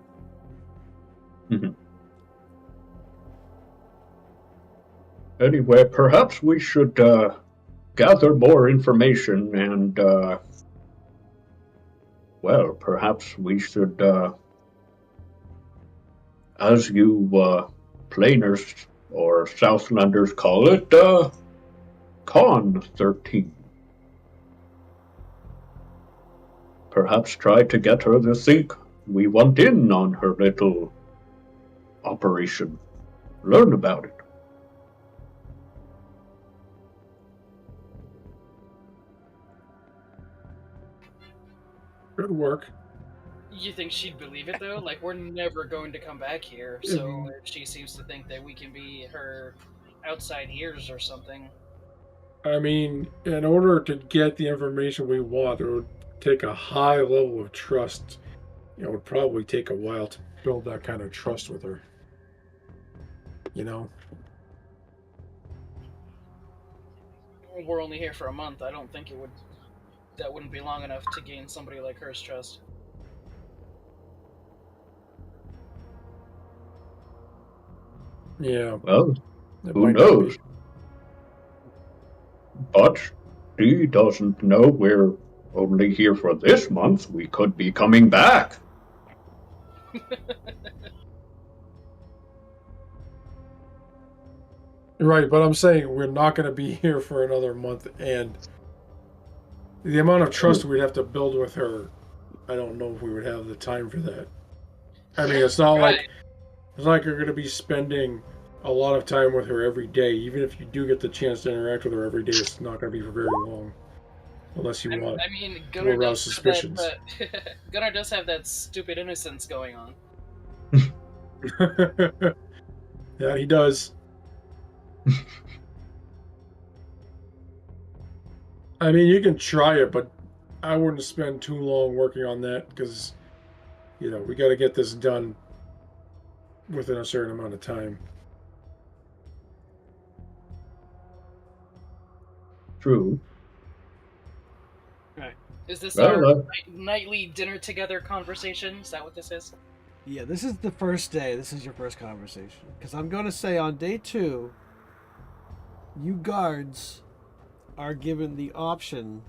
[SPEAKER 3] Anyway, perhaps we should gather more information and, well, perhaps we should, as you planers or Southlanders call it, Con 13. Perhaps try to get her to think we want in on her little operation. Learn about it.
[SPEAKER 2] Good work.
[SPEAKER 5] You think she'd believe it though? Like, we're never going to come back here, so if she seems to think that we can be her outside ears or something.
[SPEAKER 2] I mean, in order to get the information we want, it would take a high level of trust. You know, it would probably take a while to build that kind of trust with her. You know?
[SPEAKER 5] We're only here for a month. I don't think that wouldn't be long enough to gain somebody like her's trust.
[SPEAKER 2] Yeah.
[SPEAKER 3] Well,
[SPEAKER 2] it
[SPEAKER 3] who
[SPEAKER 2] might not
[SPEAKER 3] knows?
[SPEAKER 2] be.
[SPEAKER 3] But she doesn't know we're only here for this month. We could be coming back.
[SPEAKER 2] Right, but I'm saying we're not going to be here for another month, and the amount of trust we'd have to build with her, I don't know if we would have the time for that. I mean, it's not
[SPEAKER 5] Right.
[SPEAKER 2] like you're going to be spending a lot of time with her every day. Even if you do get the chance to interact with her every day, it's not going to be for very long, unless you want.
[SPEAKER 5] I mean,
[SPEAKER 2] to
[SPEAKER 5] Gunnar
[SPEAKER 2] arouse
[SPEAKER 5] does
[SPEAKER 2] suspicions.
[SPEAKER 5] have that, Gunnar does have that stupid innocence going on.
[SPEAKER 2] Yeah, he does. I mean, you can try it, but I wouldn't spend too long working on that because, you know, we got to get this done within a certain amount of time.
[SPEAKER 3] True.
[SPEAKER 5] Is this
[SPEAKER 3] Well,
[SPEAKER 5] our nightly dinner together conversation? Is that what this is?
[SPEAKER 1] Yeah, this is the first day. This is your first conversation. Because I'm going to say on day 2, you guards are given the option.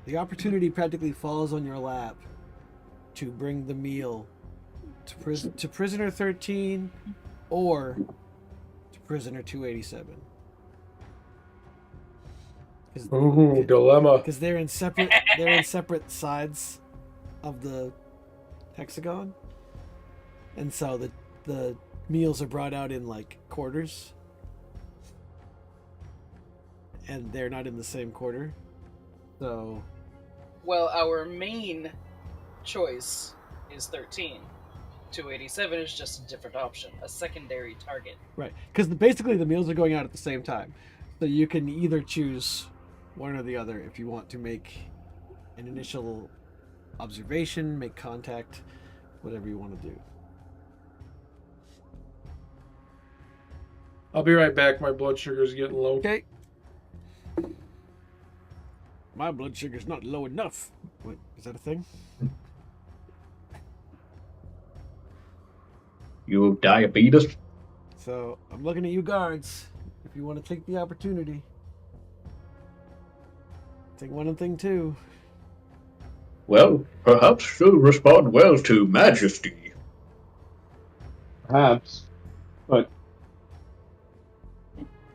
[SPEAKER 1] The opportunity practically falls on your lap to bring the meal to prisoner 13 or to prisoner 287.
[SPEAKER 2] Ooh, dilemma.
[SPEAKER 1] Because they're in separate sides of the hexagon, and so the meals are brought out in like quarters, and they're not in the same quarter. So,
[SPEAKER 5] Well, our main choice is 13. 287 is just a different option, a secondary target.
[SPEAKER 1] right, because basically the meals are going out at the same time, so you can either choose one or the other if you want to make an initial observation, make contact, whatever you want to do.
[SPEAKER 2] I'll be right back. My blood sugar's getting low.
[SPEAKER 1] Okay. My blood sugar's not low enough. Wait, is that a thing?
[SPEAKER 3] you have diabetes?
[SPEAKER 1] So I'm looking at you guards. If you want to take the opportunity, take one and thing two.
[SPEAKER 3] Well, perhaps she'll respond well to Majesty.
[SPEAKER 4] Perhaps. But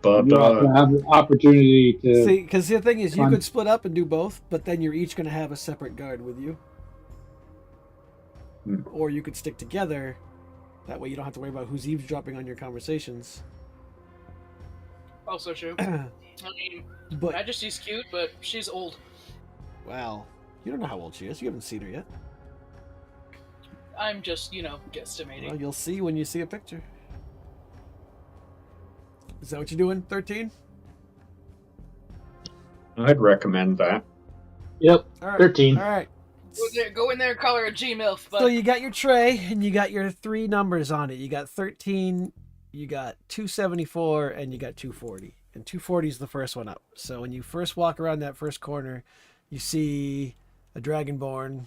[SPEAKER 3] But
[SPEAKER 4] you also have the opportunity to.
[SPEAKER 1] See, because the thing is, you
[SPEAKER 4] Fun.
[SPEAKER 1] could split up and do both, but then you're each going to have a separate guard with you. Or you could stick together. That way you don't have to worry about who's eavesdropping on your conversations.
[SPEAKER 5] Also true. I mean,
[SPEAKER 1] But,
[SPEAKER 5] Majesty's cute, but she's old.
[SPEAKER 1] well, you don't know how old she is. You haven't seen her yet.
[SPEAKER 5] I'm just, guesstimating.
[SPEAKER 1] Well, you'll see when you see a picture. Is that what you're doing, 13?
[SPEAKER 3] I'd recommend that.
[SPEAKER 4] Yep,
[SPEAKER 1] All right.
[SPEAKER 4] 13.
[SPEAKER 1] All right.
[SPEAKER 5] Go in there, call her a G-MILF, but
[SPEAKER 1] So you got your tray, and you got your 3 numbers on it. You got 13, you got 274, and you got 240. And 240 is the first one up. So when you first walk around that first corner, you see a dragonborn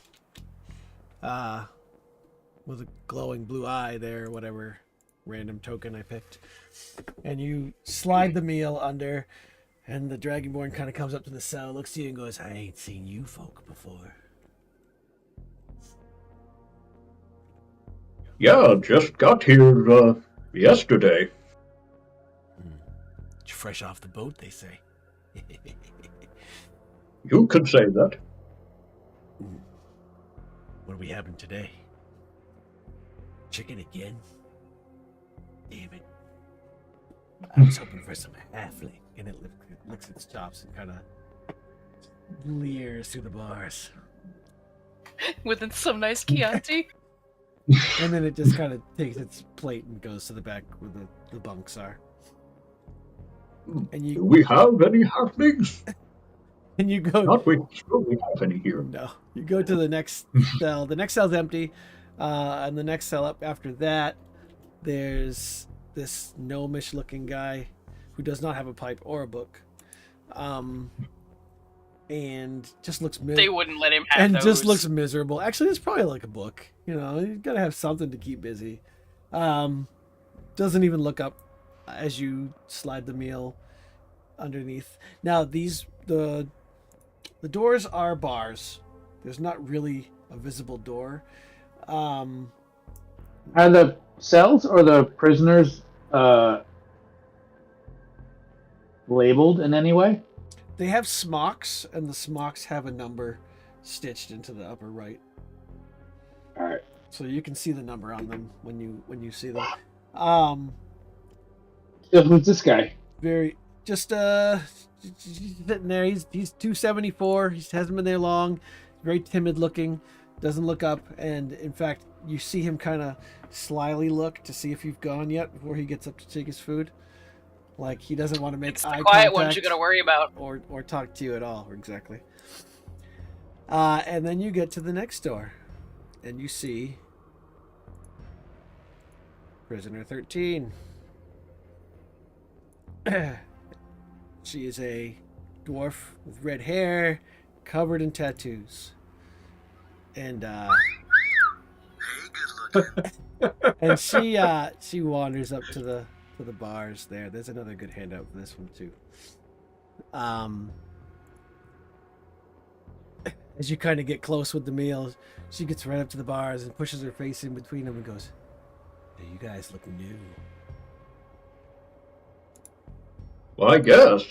[SPEAKER 1] with a glowing blue eye there, whatever random token I picked. And you slide the meal under, and the dragonborn kind of comes up to the cell, looks at you, and goes, I ain't seen you folk before.
[SPEAKER 3] Yeah, just got here yesterday.
[SPEAKER 1] Fresh off the boat, they say.
[SPEAKER 3] You could say that.
[SPEAKER 1] What are we having today? Chicken again? Damn it. I was hoping for some halfling. And it licks its chops and kind of leers through the bars.
[SPEAKER 5] With some nice Chianti.
[SPEAKER 1] And then it just kind of takes its plate and goes to the back where the bunks are. And
[SPEAKER 3] Do we have any halflings?
[SPEAKER 1] And you go.
[SPEAKER 3] Not we sure we have any here.
[SPEAKER 1] No, you go to the next cell. The next cell's empty, and the next cell up after that, there's this gnomish-looking guy who does not have a pipe or a book, and just looks miserable.
[SPEAKER 5] They wouldn't let him have
[SPEAKER 1] and
[SPEAKER 5] those.
[SPEAKER 1] Just looks miserable. Actually, it's probably like a book. You know, you gotta have something to keep busy. Doesn't even look up as you slide the meal underneath. Now the doors are bars. There's not really a visible door.
[SPEAKER 4] Are the cells or the prisoners labeled in any way?
[SPEAKER 1] They have smocks, and the smocks have a number stitched into the upper right.
[SPEAKER 4] All right.
[SPEAKER 1] So you can see the number on them when you see them.
[SPEAKER 4] So who's this guy?
[SPEAKER 1] Very just sitting there. He's 274. He hasn't been there long. Very timid looking. Doesn't look up, and in fact, you see him kind of slyly look to see if you've gone yet before he gets up to take his food. Like he doesn't want to make
[SPEAKER 5] it's
[SPEAKER 1] eye
[SPEAKER 5] the quiet
[SPEAKER 1] contact
[SPEAKER 5] ones you gotta worry about.
[SPEAKER 1] or talk to you at all. Exactly. And then you get to the next door, and you see Prisoner 13. She is a dwarf with red hair, covered in tattoos, and and she wanders up to the bars there. There's another good handout for this one too. As you kind of get close with the meal, she gets right up to the bars and pushes her face in between them and goes, "Hey, you guys look new."
[SPEAKER 3] Well, I guess.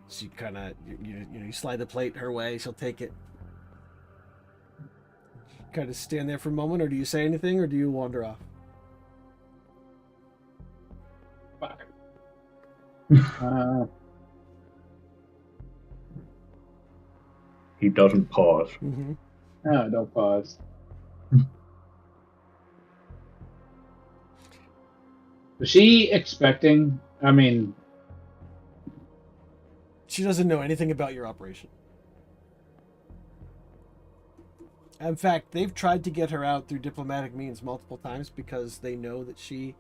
[SPEAKER 1] She kind of, you slide the plate her way, she'll take it. Kind of stand there for a moment, or do you say anything, or do you wander off?
[SPEAKER 3] He doesn't pause.
[SPEAKER 1] Mm-hmm.
[SPEAKER 4] No, don't pause. Was she expecting? I mean,
[SPEAKER 1] She doesn't know anything about your operation. In fact, they've tried to get her out through diplomatic means multiple times because they know that she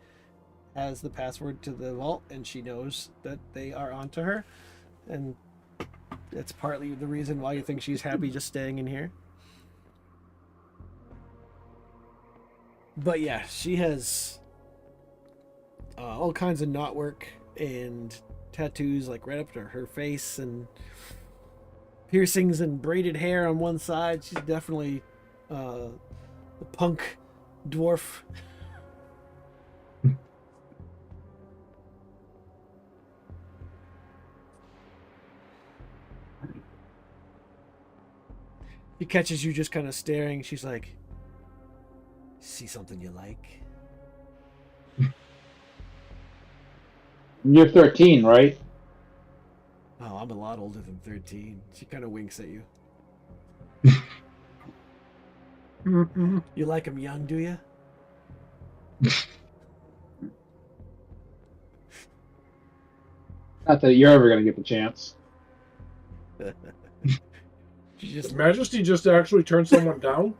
[SPEAKER 1] has the password to the vault and she knows that they are onto her. And that's partly the reason why you think she's happy just staying in here. But yeah, she has all kinds of knotwork and tattoos like right up to her face and piercings and braided hair on one side. She's definitely a punk dwarf. He catches you just kind of staring. She's like, "See something you like?"
[SPEAKER 4] you're 13, right?
[SPEAKER 1] Oh, I'm a lot older than 13. She kind of winks at you. You like him young, do you?
[SPEAKER 4] Not that you're ever gonna get the chance.
[SPEAKER 1] She just
[SPEAKER 2] Majesty just actually turned someone down?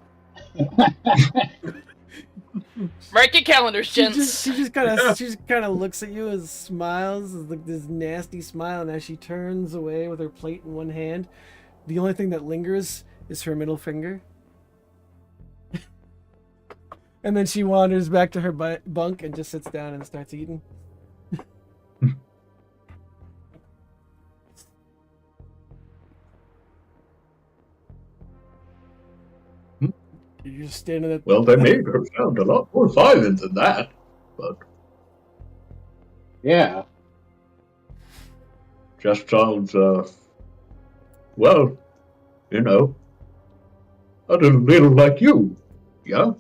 [SPEAKER 5] Mark your calendars,
[SPEAKER 1] She
[SPEAKER 5] gents.
[SPEAKER 1] just kind of looks at you and smiles, like this nasty smile, and as she turns away with her plate in one hand, the only thing that lingers is her middle finger. And then she wanders back to her bunk and just sits down and starts eating. You're just standing at.
[SPEAKER 3] Well, they made her sound a lot more violent than that, but
[SPEAKER 4] Yeah.
[SPEAKER 3] just sounds, well, you know, a little like you, yeah?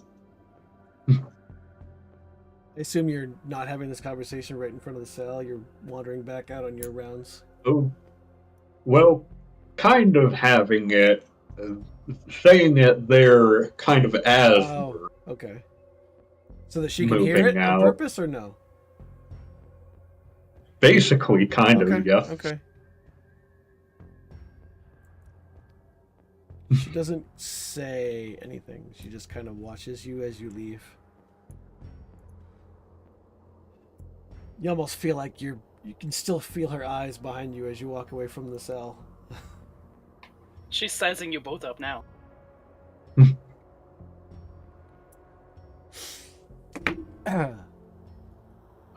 [SPEAKER 1] I assume you're not having this conversation right in front of the cell. You're wandering back out on your rounds.
[SPEAKER 3] Oh, well, kind of having it, saying it there kind of as
[SPEAKER 1] Oh, okay. So that she can hear
[SPEAKER 3] moving
[SPEAKER 1] it on
[SPEAKER 3] out.
[SPEAKER 1] purpose, or no?
[SPEAKER 3] Basically, kind
[SPEAKER 1] Okay,
[SPEAKER 3] of, yeah.
[SPEAKER 1] okay. She doesn't say anything. She just kind of watches you as you leave. You almost feel like you can still feel her eyes behind you as you walk away from the cell.
[SPEAKER 5] She's sizing you both up now.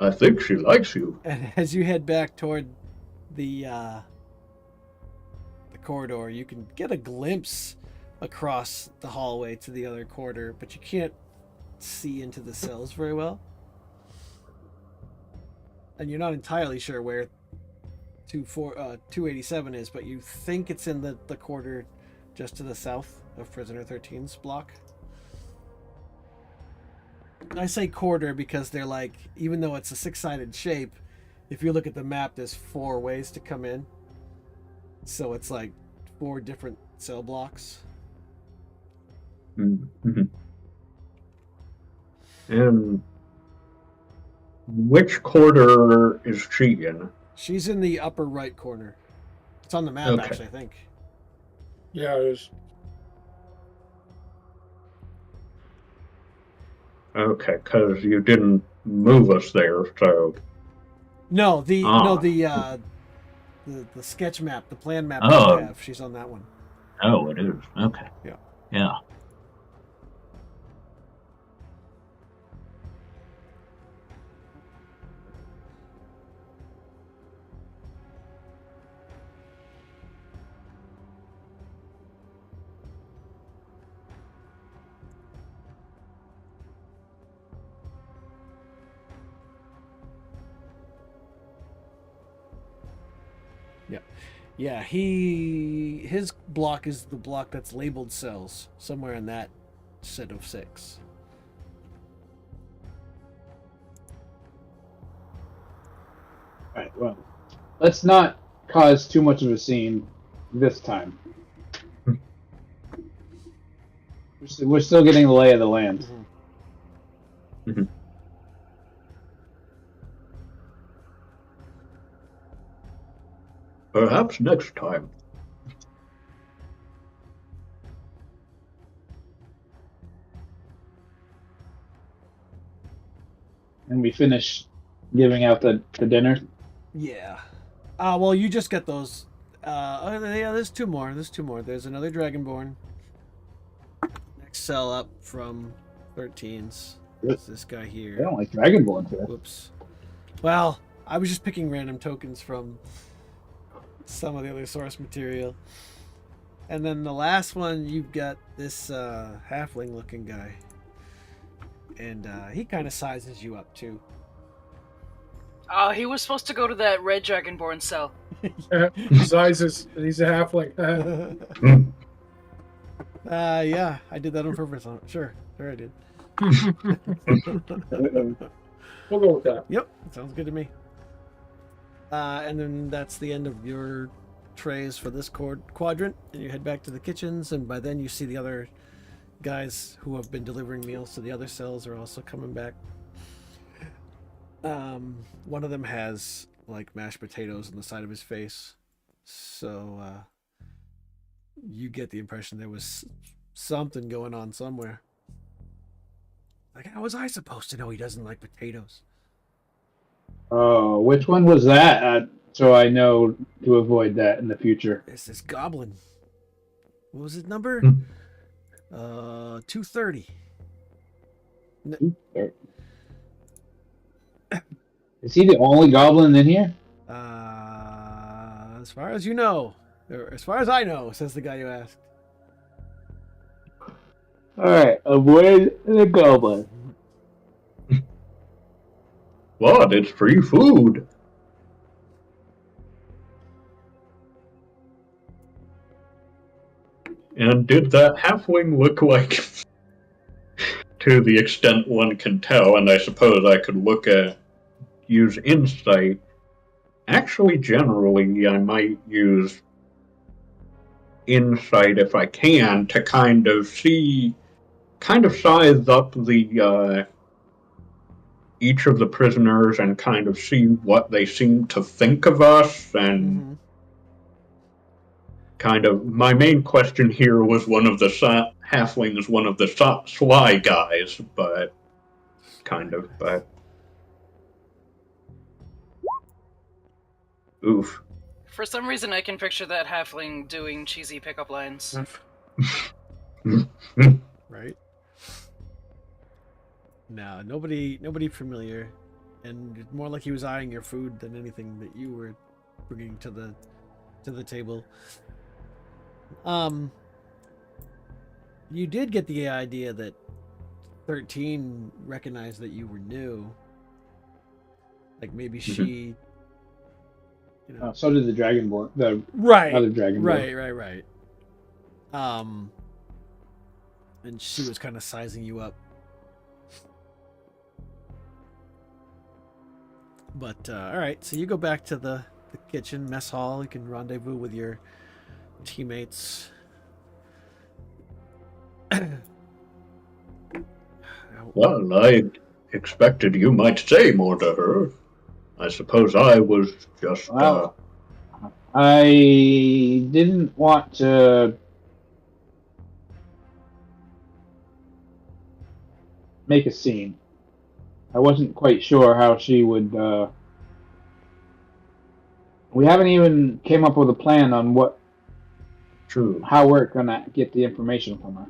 [SPEAKER 3] I think she likes you.
[SPEAKER 1] And as you head back toward the corridor, you can get a glimpse across the hallway to the other quarter, but you can't see into the cells very well. And you're not entirely sure where 287 is, but you think it's in the quarter just to the south of Prisoner 13's block. I say quarter because they're like, even though it's a six-sided shape, if you look at the map, there's 4 ways to come in. So it's like 4 different cell blocks.
[SPEAKER 3] Mm-hmm. And which quarter is she in?
[SPEAKER 1] She's in the upper right corner. It's on the map,
[SPEAKER 3] Okay.
[SPEAKER 1] actually, I think.
[SPEAKER 2] Yeah, it is.
[SPEAKER 3] Okay, because you didn't move us there, so...
[SPEAKER 1] No, the sketch map, the plan map that
[SPEAKER 6] Oh.
[SPEAKER 1] you have. She's on that one.
[SPEAKER 6] Oh, it is. Okay.
[SPEAKER 1] Yeah.
[SPEAKER 6] Yeah.
[SPEAKER 1] Yeah, his block is the block that's labeled cells, somewhere in that set of 6.
[SPEAKER 4] Right. Well, let's not cause too much of a scene this time. We're still getting the lay of the land.
[SPEAKER 1] Mm-hmm.
[SPEAKER 3] Perhaps next time.
[SPEAKER 4] And we finish giving out the dinner.
[SPEAKER 1] Yeah. Well, you just get those. Yeah, there's 2 more. There's another Dragonborn. Next cell up from 13's. It's this guy
[SPEAKER 4] I
[SPEAKER 1] here.
[SPEAKER 4] don't like Dragonborn here.
[SPEAKER 1] Whoops. Well, I was just picking random tokens from some of the other source material. And then the last one, you've got this halfling looking guy. And he kind of sizes you up too.
[SPEAKER 5] He was supposed to go to that red dragonborn cell.
[SPEAKER 2] Sizes. He's a halfling.
[SPEAKER 1] Yeah, I did that on purpose. Sure I did.
[SPEAKER 2] We'll go with that.
[SPEAKER 1] Yep, sounds good to me. And then that's the end of your trays for this quadrant, and you head back to the kitchens, and by then you see the other guys who have been delivering meals to the other cells are also coming back. One of them has like mashed potatoes on the side of his face, so you get the impression there was something going on somewhere. Like, how was I supposed to know he doesn't like potatoes?
[SPEAKER 4] Oh, which one was that? So I know to avoid that in the future.
[SPEAKER 1] It's this goblin. What was his number?
[SPEAKER 3] Hmm.
[SPEAKER 1] 230.
[SPEAKER 4] Is he the only goblin in here?
[SPEAKER 1] As far as you know, or as far as I know, says the guy who asked.
[SPEAKER 4] All right, avoid the goblin.
[SPEAKER 3] What? It's free food. And did that halfling look like, to the extent one can tell, and I suppose I could use insight. Actually, generally, I might use insight if I can to kind of size up the each of the prisoners and kind of see what they seem to think of us and kind of my main question here was one of the halflings, one of the sly guys, but oof.
[SPEAKER 5] For some reason, I can picture that halfling doing cheesy pickup lines.
[SPEAKER 1] Right? No, nobody familiar, and it's more like he was eyeing your food than anything that you were bringing to the table. You did get the idea that 13 recognized that you were new. Like maybe she,
[SPEAKER 4] So did the dragonborn. The
[SPEAKER 1] right,
[SPEAKER 4] other dragonborn.
[SPEAKER 1] right. And she was kind of sizing you up. But all right, so you go back to the kitchen, mess hall. You can rendezvous with your teammates.
[SPEAKER 3] Well, I expected you might say more to her. I suppose I was just.
[SPEAKER 4] Well, I didn't want to make a scene. I wasn't quite sure how she would. We haven't even came up with a plan on how we're gonna get the information from her.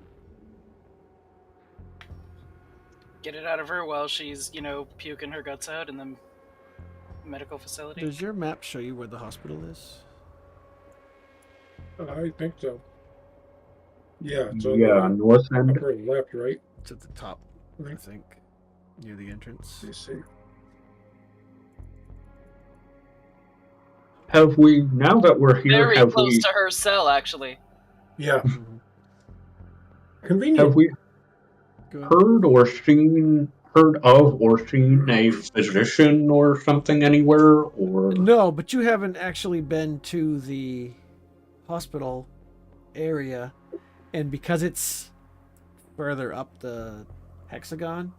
[SPEAKER 5] Get it out of her while she's, puking her guts out in the medical facility.
[SPEAKER 1] Does your map show you where the hospital is?
[SPEAKER 2] I think so. Yeah, it's
[SPEAKER 3] on north end.
[SPEAKER 2] upper left, right?
[SPEAKER 1] It's at the top, I think, near the entrance.
[SPEAKER 2] Let me see.
[SPEAKER 3] Have we, now that we're here,
[SPEAKER 5] Very
[SPEAKER 3] have
[SPEAKER 5] close
[SPEAKER 3] we
[SPEAKER 5] to her cell, actually.
[SPEAKER 2] Yeah.
[SPEAKER 1] Mhm.
[SPEAKER 2] Convenient.
[SPEAKER 3] have we
[SPEAKER 1] Go ahead.
[SPEAKER 3] heard of or seen a physician or something anywhere? Or
[SPEAKER 1] No, but you haven't actually been to the hospital area, and because it's further up the hexagon,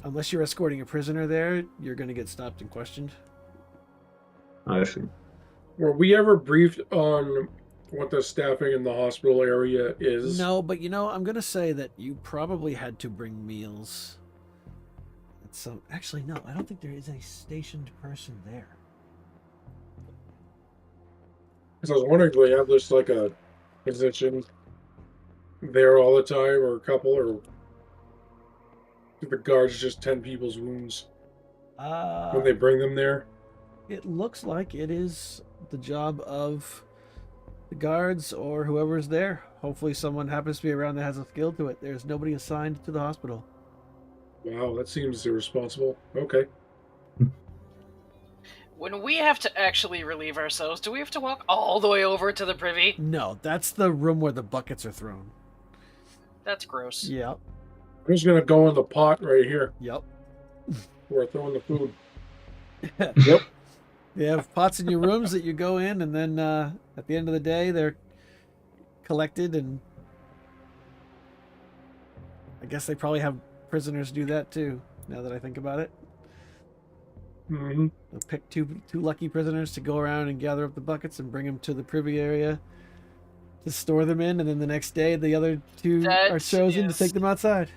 [SPEAKER 1] unless you're escorting a prisoner there, you're going to get stopped and questioned.
[SPEAKER 3] I see.
[SPEAKER 2] Were we ever briefed on what the staffing in the hospital area is?
[SPEAKER 1] No, but I'm going to say that you probably had to bring meals. So actually, no, I don't think there is a stationed person there.
[SPEAKER 2] Because I was wondering if they have just like a physician there all the time, or a couple, or do the guards just tend people's wounds when they bring them there?
[SPEAKER 1] It looks like it is the job of the guards or whoever's there. Hopefully someone happens to be around that has a skill to it. There's nobody assigned to the hospital.
[SPEAKER 2] Wow, that seems irresponsible. Okay.
[SPEAKER 5] When we have to actually relieve ourselves, do we have to walk all the way over to the privy?
[SPEAKER 1] No, that's the room where the buckets are thrown.
[SPEAKER 5] That's gross.
[SPEAKER 1] Yep.
[SPEAKER 2] I'm just gonna go in the pot right here
[SPEAKER 1] Yep.
[SPEAKER 2] where we're throwing the food.
[SPEAKER 4] Yep.
[SPEAKER 1] You have pots in your rooms that you go in, and then at the end of the day, they're collected, and I guess they probably have prisoners do that too, now that I think about it.
[SPEAKER 2] Mm-hmm.
[SPEAKER 1] They'll pick two lucky prisoners to go around and gather up the buckets and bring them to the privy area to store them in, and then the next day the other two
[SPEAKER 5] That
[SPEAKER 1] are chosen to
[SPEAKER 5] is-
[SPEAKER 1] take them outside.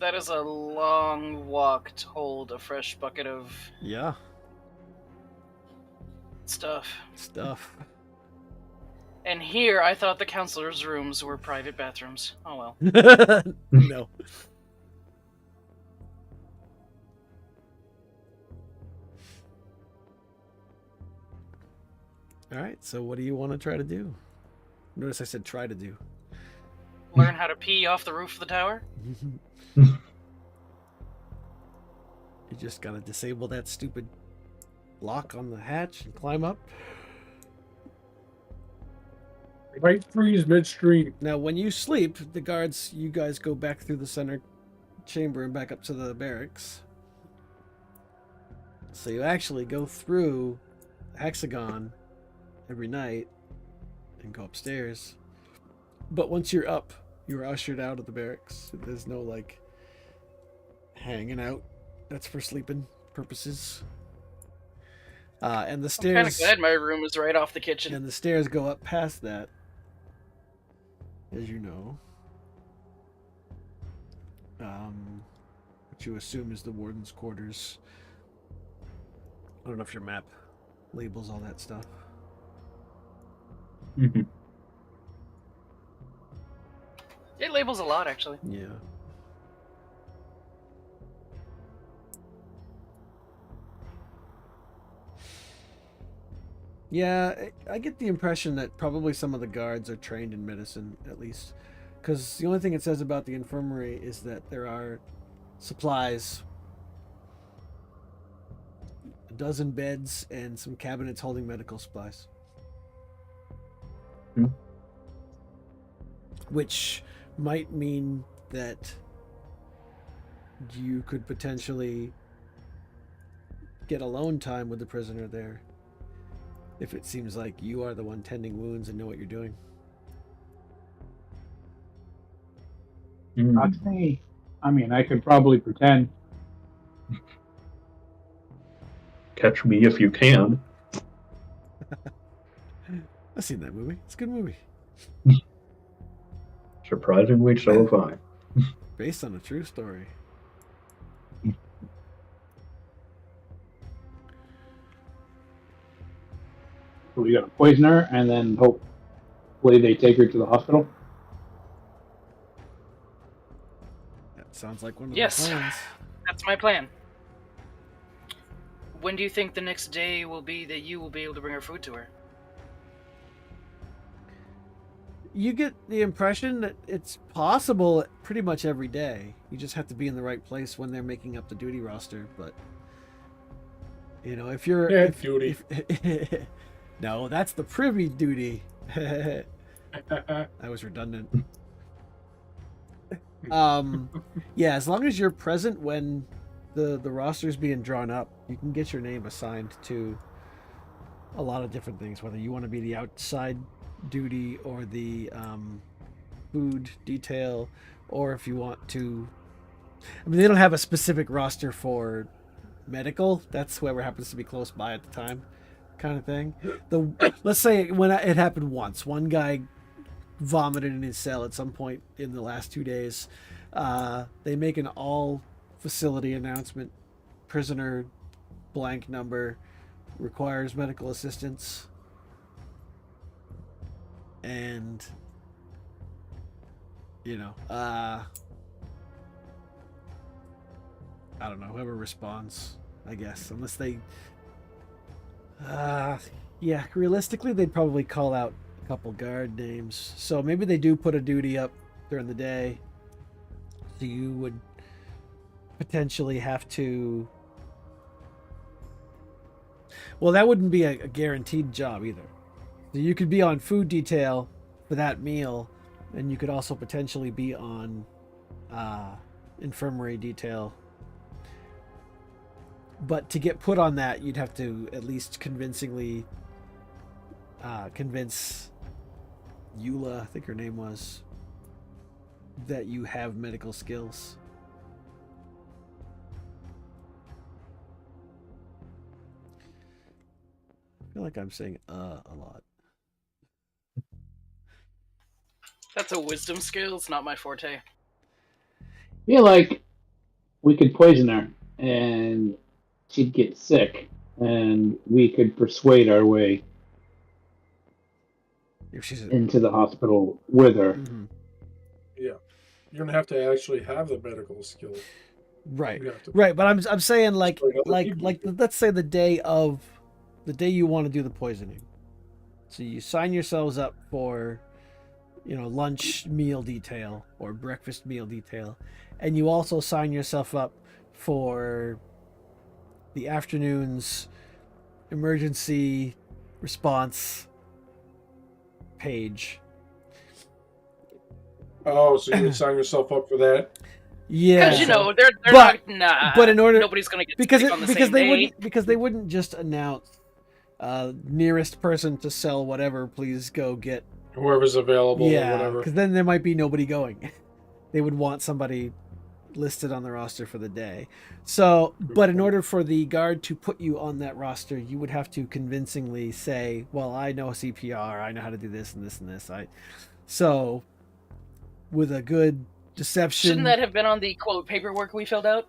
[SPEAKER 5] That is a long walk to hold a fresh bucket of
[SPEAKER 1] Yeah,
[SPEAKER 5] stuff.
[SPEAKER 1] stuff.
[SPEAKER 5] And here, I thought the counselors' rooms were private bathrooms. Oh well.
[SPEAKER 1] No. All right, so what do you want to try to do? Notice I said try to do.
[SPEAKER 5] Learn how to pee off the roof of the tower?
[SPEAKER 1] You just gotta disable that stupid lock on the hatch and climb up.
[SPEAKER 2] They might freeze midstream.
[SPEAKER 1] Now, when you sleep, the guards, you guys go back through the center chamber and back up to the barracks. So you actually go through the hexagon every night and go upstairs. But once you're up, you're ushered out of the barracks. There's no, like, hanging out. That's for sleeping purposes. And the
[SPEAKER 5] I'm kind of
[SPEAKER 1] stairs...
[SPEAKER 5] glad my room is right off the kitchen.
[SPEAKER 1] And the stairs go up past that, as you know. What you assume is the warden's quarters. I don't know if your map labels all that stuff.
[SPEAKER 3] Mhm.
[SPEAKER 5] It labels a lot, actually.
[SPEAKER 1] Yeah. Yeah, I get the impression that probably some of the guards are trained in medicine, at least. Because the only thing it says about the infirmary is that there are supplies, a dozen beds, and some cabinets holding medical supplies.
[SPEAKER 3] Hmm.
[SPEAKER 1] Which might mean that you could potentially get alone time with the prisoner there if it seems like you are the one tending wounds and know what you're doing.
[SPEAKER 4] Not me. I mean, I could probably pretend.
[SPEAKER 3] Catch me if you can.
[SPEAKER 1] I've seen that movie. It's a good movie.
[SPEAKER 3] Surprisingly, so have I.
[SPEAKER 1] Based on a true story.
[SPEAKER 4] So we got to poison her, and then hopefully they take her to the hospital.
[SPEAKER 1] That sounds like one of
[SPEAKER 5] Yes.
[SPEAKER 1] the plans.
[SPEAKER 5] That's my plan. When do you think the next day will be that you will be able to bring her food to her?
[SPEAKER 1] You get the impression that it's possible pretty much every day. You just have to be in the right place when they're making up the duty roster. But you know, if you're
[SPEAKER 2] Duty.
[SPEAKER 1] no, that's the privy duty. That was redundant. Yeah, as long as you're present when the roster's being drawn up, you can get your name assigned to a lot of different things, whether you want to be the outside duty or the food detail, or if you want to, I mean, they don't have a specific roster for medical. That's whoever happens to be close by at the time, kind of thing. Let's say when it happened once, one guy vomited in his cell at some point in the last 2 days. They make an all facility announcement: prisoner blank number requires medical assistance. And you know, I don't know, whoever responds, I guess, unless they yeah, realistically they'd probably call out a couple guard names. So maybe they do put a duty up during the day, so you would potentially have to, well, that wouldn't be a guaranteed job either. So you could be on food detail for that meal, and you could also potentially be on infirmary detail. But to get put on that, you'd have to at least convincingly convince Eula, I think her name was, that you have medical skills. I feel like I'm saying a lot.
[SPEAKER 5] That's a wisdom skill. It's not my forte.
[SPEAKER 4] I feel like we could poison her, and she'd get sick, and we could persuade our way
[SPEAKER 1] If she's
[SPEAKER 4] into the hospital with her.
[SPEAKER 1] Mhm.
[SPEAKER 2] Yeah, you're gonna have to actually have the medical skill.
[SPEAKER 1] Right,
[SPEAKER 2] You have to
[SPEAKER 1] right. But I'm saying like
[SPEAKER 2] persuade other
[SPEAKER 1] like
[SPEAKER 2] people.
[SPEAKER 1] like let's say the day you want to do the poisoning. So you sign yourselves up for, lunch meal detail or breakfast meal detail, and you also sign yourself up for the afternoon's emergency response page.
[SPEAKER 2] Oh, so you would sign yourself up for that?
[SPEAKER 1] Yeah,
[SPEAKER 5] Because they're
[SPEAKER 1] But-
[SPEAKER 5] not. Nah.
[SPEAKER 1] but in order-
[SPEAKER 5] nobody's gonna get
[SPEAKER 1] because
[SPEAKER 5] sick
[SPEAKER 1] it
[SPEAKER 5] on the
[SPEAKER 1] because
[SPEAKER 5] same
[SPEAKER 1] they
[SPEAKER 5] day.
[SPEAKER 1] wouldn't just announce nearest person to sell whatever, please go get.
[SPEAKER 2] Whoever's available or
[SPEAKER 1] Yeah,
[SPEAKER 2] whatever.
[SPEAKER 1] because then there might be nobody going. They would want somebody listed on the roster for the day. So, but in order for the guard to put you on that roster, you would have to convincingly say, well, I know CPR, I know how to do this and this and this. So with a good deception.
[SPEAKER 5] Shouldn't that have been on the quote paperwork we filled out?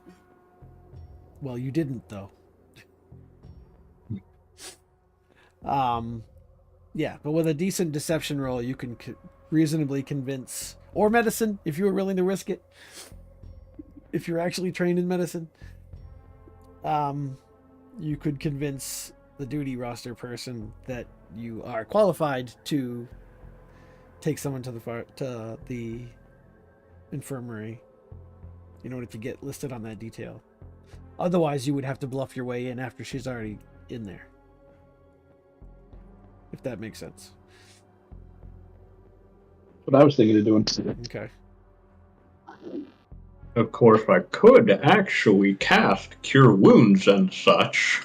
[SPEAKER 1] Well, you didn't though. Yeah, but with a decent deception roll, you can reasonably convince, or medicine, if you were willing to risk it. If you're actually trained in medicine, you could convince the duty roster person that you are qualified to take someone to the infirmary in order to get listed on that detail. Otherwise, you would have to bluff your way in after she's already in there. If that makes sense.
[SPEAKER 4] What I was thinking of doing.
[SPEAKER 1] Okay.
[SPEAKER 3] Of course, I could actually cast Cure Wounds and such,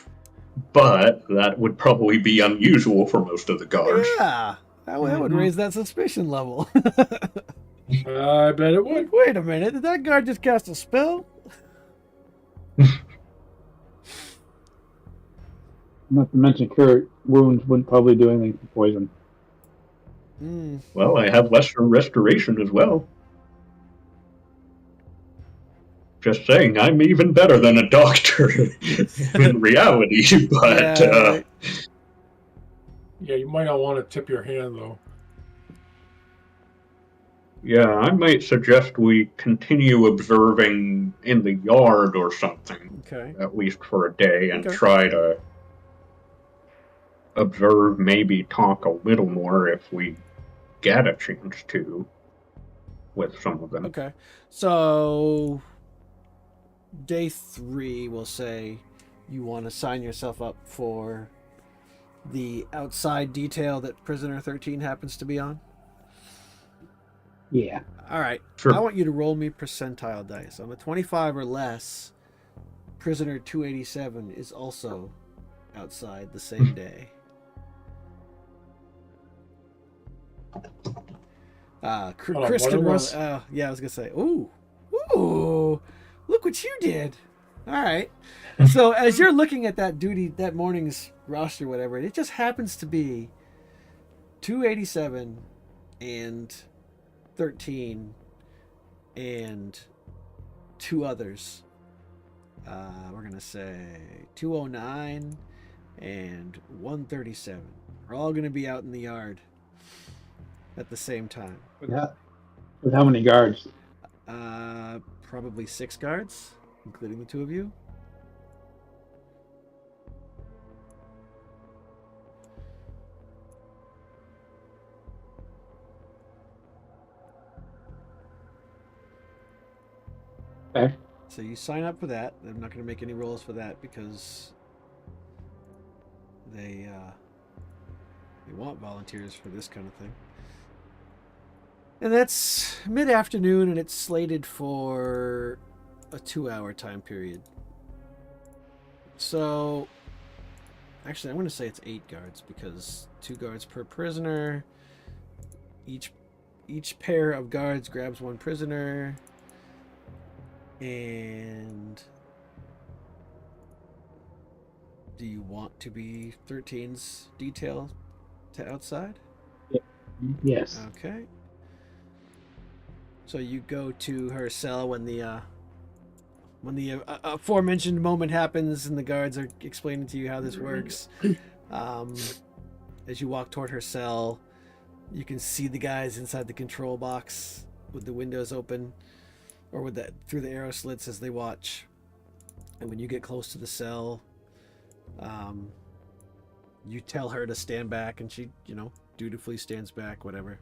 [SPEAKER 3] but that would probably be unusual for most of the guards.
[SPEAKER 1] Yeah, that would raise that suspicion level.
[SPEAKER 2] I bet it would.
[SPEAKER 1] Wait a minute, did that guard just cast a spell?
[SPEAKER 4] Not to mention, cure wounds wouldn't probably do anything for poison.
[SPEAKER 3] Well, I have lesser restoration as well. Just saying, I'm even better than a doctor in reality, but
[SPEAKER 2] Yeah, you might not want to tip your hand though.
[SPEAKER 3] yeah, I might suggest we continue observing in the yard or something,
[SPEAKER 1] Okay.
[SPEAKER 3] at least for a day, and
[SPEAKER 1] Okay.
[SPEAKER 3] try to observe, maybe talk a little more if we get a chance to with some of them.
[SPEAKER 1] Okay. So day 3, we'll say you want to sign yourself up for the outside detail that prisoner 13 happens to be on.
[SPEAKER 4] Yeah.
[SPEAKER 1] All right.
[SPEAKER 3] Sure.
[SPEAKER 1] I want you to roll me percentile dice. On a 25 or less, prisoner 287 is also outside the same day. Chris
[SPEAKER 2] one
[SPEAKER 1] can
[SPEAKER 2] of
[SPEAKER 1] roll.
[SPEAKER 2] us.
[SPEAKER 1] Yeah, I was gonna say. Ooh, look what you did. All right. So as you're looking at that morning's roster, whatever, it just happens to be 287 and 13 and 2 others. We're gonna say 209 and 137. We're all gonna be out in the yard at the same time.
[SPEAKER 4] Yeah. With how many guards?
[SPEAKER 1] Probably 6 guards, including the 2 of you.
[SPEAKER 4] Okay.
[SPEAKER 1] So you sign up for that. I'm not going to make any rolls for that because they want volunteers for this kind of thing. And that's mid-afternoon, and it's slated for a 2-hour time period. So, actually, I'm going to say it's 8 guards because 2 guards per prisoner. Each pair of guards grabs 1 prisoner. And do you want to be 13's detail to outside?
[SPEAKER 4] Yes.
[SPEAKER 1] Okay. So you go to her cell when when the aforementioned moment happens and the guards are explaining to you how this works, as you walk toward her cell, you can see the guys inside the control box with the windows open, or with that through the arrow slits as they watch. And when you get close to the cell, you tell her to stand back, and she, dutifully stands back, whatever.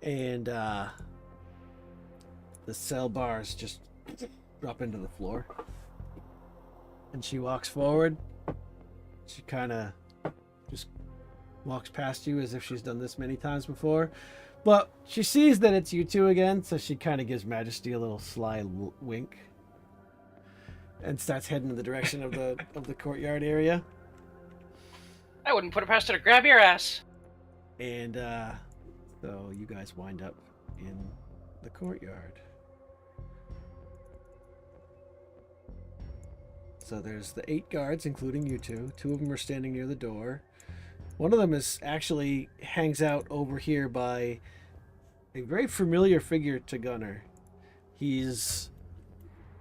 [SPEAKER 1] And the cell bars just drop into the floor. And she walks forward. She kind of just walks past you as if she's done this many times before. But she sees that it's you two again, so she kind of gives Majesty a little sly wink and starts heading in the direction of the courtyard area.
[SPEAKER 5] I wouldn't put it past her to grab your ass.
[SPEAKER 1] And so you guys wind up in the courtyard. So there's the 8 guards, including you two. 2 of them are standing near the door. One of them is actually hangs out over here by a very familiar figure to Gunnar. He's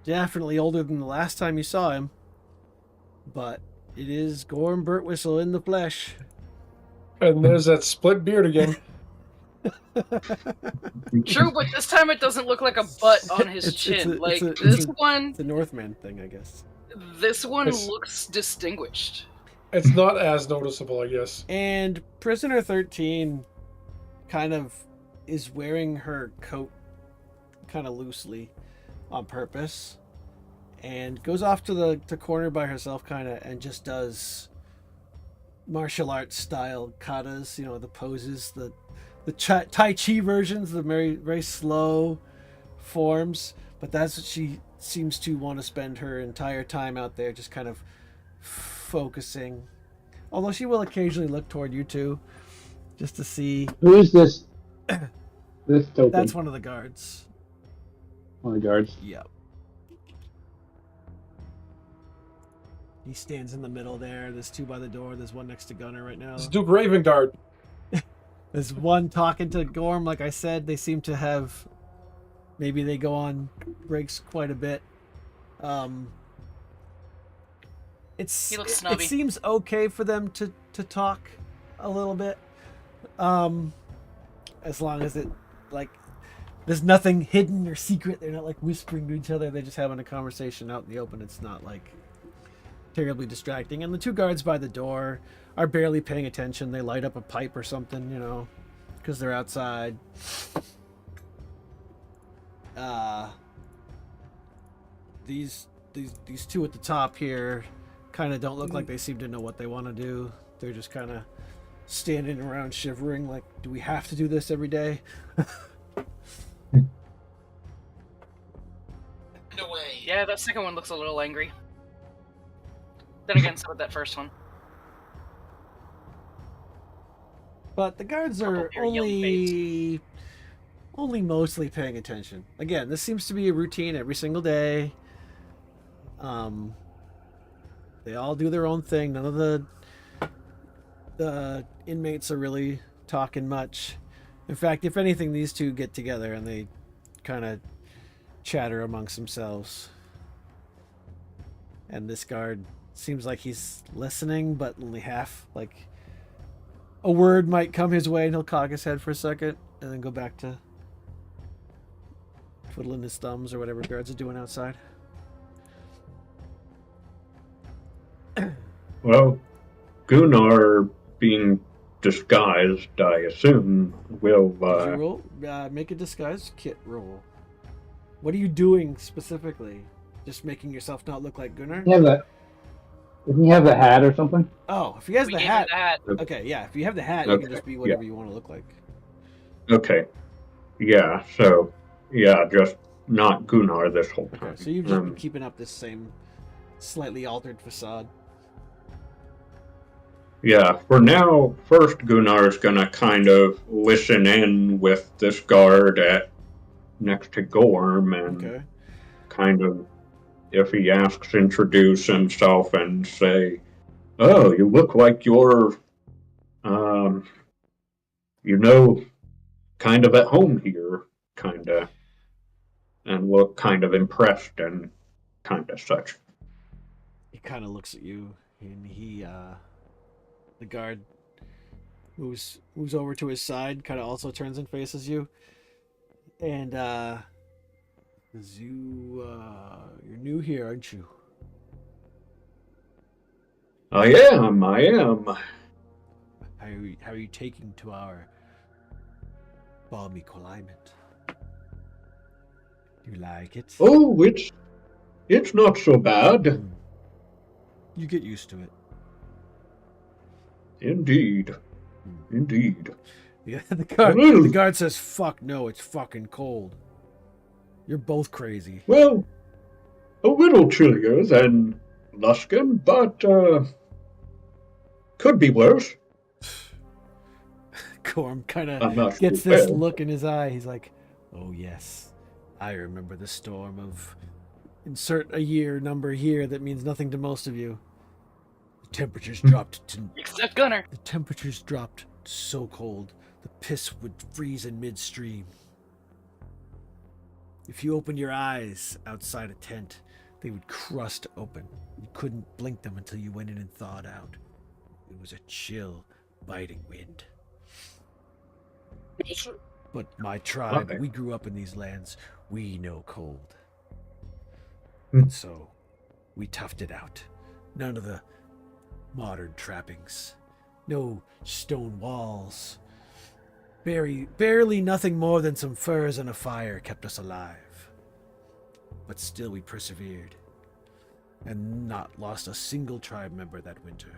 [SPEAKER 1] definitely older than the last time you saw him, but it is Gorm Birtwhistle in the flesh.
[SPEAKER 2] And there's that split beard again.
[SPEAKER 5] True, but this time it doesn't look like a butt on his chin. This one...
[SPEAKER 1] It's a Northman thing, I guess.
[SPEAKER 5] This one looks distinguished.
[SPEAKER 2] It's not as noticeable, I guess.
[SPEAKER 1] And Prisoner 13 kind of is wearing her coat kind of loosely on purpose, and goes off to the corner by herself kind of, and just does martial arts style katas, the poses, the Tai Chi versions, the very, very slow forms. But that's what she seems to want to spend her entire time out there, just kind of focusing. Although she will occasionally look toward you two, just to see.
[SPEAKER 4] Who is this? This token.
[SPEAKER 1] That's one of the guards.
[SPEAKER 4] One of the guards.
[SPEAKER 1] Yep. He stands in the middle there. There's 2 by the door. There's one next to Gunnar right now.
[SPEAKER 2] It's Duke Ravengard.
[SPEAKER 1] There's one talking to Gorm. Like I said, they seem to have... Maybe they go on breaks quite a bit. It seems okay for them to talk a little bit. As long as it, there's nothing hidden or secret. They're not, whispering to each other. They're just having a conversation out in the open. It's not, terribly distracting. And the 2 guards by the door are barely paying attention. They light up a pipe or something, because they're outside. These 2 at the top here kind of don't look like they seem to know what they want to do. They're just kind of standing around shivering, like, do we have to do this every day?
[SPEAKER 5] No way. Yeah, that second one looks a little angry. Then again, so did that first one.
[SPEAKER 1] But the guards are only mostly paying attention. Again, this seems to be a routine every single day. They all do their own thing. None of the inmates are really talking much. In fact, if anything, these 2 get together and they kind of chatter amongst themselves. And this guard seems like he's listening, but only half. A word might come his way and he'll cock his head for a second and then go back to twiddling his thumbs or whatever guards are doing outside.
[SPEAKER 3] Well, Gunnar, being disguised, I assume, will...
[SPEAKER 1] roll? Make a disguise kit roll. What are you doing specifically? Just making yourself not look like Gunnar?
[SPEAKER 4] Doesn't he have the hat or something?
[SPEAKER 1] Oh, if he has the hat. Okay, yeah. If you have the hat, you can just be whatever you want to look like.
[SPEAKER 3] Okay. Yeah, so... Yeah, just not Gunnar this whole time.
[SPEAKER 1] Okay, so you've just been keeping up this same slightly altered facade.
[SPEAKER 3] Yeah, for now, first Gunnar's gonna kind of listen in with this guard next to Gorm and kind of, if he asks, introduce himself and say, "Oh, you look like you're, kind of at home here, kinda," and look kind of impressed and kind of such.
[SPEAKER 1] He kind of looks at you, and the guard moves over to his side, kind of also turns and faces you, and says, you're new here, aren't you?
[SPEAKER 3] I am.
[SPEAKER 1] How are you taking to our balmy climate? Do you like it?
[SPEAKER 3] Oh, it's not so bad.
[SPEAKER 1] You get used to it.
[SPEAKER 3] Indeed.
[SPEAKER 1] Yeah, the guard says, "Fuck no, it's fucking cold. You're both crazy."
[SPEAKER 3] Well, a little chillier than Luskin, but could be worse.
[SPEAKER 1] Gorm kind
[SPEAKER 3] I'm
[SPEAKER 1] of
[SPEAKER 3] not
[SPEAKER 1] gets
[SPEAKER 3] sure
[SPEAKER 1] this
[SPEAKER 3] where.
[SPEAKER 1] look in his eye. He's like, "Oh yes, I remember the storm of insert a year number here that means nothing to most of you. The temperatures dropped to
[SPEAKER 5] Except Gunner.
[SPEAKER 1] the temperatures dropped so cold the piss would freeze in midstream. If you opened your eyes outside a tent, they would crust open. You couldn't blink them until you went in and thawed out. It was a chill, biting wind. But my tribe,
[SPEAKER 3] Okay.
[SPEAKER 1] we grew up in these lands. We know cold.
[SPEAKER 3] Hmm.
[SPEAKER 1] And so, we toughed it out. None of the modern trappings. No stone walls. Barely nothing more than some furs and a fire kept us alive. But still we persevered. And not lost a single tribe member that winter.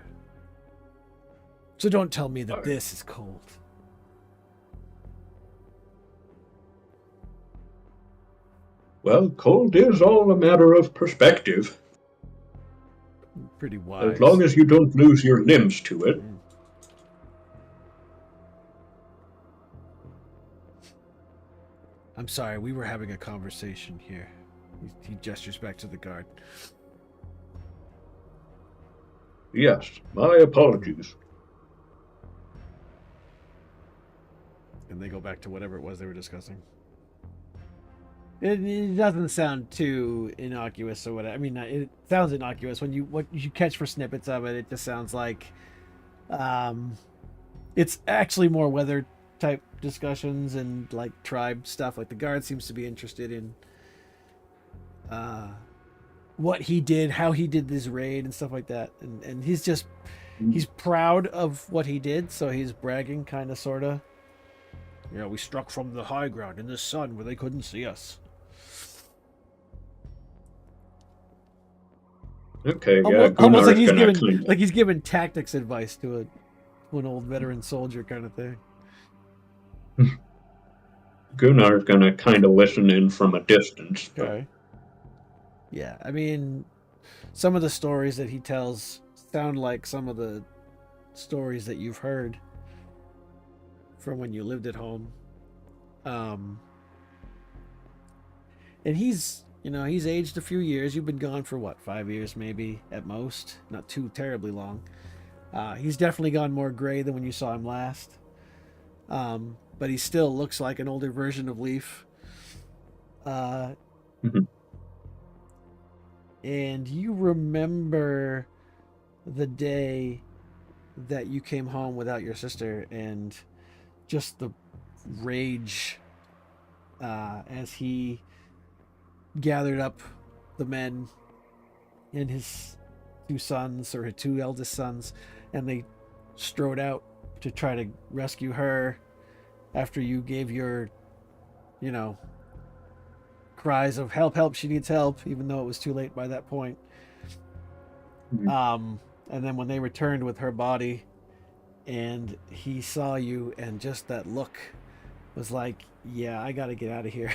[SPEAKER 1] So don't tell me that this is cold.
[SPEAKER 3] Well, cold is all a matter of perspective.
[SPEAKER 1] Pretty wise.
[SPEAKER 3] As long as you don't lose your limbs to it.
[SPEAKER 1] I'm sorry, we were having a conversation here. He gestures back to the guard.
[SPEAKER 3] Yes, my apologies.
[SPEAKER 1] And they go back to whatever it was they were discussing. It doesn't sound too innocuous or whatever. I mean, it sounds innocuous when what you catch for snippets of it. It just sounds like, it's actually more weather type discussions and like tribe stuff. Like the guard seems to be interested in, what he did, how he did this raid and stuff like that. And he's proud of what he did, so he's bragging, kind of, sort of. You know, we struck from the high ground in the sun where they couldn't see us.
[SPEAKER 3] Okay, yeah,
[SPEAKER 1] Almost like
[SPEAKER 3] he's
[SPEAKER 1] giving tactics advice to an old veteran soldier kind of thing.
[SPEAKER 3] Gunnar's gonna kind of listen in from a distance.
[SPEAKER 1] Okay. Yeah, I mean, some of the stories that he tells sound like some of the stories that you've heard from when you lived at home. And he's aged a few years. You've been gone for what, 5 years maybe at most, not too terribly long. He's definitely gone more gray than when you saw him last. But he still looks like an older version of Leaf. And you remember the day that you came home without your sister and just the rage as he gathered up the men and his two sons, or his two eldest sons, and they strode out to try to rescue her after you gave your, cries of help, she needs help, even though it was too late by that point. And then when they returned with her body and he saw you, and just that look was like, yeah, I gotta get out of here.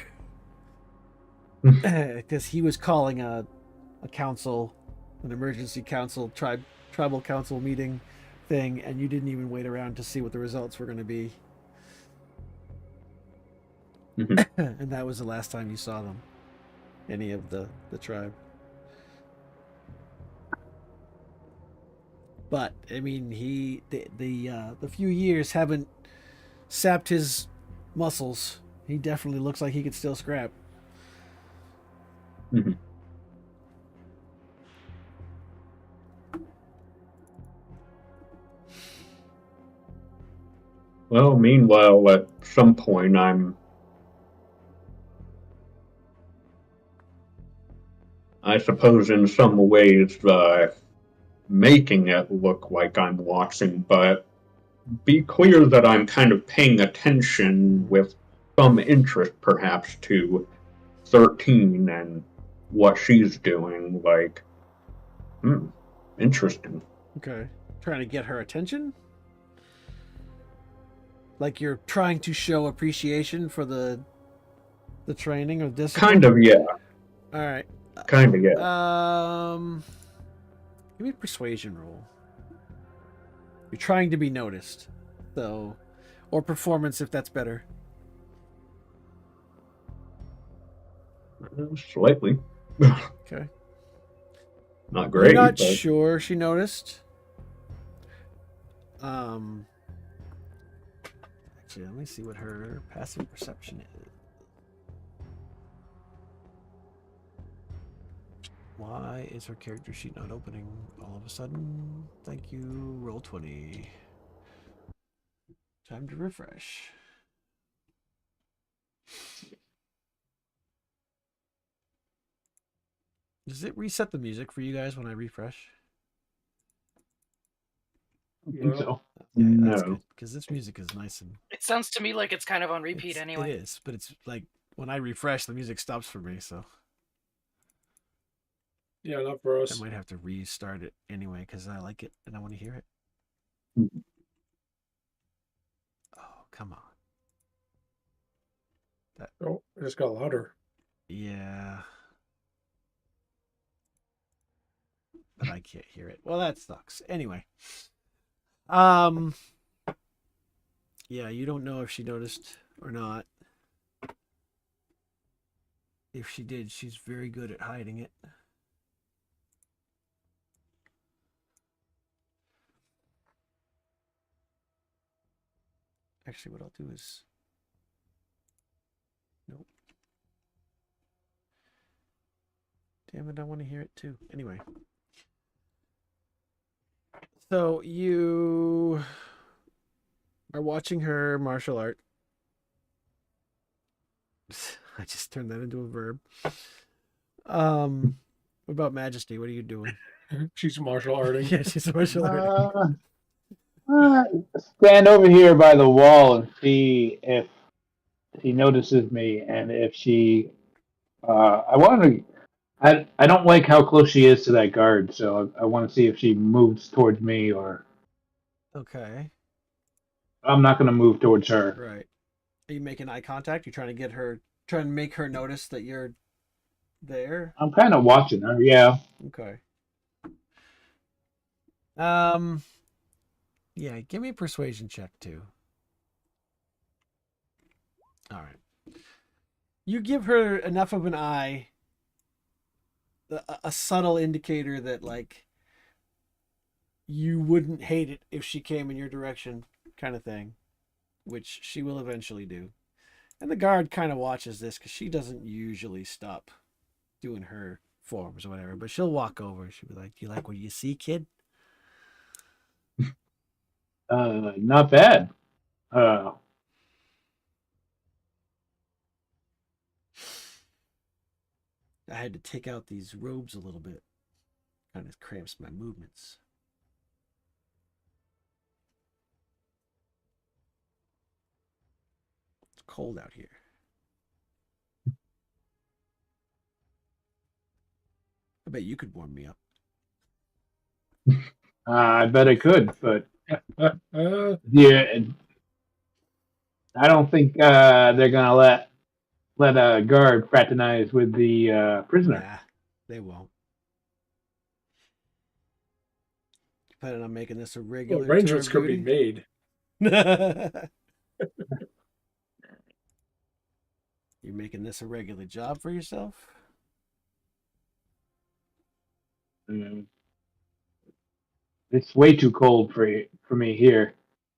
[SPEAKER 1] Because he was calling a council, an emergency council, tribal council meeting thing, and you didn't even wait around to see what the results were going to be. And that was the last time you saw them, any of the tribe. But I mean, the few years haven't sapped his muscles. He definitely looks like he could still scrap.
[SPEAKER 3] Well, meanwhile, at some point, I suppose, in some ways, making it look like I'm watching, but be clear that I'm kind of paying attention with some interest, perhaps, to 13 and what she's doing. Like, interesting.
[SPEAKER 1] Okay. Trying to get her attention? Like you're trying to show appreciation for the training or discipline?
[SPEAKER 3] Kind of, yeah.
[SPEAKER 1] All right.
[SPEAKER 3] Kind of, yeah.
[SPEAKER 1] Give me a persuasion roll. You're trying to be noticed, so, or performance if that's better.
[SPEAKER 3] Slightly.
[SPEAKER 1] Okay.
[SPEAKER 3] Not great.
[SPEAKER 1] You're not
[SPEAKER 3] but...
[SPEAKER 1] sure she noticed. Actually, let me see what her passive perception is. Why is her character sheet not opening all of a sudden? Thank you. Roll 20. Time to refresh. Does it reset the music for you guys when I refresh?
[SPEAKER 4] I think so.
[SPEAKER 1] Yeah, that's
[SPEAKER 3] No.
[SPEAKER 1] good because this music is nice and.
[SPEAKER 5] It sounds to me like it's kind of on repeat anyway.
[SPEAKER 1] It is, but it's like when I refresh, the music stops for me. So
[SPEAKER 2] Yeah, not for us.
[SPEAKER 1] I might have to restart it anyway because I like it and I want to hear it. Oh, come on.
[SPEAKER 2] Oh, it just got louder.
[SPEAKER 1] Yeah. But I can't hear it. Well, that sucks. Anyway. Yeah, you don't know if she noticed or not. If she did, she's very good at hiding it. Actually, what I'll do is... Nope. Damn it, I want to hear it too. Anyway. So you are watching her martial art. I just turned that into a verb. What about Majesty? What are you doing?
[SPEAKER 2] She's martial arting.
[SPEAKER 1] Yeah, she's a martial artist.
[SPEAKER 4] Stand over here by the wall and see if she notices me, and if she, I want to. I don't like how close she is to that guard, so I want to see if she moves towards me, or
[SPEAKER 1] Okay.
[SPEAKER 4] I'm not going to move towards her.
[SPEAKER 1] Right. Are you making eye contact? You trying to make her notice that you're there?
[SPEAKER 4] I'm kind of watching her. Yeah.
[SPEAKER 1] Okay. Yeah, give me a persuasion check too. All right. You give her enough of an eye, a subtle indicator that like you wouldn't hate it if she came in your direction, kind of thing, which she will eventually do. And the guard kind of watches this because she doesn't usually stop doing her forms or whatever, but she'll walk over. She'll be like, "Do you like what you see, kid?"
[SPEAKER 4] Not bad.
[SPEAKER 1] I had to take out these robes a little bit. Kind of cramps my movements. It's cold out here. I bet you could warm me up.
[SPEAKER 4] I bet I could, but
[SPEAKER 2] Uh,
[SPEAKER 4] yeah, I don't think they're gonna let a guard fraternize with the prisoner.
[SPEAKER 1] Nah, they won't. Depending on making this a regular
[SPEAKER 2] well, arrangements
[SPEAKER 1] tour
[SPEAKER 2] could
[SPEAKER 1] of
[SPEAKER 2] be made.
[SPEAKER 1] duty. You're making this a regular job for yourself?
[SPEAKER 4] It's way too cold for me here.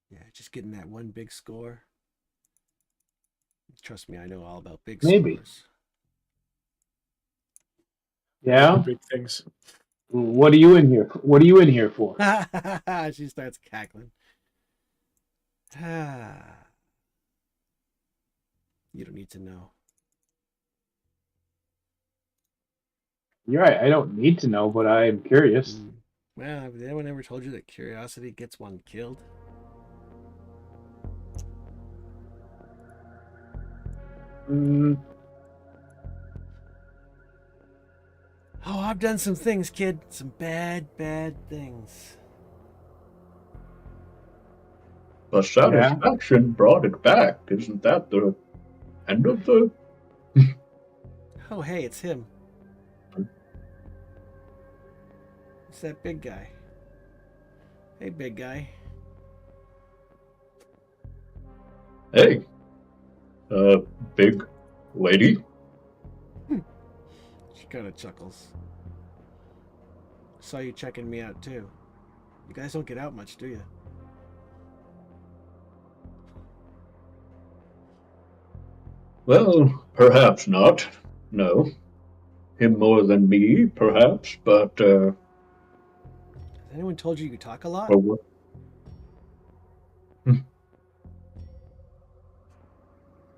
[SPEAKER 1] Yeah, just getting that one big score. Trust me, I know all about big
[SPEAKER 4] Maybe.
[SPEAKER 1] scores.
[SPEAKER 4] Yeah.
[SPEAKER 2] Big things.
[SPEAKER 4] What are you in here? What are you in here for?
[SPEAKER 1] She starts cackling. Ah. You don't need to know.
[SPEAKER 4] You're right. I don't need to know, but I'm curious.
[SPEAKER 1] Well, have anyone ever told you that curiosity gets one killed?
[SPEAKER 4] Mm,
[SPEAKER 1] Oh, I've done some things, kid. Some bad, bad things.
[SPEAKER 3] The satisfaction brought it back. Isn't that the end of the...
[SPEAKER 1] Oh, hey, it's him. It's that big guy. Hey, big guy.
[SPEAKER 3] Hey, big lady?
[SPEAKER 1] She kind of chuckles. Saw you checking me out, too. You guys don't get out much, do you?
[SPEAKER 3] Well, perhaps not. No. Him more than me, perhaps, but,
[SPEAKER 1] Has anyone told you talk a lot?
[SPEAKER 3] well,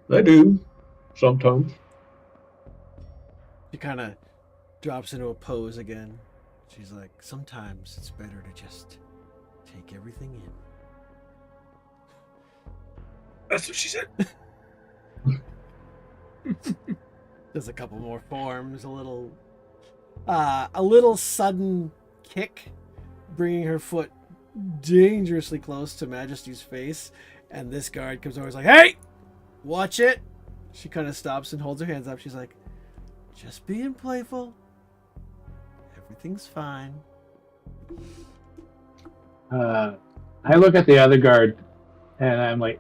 [SPEAKER 3] they do, sometimes.
[SPEAKER 1] She kind of drops into a pose again. She's like, sometimes it's better to just take everything in.
[SPEAKER 2] That's what she said.
[SPEAKER 1] Does a couple more forms, a little sudden kick, bringing her foot dangerously close to Majesty's face, and this guard comes over and is like, hey, watch it. She kind of stops and holds her hands up. She's like, just being playful. Everything's fine.
[SPEAKER 4] I look at the other guard, and I'm like,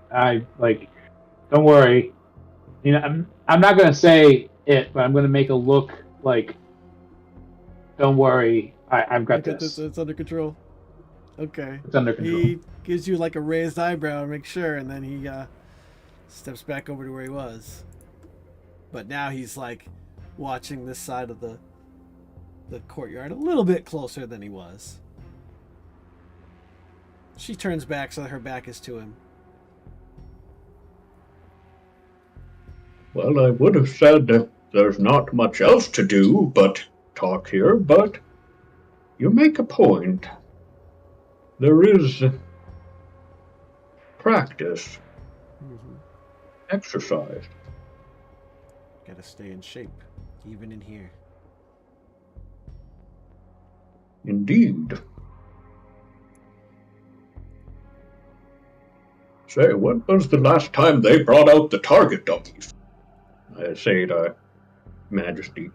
[SPEAKER 4] don't worry. You know, I'm not gonna say it, but I'm gonna make a look like, don't worry, I've got this.
[SPEAKER 1] It's under control. Okay.
[SPEAKER 4] It's under control.
[SPEAKER 1] He gives you like a raised eyebrow to make sure, and then he steps back over to where he was. But now he's like watching this side of the courtyard a little bit closer than he was. She turns back so that her back is to him.
[SPEAKER 3] Well, I would have said there's not much else to do but talk here, but you make a point. There is practice, exercise.
[SPEAKER 1] Gotta stay in shape, even in here.
[SPEAKER 3] Indeed. Say, when was the last time they brought out the target dummies? I say to Majesty.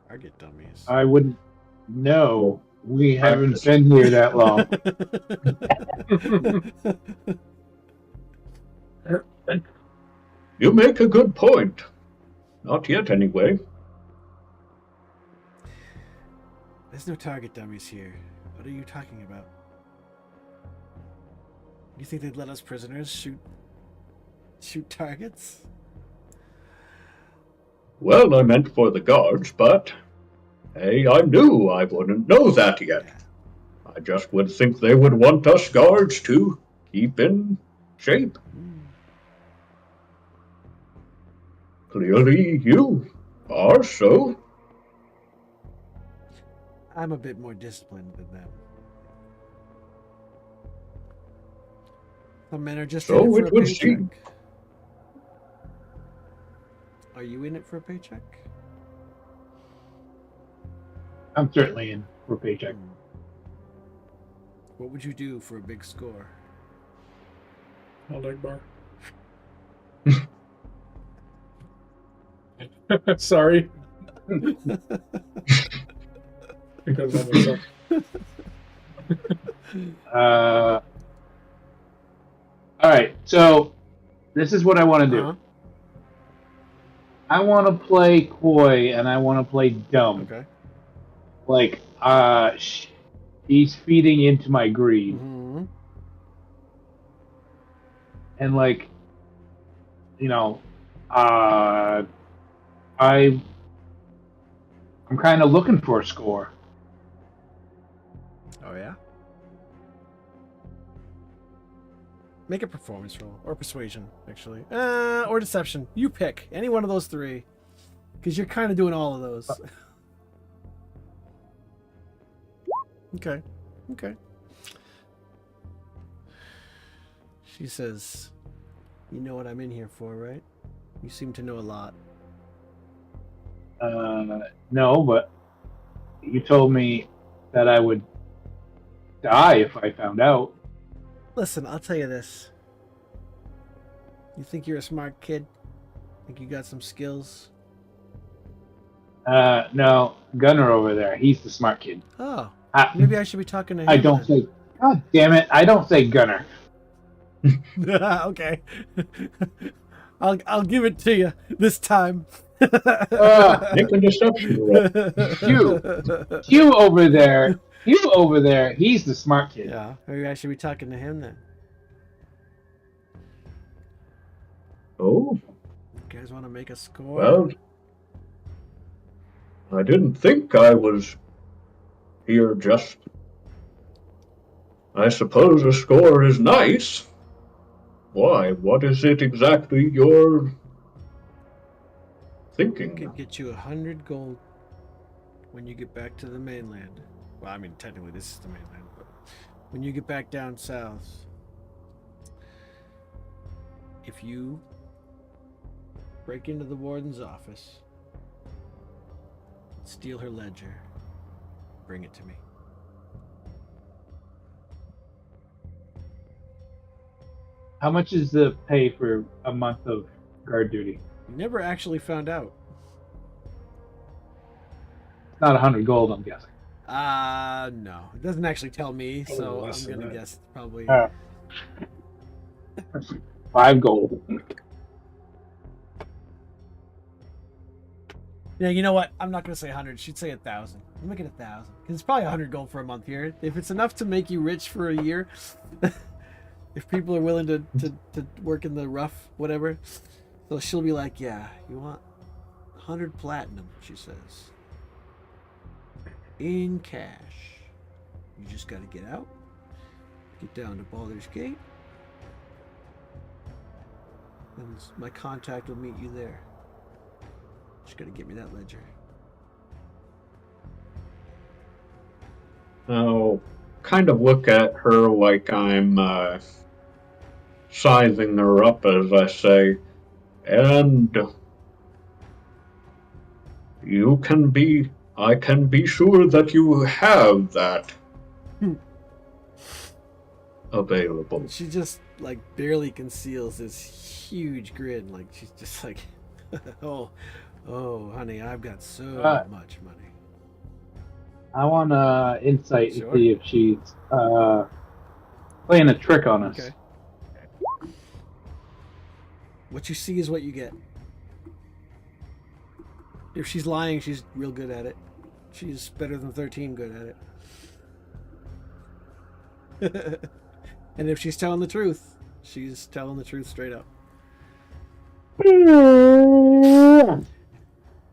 [SPEAKER 1] Target dummies.
[SPEAKER 4] I wouldn't know. We haven't been here that long.
[SPEAKER 3] You make a good point. Not yet, anyway.
[SPEAKER 1] There's no target dummies here. What are you talking about? You think they'd let us prisoners shoot targets?
[SPEAKER 3] Well, I meant for the guards, but hey, I knew I wouldn't know that yet.
[SPEAKER 1] Yeah.
[SPEAKER 3] I just would think they would want us guards to keep in shape. Clearly, you are so.
[SPEAKER 1] I'm a bit more disciplined than them. Some men are just in it for a paycheck. Are you in it for a paycheck?
[SPEAKER 4] I'm certainly in for a paycheck.
[SPEAKER 1] What would you do for a big score?
[SPEAKER 2] I'll leg bar. Sorry. Because I'm myself.
[SPEAKER 4] All right, so this is what I want to do.
[SPEAKER 1] Uh-huh.
[SPEAKER 4] I want to play coy and I want to play dumb.
[SPEAKER 1] Okay.
[SPEAKER 4] Like, he's feeding into my greed.
[SPEAKER 1] Mm-hmm.
[SPEAKER 4] And like, you know, I'm kind of looking for a score.
[SPEAKER 1] Oh yeah. Make a performance roll or persuasion, actually, or deception. You pick any one of those three, because you're kind of doing all of those. Okay. Okay. She says, "You know what I'm in here for, right? You seem to know a lot."
[SPEAKER 4] No, but you told me that I would die if I found out.
[SPEAKER 1] Listen, I'll tell you this. You think you're a smart kid? Think you got some skills?
[SPEAKER 4] No, Gunner over there, he's the smart kid.
[SPEAKER 1] Oh,
[SPEAKER 4] I,
[SPEAKER 1] maybe I should be talking to him.
[SPEAKER 4] I don't say, God damn it, I don't say Gunner.
[SPEAKER 1] Okay. I'll give it to you this time.
[SPEAKER 3] Make a deception roll.
[SPEAKER 4] You over there, he's the smart kid.
[SPEAKER 1] Yeah, maybe I should be talking to him then.
[SPEAKER 3] Oh,
[SPEAKER 1] You guys want to make a score?
[SPEAKER 3] well, I didn't think I was here just. I suppose a score is nice. Why? What is it exactly you're thinking?
[SPEAKER 1] Could get you 100 gold when you get back to the mainland. Well, I mean, technically this is the mainland, but when you get back down south, if you break into the warden's office, steal her ledger, bring it to me.
[SPEAKER 4] How much is the pay for a month of guard duty?
[SPEAKER 1] You never actually found out.
[SPEAKER 4] It's not 100 gold, I'm guessing.
[SPEAKER 1] No. It doesn't actually tell me,
[SPEAKER 2] Oh,
[SPEAKER 1] so
[SPEAKER 2] less
[SPEAKER 1] I'm
[SPEAKER 2] than
[SPEAKER 1] gonna
[SPEAKER 2] that.
[SPEAKER 1] guess probably.
[SPEAKER 4] 5 gold.
[SPEAKER 1] Yeah, you know what? I'm not gonna say 100. She'd say 1,000. I'm making 1,000 because it's probably 100 gold for a month here. If it's enough to make you rich for a year, if people are willing to work in the rough, whatever, so she'll be like, "Yeah, you want 100 platinum?" She says, "In cash. You just gotta get out, get down to Baldur's Gate, and my contact will meet you there. Just gotta get me that ledger."
[SPEAKER 3] I'll kind of look at her like I'm sizing her up as I say, and I can be sure that you have that available.
[SPEAKER 1] She just like barely conceals this huge grin, like she's just like, oh, honey, I've got so much money.
[SPEAKER 4] I want insight
[SPEAKER 1] Sure.
[SPEAKER 4] to see if she's playing a trick on us.
[SPEAKER 1] Okay. What you see is what you get. If she's lying, she's real good at it. She's better than 13 good at it. And if she's telling the truth, she's telling the truth straight up.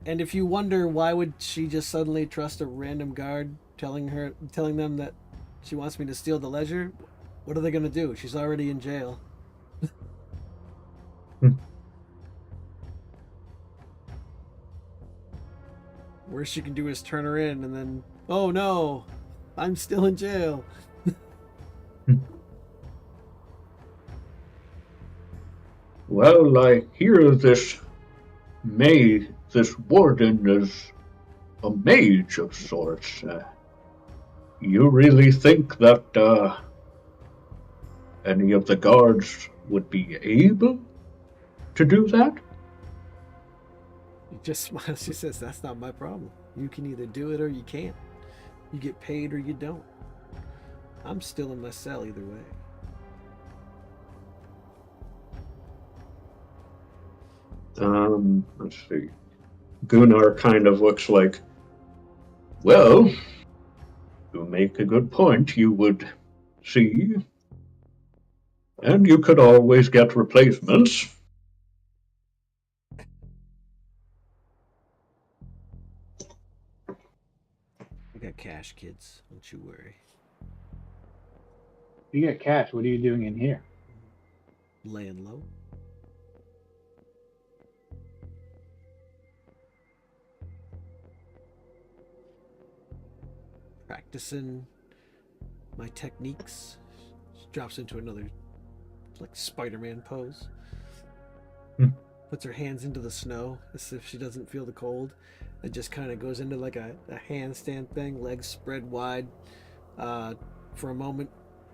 [SPEAKER 1] And if you wonder why would she just suddenly trust a random guard telling them that she wants me to steal the ledger, what are they going to do? She's already in jail. Worst you can do is turn her in and then, oh no, I'm still in jail.
[SPEAKER 3] Well, I hear this warden is a mage of sorts. You really think that any of the guards would be able to do that?
[SPEAKER 1] She just smiles. She says, "That's not my problem. You can either do it or you can't. You get paid or you don't. I'm still in my cell either way."
[SPEAKER 3] Let's see. Gunnar kind of looks like, well, you make a good point. You would see, and you could always get replacements.
[SPEAKER 1] I got cash, kids. Don't you worry.
[SPEAKER 4] If you get cash, what are you doing in here?
[SPEAKER 1] laying low. Practicing my techniques. She drops into another, like, Spider-Man pose. Puts her hands into the snow as if she doesn't feel the cold. It just kind of goes into like a handstand thing, legs spread wide for a moment,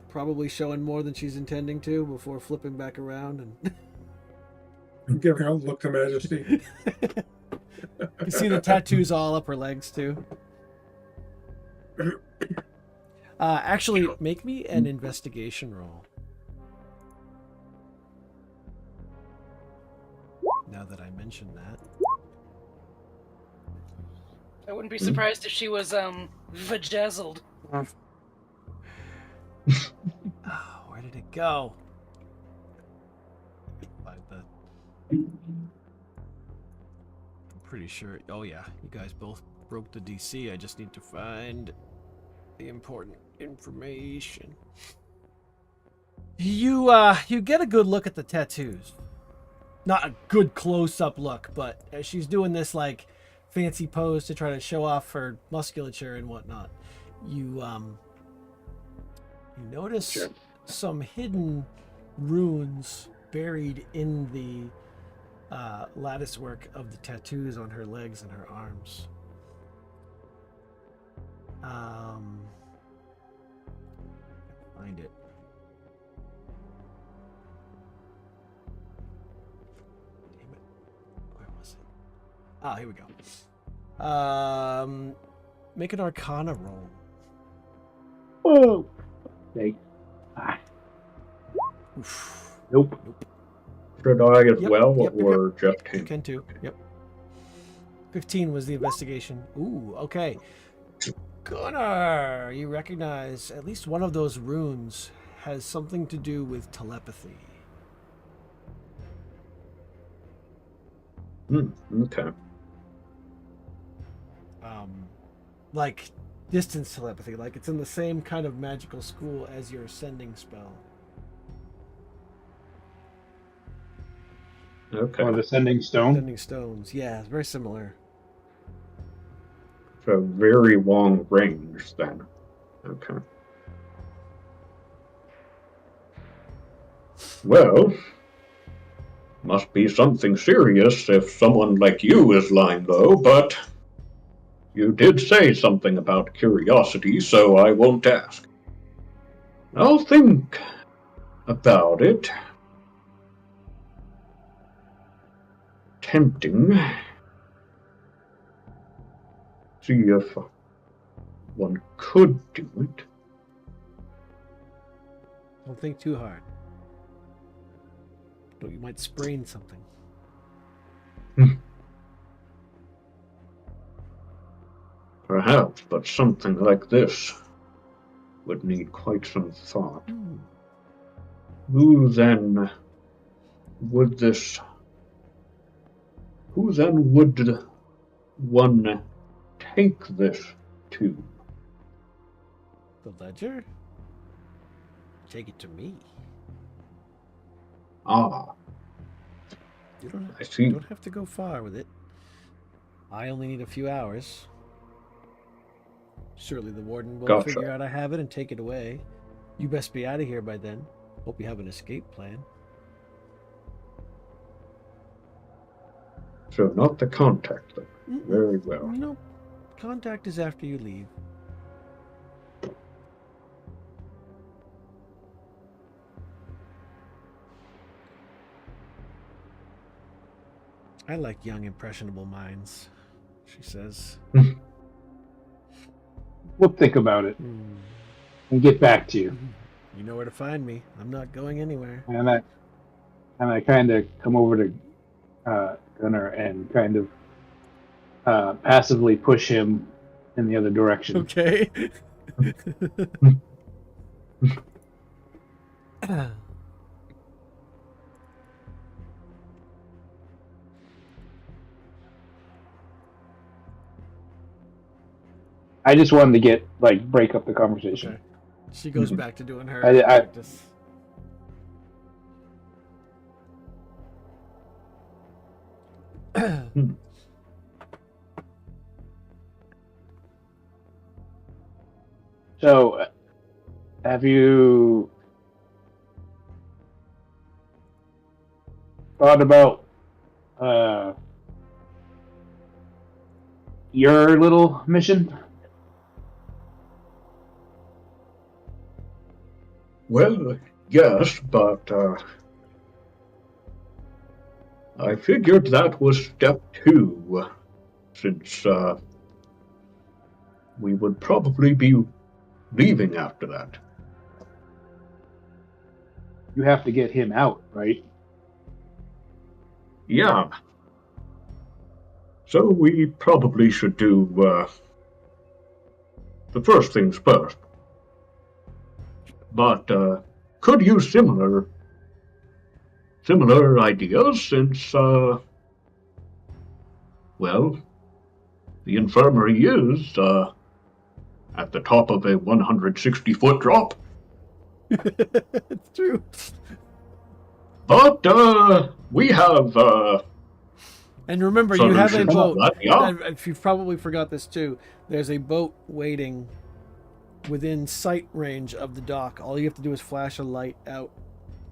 [SPEAKER 1] probably showing more than she's intending to before flipping back around and
[SPEAKER 2] Give her a look to Majesty.
[SPEAKER 1] you see the tattoos all up her legs too. Actually, make me an investigation roll. Now that I mentioned that.
[SPEAKER 5] I wouldn't be surprised if she was vajazzled.
[SPEAKER 1] Oh, where did it go? I'm pretty sure. Oh yeah, you guys both broke the DC. I just need to find the important information. You get a good look at the tattoos. Not a good close-up look, but as she's doing this like fancy pose to try to show off her musculature and whatnot, you notice some hidden runes buried in the lattice work of the tattoos on her legs and her arms. Find it. Damn it. Where was it? Ah, here we go. Make an Arcana roll.
[SPEAKER 4] Oh, okay. Nope.
[SPEAKER 3] Should I as well,
[SPEAKER 1] yep,
[SPEAKER 3] or just
[SPEAKER 1] You
[SPEAKER 3] him?
[SPEAKER 1] can too. Yep. 15 was the investigation. Ooh, okay. Gunnar, you recognize at least one of those runes has something to do with telepathy.
[SPEAKER 3] Okay.
[SPEAKER 1] Like distance telepathy, like it's in the same kind of magical school as your ascending spell.
[SPEAKER 3] Okay.
[SPEAKER 4] Or the sending stone.
[SPEAKER 1] Ascending stones, yeah, it's very similar.
[SPEAKER 3] So very long range then. Okay. Well, must be something serious if someone like you is lying low, but you did say something about curiosity, so I won't ask. I'll think about it. Tempting. See if one could do it.
[SPEAKER 1] Don't think too hard. But you might sprain something.
[SPEAKER 3] Perhaps, but something like this would need quite some thought. Who then would one take this to?
[SPEAKER 1] The ledger? Take it to me.
[SPEAKER 3] Ah,
[SPEAKER 1] You don't
[SPEAKER 3] I see.
[SPEAKER 1] You don't have to go far with it. I only need a few hours. Surely the warden will
[SPEAKER 3] Gotcha.
[SPEAKER 1] figure out I have it and take it away. You best be out of here by then. Hope you have an escape plan.
[SPEAKER 3] So not the contact then. Very well.
[SPEAKER 1] No, contact is after you leave. I like young, impressionable minds, she says.
[SPEAKER 4] We'll think about it and get back to you.
[SPEAKER 1] You know where to find me. I'm not going anywhere.
[SPEAKER 4] And I kind of come over to Gunnar and kind of passively push him in the other direction.
[SPEAKER 1] Okay.
[SPEAKER 4] I just wanted to break up the conversation.
[SPEAKER 1] Okay. She goes back to doing her
[SPEAKER 4] I-
[SPEAKER 1] practice.
[SPEAKER 4] So, have you thought about your little mission?
[SPEAKER 3] Well, yes, but I figured that was step 2, since we would probably be leaving after that.
[SPEAKER 4] You have to get him out, right?
[SPEAKER 3] Yeah. So we probably should do the first things first. But could use similar ideas since, well, the infirmary is at the top of a 160-foot drop.
[SPEAKER 1] It's true.
[SPEAKER 3] But we have
[SPEAKER 1] And remember, you have a
[SPEAKER 3] solutions
[SPEAKER 1] boat.
[SPEAKER 3] for that, yeah.
[SPEAKER 1] If you probably forgot this too, there's a boat waiting within sight range of the dock. All you have to do is flash a light out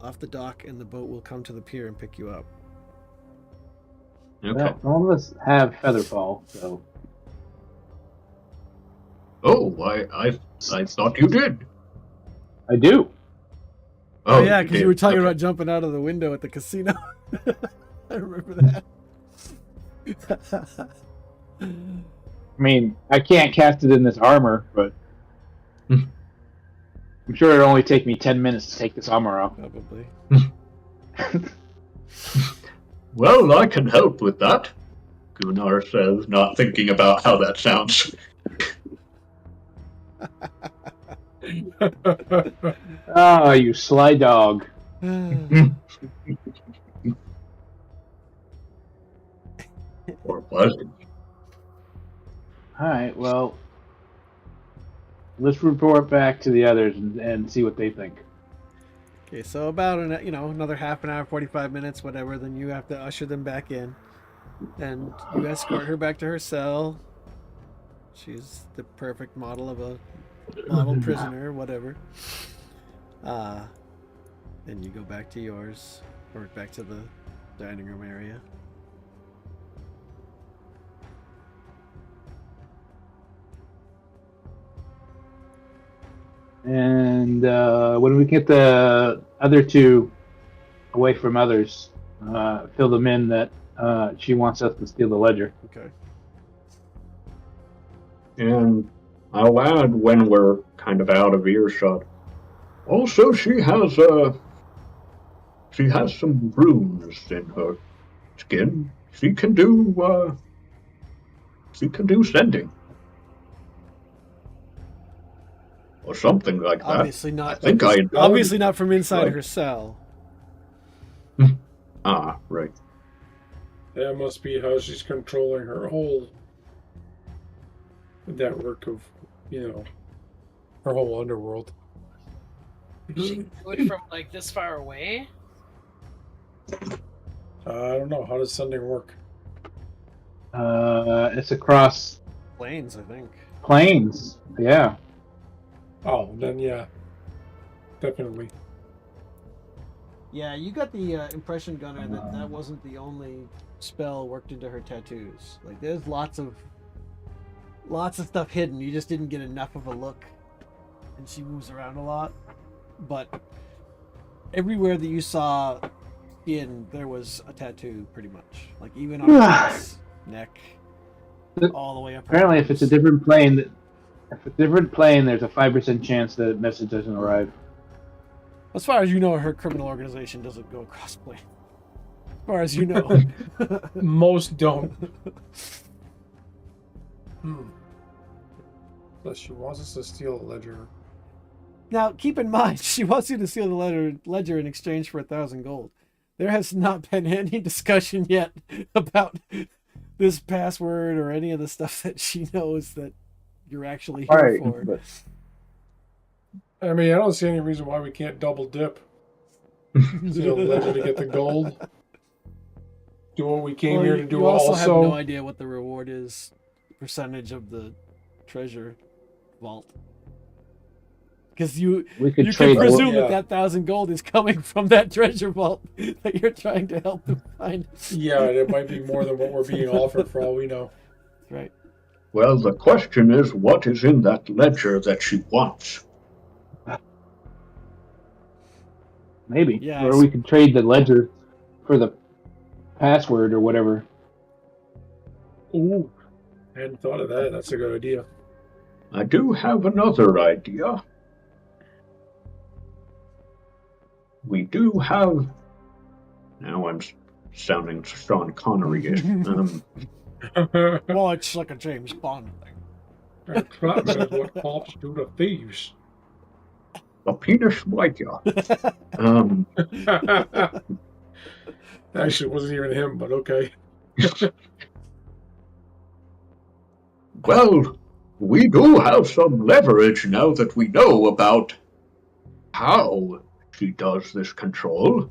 [SPEAKER 1] off the dock, and the boat will come to the pier and pick you up.
[SPEAKER 3] Okay.
[SPEAKER 4] Well, none of us have featherfall, so.
[SPEAKER 3] Oh, I thought you did.
[SPEAKER 4] I do.
[SPEAKER 1] Oh yeah, because
[SPEAKER 3] did.
[SPEAKER 1] you were talking
[SPEAKER 3] Okay.
[SPEAKER 1] about jumping out of the window at the casino. I remember that.
[SPEAKER 4] I mean, I can't cast it in this armor, but I'm sure it'll only take me 10 minutes to take this armor off.
[SPEAKER 1] Probably.
[SPEAKER 3] Well, I can help with that, Gunnar says, not thinking about how that sounds.
[SPEAKER 4] Ah, you sly dog.
[SPEAKER 3] Or was it?
[SPEAKER 4] Alright, well, let's report back to the others and see what they think.
[SPEAKER 1] Okay, so about another half an hour, 45 minutes, whatever. Then you have to usher them back in, and you escort her back to her cell. She's the perfect model of a model prisoner, whatever. Then you go back to yours, or back to the dining room area.
[SPEAKER 4] And when we get the other two away from others, fill them in that she wants us to steal the ledger.
[SPEAKER 1] Okay.
[SPEAKER 3] And I'll add when we're kind of out of earshot. Also, she has some runes in her skin. She can do sending. Or something like that.
[SPEAKER 1] Obviously not.
[SPEAKER 3] I think
[SPEAKER 1] Obviously not from inside
[SPEAKER 3] Right.
[SPEAKER 1] her cell.
[SPEAKER 3] Ah, right.
[SPEAKER 2] That must be how she's controlling her whole network of, her whole underworld.
[SPEAKER 5] She can do it from like this far away.
[SPEAKER 2] I don't know. How does sending work?
[SPEAKER 4] It's across
[SPEAKER 1] Planes, I think.
[SPEAKER 4] planes. Yeah.
[SPEAKER 2] Oh, then yeah. Definitely.
[SPEAKER 1] Yeah, you got the impression, Gunnar, that wasn't the only spell worked into her tattoos. Like, there's lots of stuff hidden. You just didn't get enough of a look, and she moves around a lot. But everywhere that you saw skin, there was a tattoo, pretty much. Like, even on her face, neck, all the way up.
[SPEAKER 4] Apparently, if it's a different plane, there's a 5% chance that the message doesn't arrive.
[SPEAKER 1] As far as you know, her criminal organization doesn't go across plane. As far as you know.
[SPEAKER 2] Most don't. But she wants us to steal a ledger.
[SPEAKER 1] Now, keep in mind, she wants you to steal the ledger in exchange for 1,000 gold. There has not been any discussion yet about this password or any of the stuff that she knows that you're actually here for.
[SPEAKER 4] But
[SPEAKER 2] I mean, I don't see any reason why we can't double dip. Steal the ledger to get the gold. do what we came
[SPEAKER 1] Well,
[SPEAKER 2] here
[SPEAKER 1] you,
[SPEAKER 2] to do.
[SPEAKER 1] you also have no idea what the reward is, percentage of the treasure vault. Because you
[SPEAKER 4] We could
[SPEAKER 1] can
[SPEAKER 4] trade.
[SPEAKER 1] presume
[SPEAKER 2] Yeah.
[SPEAKER 1] that 1,000 gold is coming from that treasure vault that you're trying to help them find.
[SPEAKER 2] Yeah, it might be more than what we're being offered for all we know.
[SPEAKER 1] Right.
[SPEAKER 3] Well, the question is, what is in that ledger that she wants?
[SPEAKER 4] Maybe.
[SPEAKER 1] Yeah,
[SPEAKER 4] Or we could trade the ledger for the password or whatever.
[SPEAKER 2] Ooh, I hadn't thought of that. That's a good idea.
[SPEAKER 3] I do have another idea. We do have. Now I'm sounding Sean Connery-ish.
[SPEAKER 1] Well, it's like a James Bond thing.
[SPEAKER 2] Crap says what cops do to thieves.
[SPEAKER 3] A penis white yacht.
[SPEAKER 2] Actually, it wasn't even him, but okay.
[SPEAKER 3] Well, we do have some leverage now that we know about how she does this control.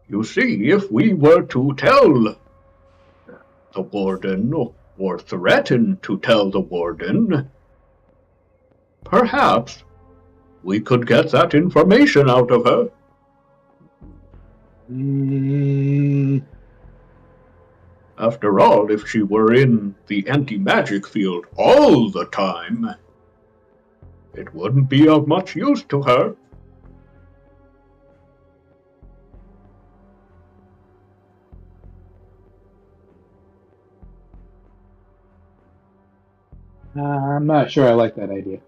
[SPEAKER 3] You see, if we were to tell the warden or threaten to tell the warden, perhaps we could get that information out of her. After all, if she were in the anti-magic field all the time, it wouldn't be of much use to her.
[SPEAKER 4] I'm not sure I like that idea.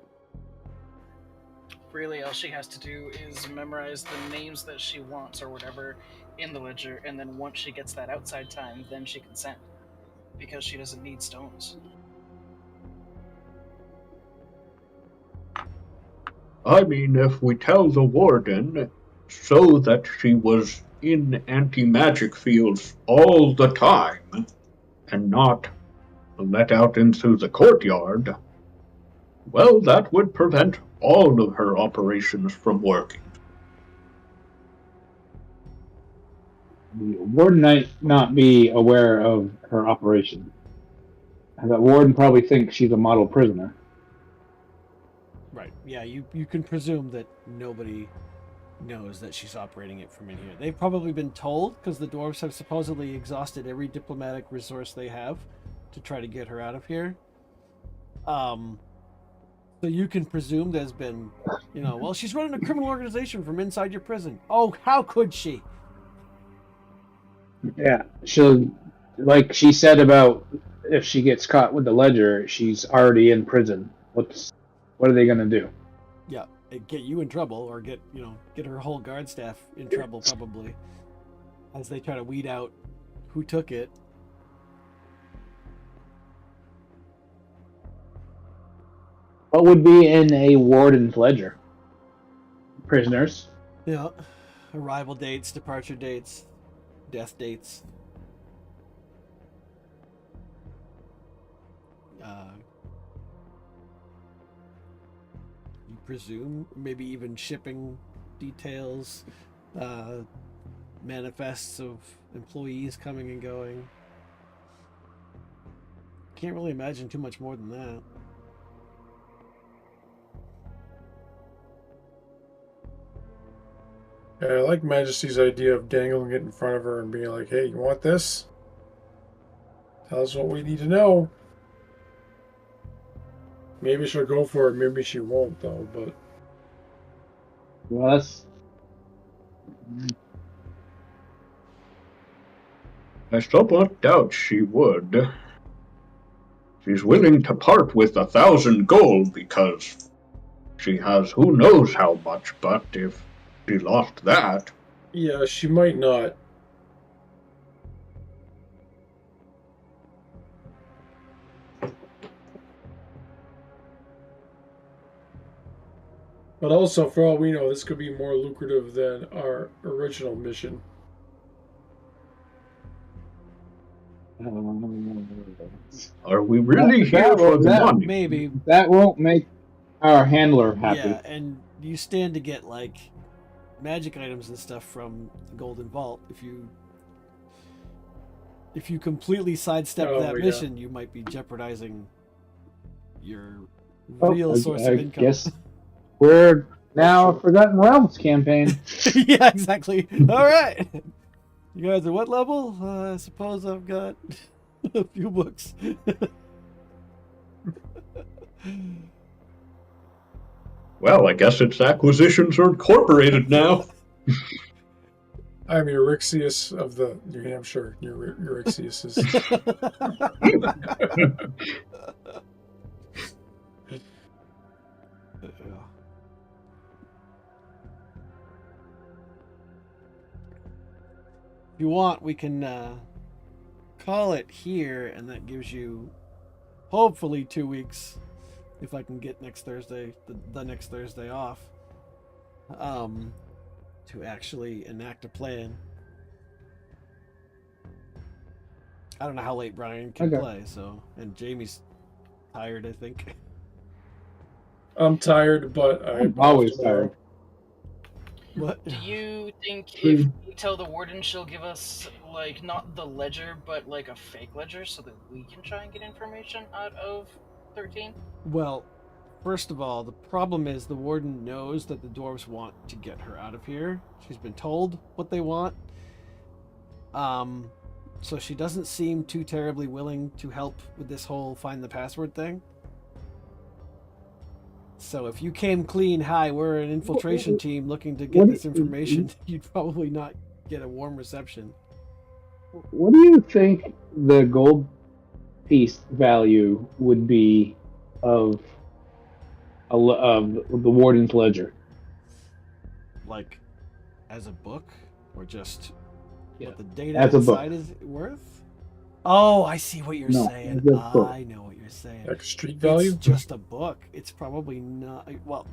[SPEAKER 5] Really, all she has to do is memorize the names that she wants or whatever in the ledger, and then once she gets that outside time, then she can send. Because she doesn't need stones.
[SPEAKER 3] I mean, if we tell the warden so that she was in anti-magic fields all the time and not let out into the courtyard, well, that would prevent all of her operations from working.
[SPEAKER 4] The warden might not be aware of her operation. And the warden probably thinks she's a model prisoner.
[SPEAKER 1] Right. Yeah, you can presume that nobody knows that she's operating it from in here. They've probably been told because the dwarves have supposedly exhausted every diplomatic resource they have to try to get her out of here. So you can presume there's been, well, she's running a criminal organization from inside your prison. Oh, how could she?
[SPEAKER 4] Yeah, she'll, like she said about if she gets caught with the ledger, she's already in prison. What are they gonna do?
[SPEAKER 1] Yeah, get you in trouble, or get her whole guard staff in trouble probably, as they try to weed out who took it.
[SPEAKER 4] What would be in a warden's ledger? Prisoners.
[SPEAKER 1] Yeah, arrival dates, departure dates, death dates. You presume maybe even shipping details, manifests of employees coming and going. Can't really imagine too much more than that.
[SPEAKER 2] Yeah, I like Majesty's idea of dangling it in front of her and being like, hey, you want this? Tell us what we need to know. Maybe she'll go for it, maybe she won't, though, but...
[SPEAKER 4] Well, that's...
[SPEAKER 3] I somewhat doubt she would. She's willing to part with 1,000 gold because she has who knows how much, but if she lost that...
[SPEAKER 2] Yeah, she might not. But also, for all we know, this could be more lucrative than our original mission.
[SPEAKER 3] Are we really here for the money?
[SPEAKER 1] Maybe.
[SPEAKER 4] That won't make our handler happy.
[SPEAKER 1] Yeah, and you stand to get like magic items and stuff from the Golden Vault if you if you completely sidestep
[SPEAKER 2] Oh,
[SPEAKER 1] that
[SPEAKER 2] yeah.
[SPEAKER 1] mission, you might be jeopardizing your
[SPEAKER 4] Oh,
[SPEAKER 1] real source
[SPEAKER 4] I
[SPEAKER 1] of income.
[SPEAKER 4] guess we're now a Forgotten Realms campaign.
[SPEAKER 1] Yeah, exactly. All right. You guys are what level? I suppose I've got a few books.
[SPEAKER 3] Well, I guess its acquisitions are incorporated now.
[SPEAKER 2] I'm Eurixius of the New Hampshire. Eurixius is.
[SPEAKER 1] If you want, we can call it here, and that gives you hopefully 2 weeks, if I can get next Thursday, the next Thursday off, to actually enact a plan. I don't know how late Brian can
[SPEAKER 4] Okay.
[SPEAKER 1] play, so, and Jamie's tired, I think.
[SPEAKER 2] I'm tired, but
[SPEAKER 4] I'm
[SPEAKER 2] I'm off
[SPEAKER 4] always
[SPEAKER 2] tomorrow.
[SPEAKER 4] tired.
[SPEAKER 1] What?
[SPEAKER 5] Do you think if we tell the warden, she'll give us, like, not the ledger, but, like, a fake ledger so that we can try and get information out of 13?
[SPEAKER 1] Well, first of all, the problem is the warden knows that the dwarves want to get her out of here. She's been told what they want. So she doesn't seem too terribly willing to help with this whole find the password thing. So if you came clean, hi, we're an infiltration team looking to get this information, you'd probably not get a warm reception.
[SPEAKER 4] What do you think the gold piece value would be of the warden's ledger?
[SPEAKER 1] Like, as a book, or just
[SPEAKER 4] Yeah,
[SPEAKER 1] what the data
[SPEAKER 4] as a book.
[SPEAKER 1] inside is worth? Oh, I see what you're
[SPEAKER 4] No,
[SPEAKER 1] saying.
[SPEAKER 4] as a book.
[SPEAKER 1] I know what you're saying.
[SPEAKER 2] Like street value?
[SPEAKER 1] It's just a book. It's probably not. Well,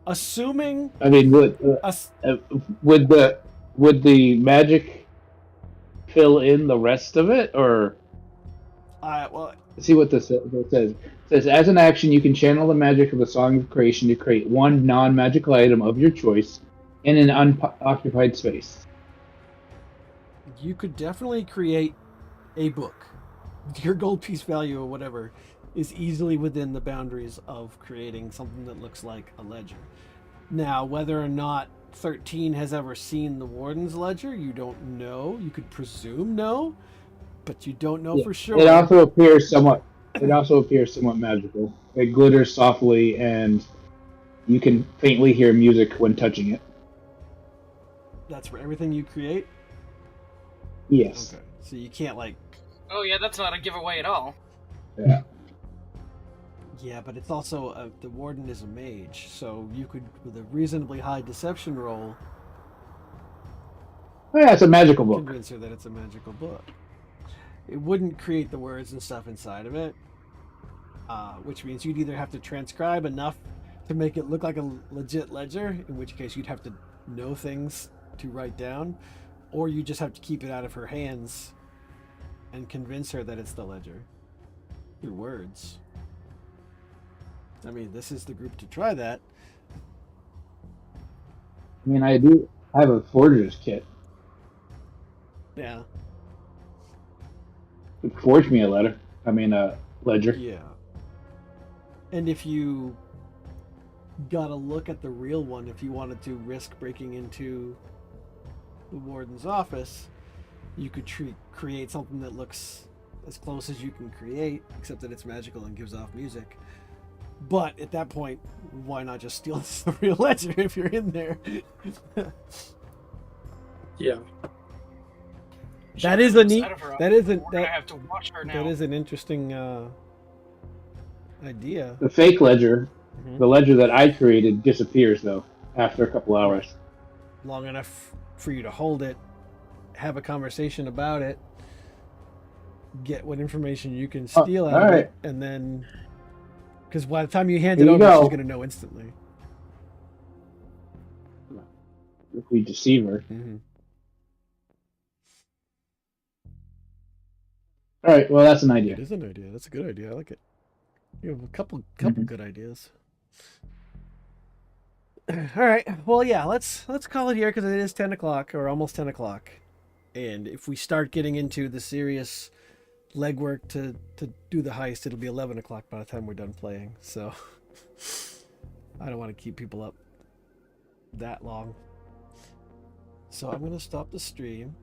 [SPEAKER 1] assuming
[SPEAKER 4] I mean, would the magic fill in the rest of it, or
[SPEAKER 1] well,
[SPEAKER 4] see what this says? It says, as an action, you can channel the magic of the Song of Creation to create one non-magical item of your choice in an unoccupied space.
[SPEAKER 1] you could definitely create a book. Your gold piece value or whatever is easily within the boundaries of creating something that looks like a ledger. Now, whether or not 13 has ever seen the warden's ledger, you don't know. You could presume no, but you don't know for sure.
[SPEAKER 4] It also appears somewhat magical. It glitters softly, and you can faintly hear music when touching it.
[SPEAKER 1] That's for everything you create?
[SPEAKER 4] Yes.
[SPEAKER 1] Okay. So you can't, like...
[SPEAKER 5] Oh yeah, that's not a giveaway at all.
[SPEAKER 4] Yeah.
[SPEAKER 1] Yeah, but it's also... the warden is a mage, so you could, with a reasonably high deception roll...
[SPEAKER 4] Oh, yeah, it's a magical book.
[SPEAKER 1] Convince her that it's a magical book. It wouldn't create the words and stuff inside of it, which means you'd either have to transcribe enough to make it look like a legit ledger, in which case you'd have to know things to write down, or you just have to keep it out of her hands and convince her that it's the ledger. Your words. I mean, this is the group to try that.
[SPEAKER 4] I mean, I have a forger's kit.
[SPEAKER 1] Yeah.
[SPEAKER 4] Forge me a ledger.
[SPEAKER 1] Yeah. And if you got to look at the real one, if you wanted to risk breaking into the warden's office, you could create something that looks as close as you can create, except that it's magical and gives off music. But at that point, why not just steal the real ledger if you're in there?
[SPEAKER 2] Yeah.
[SPEAKER 1] That is a neat.
[SPEAKER 5] That
[SPEAKER 1] is an interesting idea.
[SPEAKER 4] The fake ledger, the ledger that I created, disappears though after a couple hours.
[SPEAKER 1] Long enough for you to hold it, have a conversation about it, get what information you can steal out of it, and then, because by the time you hand it over, she's going to know instantly.
[SPEAKER 4] If we deceive her.
[SPEAKER 1] Mm-hmm.
[SPEAKER 4] All right. Well, that's an idea.
[SPEAKER 1] It is an idea. That's a good idea. I like it. You have a couple good ideas. All right. Well, yeah. Let's call it here because it is 10 o'clock or almost 10 o'clock. And if we start getting into the serious legwork to do the heist, it'll be 11 o'clock by the time we're done playing. So I don't want to keep people up that long. So I'm going to stop the stream.